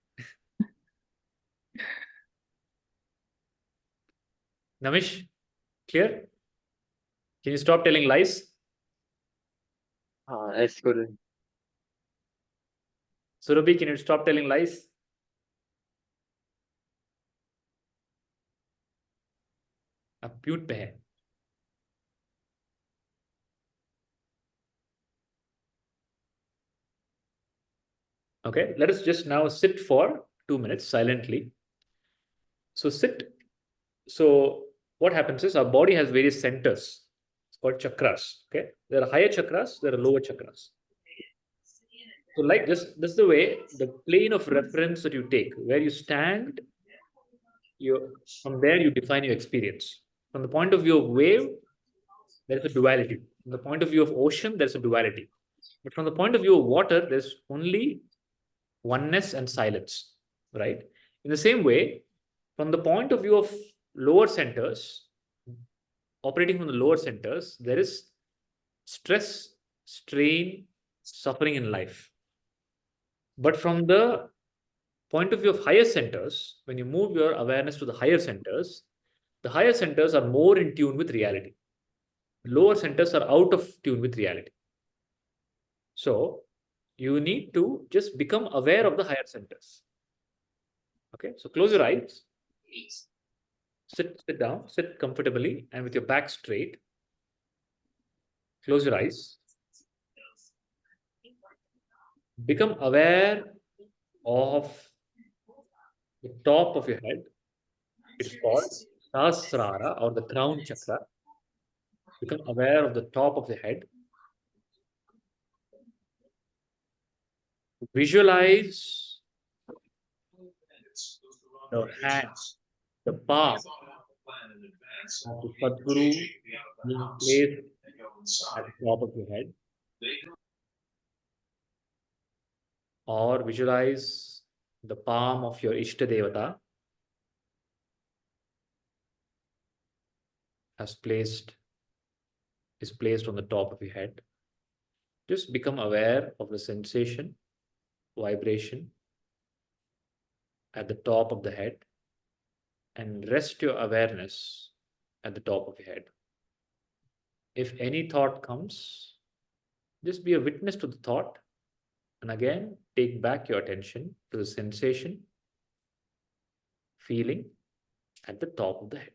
Namish, clear? Can you stop telling lies? Yes, Guru. Surabhi, can you stop telling lies? आप म्यूट पे हैं. Okay, let us just now sit for 2 minutes silently. So sit. So what happens is our body has various centers. It's called chakras. Okay, there are higher chakras, there are lower chakras. So like this is the way, the plane of reference that you take, where you stand, from there you define your experience. From the point of view of wave, there is a duality. From the point of view of ocean, there's a duality. But from the point of view of water, there's only oneness and silence, right? In the same way, from the point of view of lower centers, operating from the lower centers, there is stress, strain, suffering in life. But from the point of view of higher centers, when you move your awareness to the higher centers are more in tune with reality. Lower centers are out of tune with reality. So you need to just become aware of the higher centers. Okay, so close your eyes. Sit down, sit comfortably and with your back straight. Close your eyes. Become aware of the top of your head. It's called Sahasrara or the crown chakra. Become aware of the top of the head. Visualize the hand, the palm of the Sadguru being placed at the top of your head. Or visualize the palm of your Ishta Devata is placed on the top of your head. Just become aware of the sensation, vibration at the top of the head and rest your awareness at the top of your head. If any thought comes, just be a witness to the thought and again take back your attention to the sensation, feeling at the top of the head.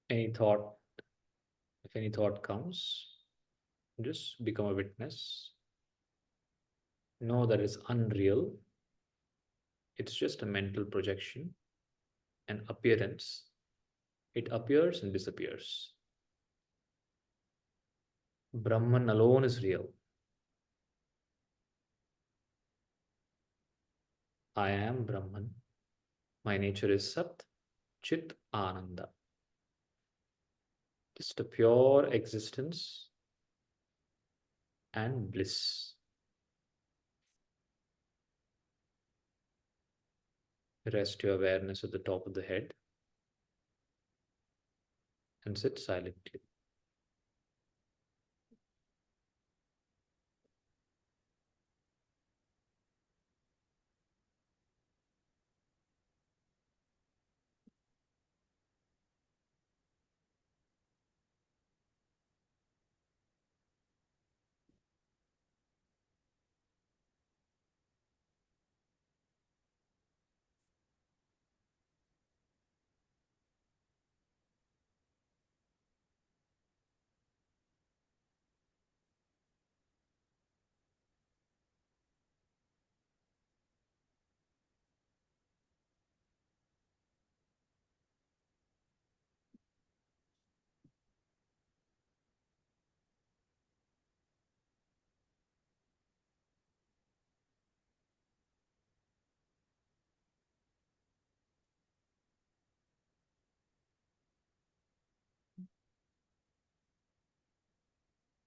Any thought, if any thought comes, just become a witness. Know that it's unreal. It's just a mental projection, an appearance. It appears and disappears. Brahman alone is real. I am Brahman. My nature is Sat, Chit, Ananda. Just a pure existence and bliss. Rest your awareness at the top of the head and sit silently.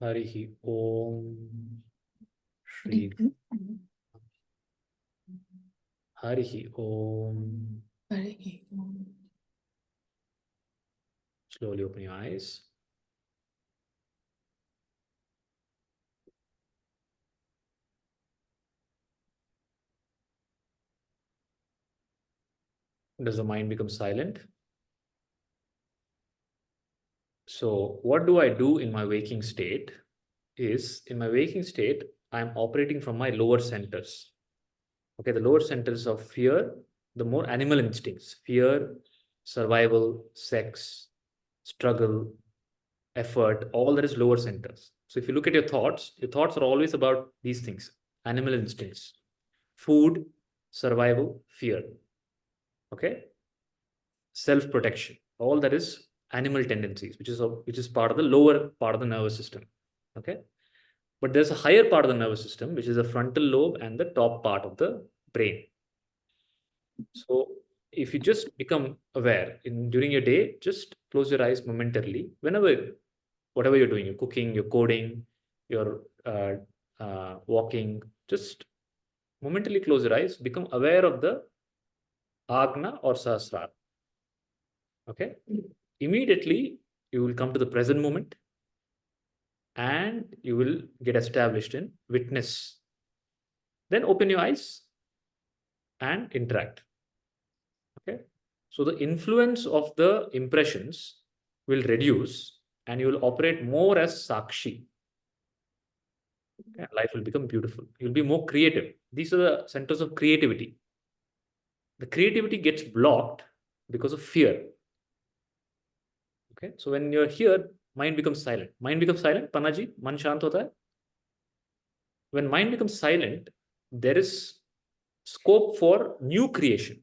Harihi Om Shri Harihi Om. Slowly open your eyes. Does the mind become silent? So what do I do in my waking state is, in my waking state, I'm operating from my lower centers. Okay, the lower centers of fear, the more animal instincts, fear, survival, sex, struggle, effort, all that is lower centers. So if you look at your thoughts are always about these things, animal instincts, food, survival, fear. Okay, self-protection, all that is animal tendencies, which is part of the lower part of the nervous system. Okay, but there's a higher part of the nervous system, which is the frontal lobe and the top part of the brain. So if you just become aware during your day, just close your eyes momentarily, whatever you're doing, you're cooking, you're coding, you're walking, just momentarily close your eyes, become aware of the Agna or Sahasrara. Okay, immediately you will come to the present moment and you will get established in witness. Then open your eyes and interact. Okay, so the influence of the impressions will reduce and you will operate more as Sakshi. Okay? Life will become beautiful. You'll be more creative. These are the centers of creativity. The creativity gets blocked because of fear. Okay, so when you're here, mind becomes silent. Mind becomes silent, Panaji, man shant hota hai. When mind becomes silent, there is scope for new creation.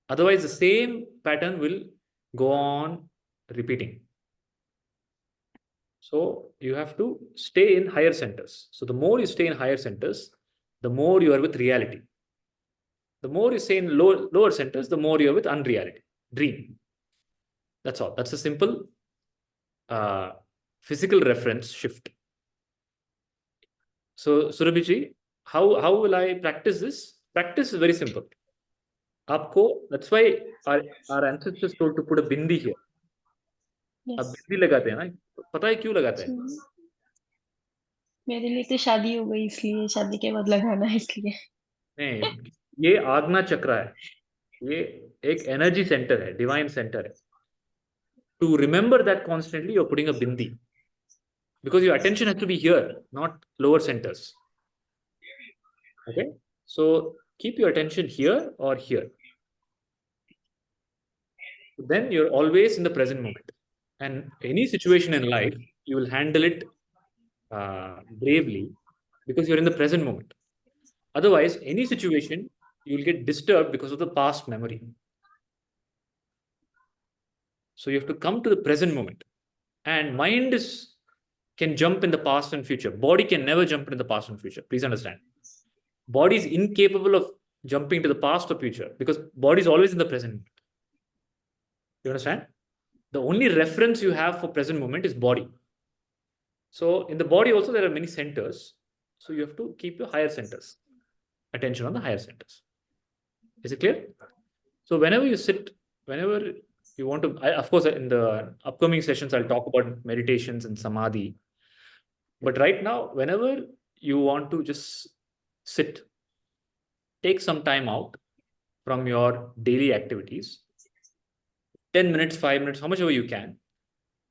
Otherwise, the same pattern will go on repeating. So you have to stay in higher centers. So the more you stay in higher centers, the more you are with reality. The more you stay in lower centers, the more you are with unreality, dream. That's all. That's a simple physical reference shift. So Surabhiji, how will I practice this? Practice is very simple. That's why our ancestors told to put a bindi here. अब बिंदी लगाते हैं ना, पता है क्यों लगाते हैं? मेरे लिए तो शादी हो गई इसलिए, शादी के बाद लगाना है इसलिए। नहीं, ये आज्ञा चक्र है, ये एक एनर्जी सेंटर है, डिवाइन सेंटर है. To remember that constantly, you're putting a bindi, because your attention has to be here, not lower centers. Okay, so keep your attention here or here. then you're always in the present moment. And any situation in life, you will handle it bravely because you're in the present moment. Otherwise, any situation, you'll get disturbed because of the past memory. So you have to come to the present moment. And mind can jump in the past and future. Body can never jump into the past and future. Please understand. Body is incapable of jumping to the past or future because body is always in the present. You understand? The only reference you have for present moment is body. So in the body also there are many centers. So you have to keep your higher centers. Attention on the higher centers. Is it clear? So whenever you sit, whenever you want to, of course, in the upcoming sessions, I'll talk about meditations and samadhi. But right now, whenever you want to just sit, take some time out from your daily activities, 10 minutes, 5 minutes, how much ever you can,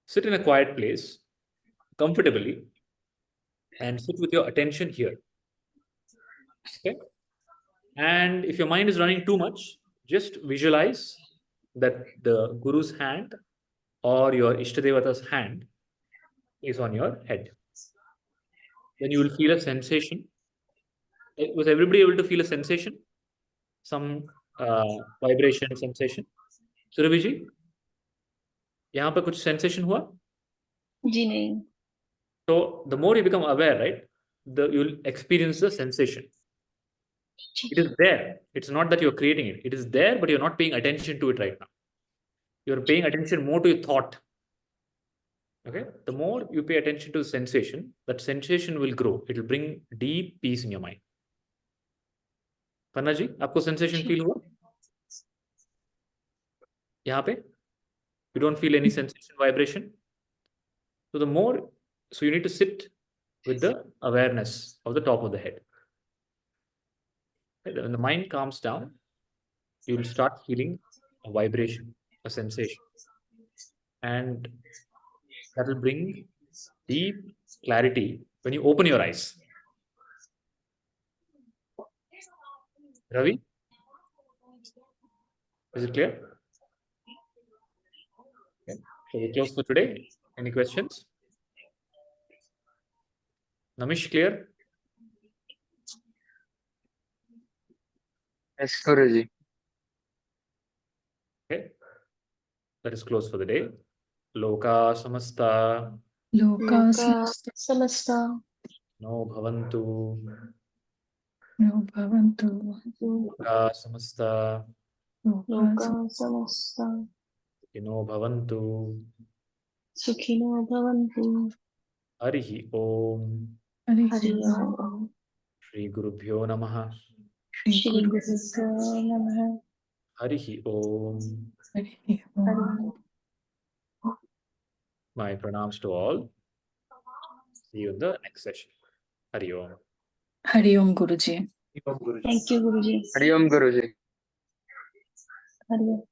sit in a quiet place, comfortably, and sit with your attention here. Okay? And if your mind is running too much, just visualize that the Guru's hand or your Ishtadevata's hand is on your head. Then you will feel a sensation. Was everybody able to feel a sensation? Some vibration, sensation? Surabhi ji, यहाँ पे कुछ sensation हुआ? जी नहीं. So the more you become aware, right, you'll experience the sensation. It is there. It's not that you're creating it. It is there, but you're not paying attention to it right now. You're paying attention more to your thought. Okay? The more you pay attention to the sensation, that sensation will grow. It will bring deep peace in your mind. Panna ji, आपको sensation feel हुआ? यहाँ पे? You don't feel any sensation, vibration? So the more, so you need to sit with the awareness of the top of the head. When the mind calms down, you will start feeling a vibration, a sensation. And that will bring deep clarity when you open your eyes. Ravi? Is it clear? Okay. So we close for today. Any questions? Namish, clear? Yes, Guruji. Okay. That is closed for the day. Loka samasta Loka Samasta. no bhavantu. no bhavantu. Loka samasta Loka samasta. no bhavantu. Sukhino bhavantu. Harihi Om. Hari Om. Shri Gurubhyo Namaha. Shri Gurubhyo Namaha. Harihi Om. Hari Om. My pranams to all. See you in the next session. Hari Om. Hari Om, Guruji. Thank you, Guruji. Hari Om, Guruji. Hari Om.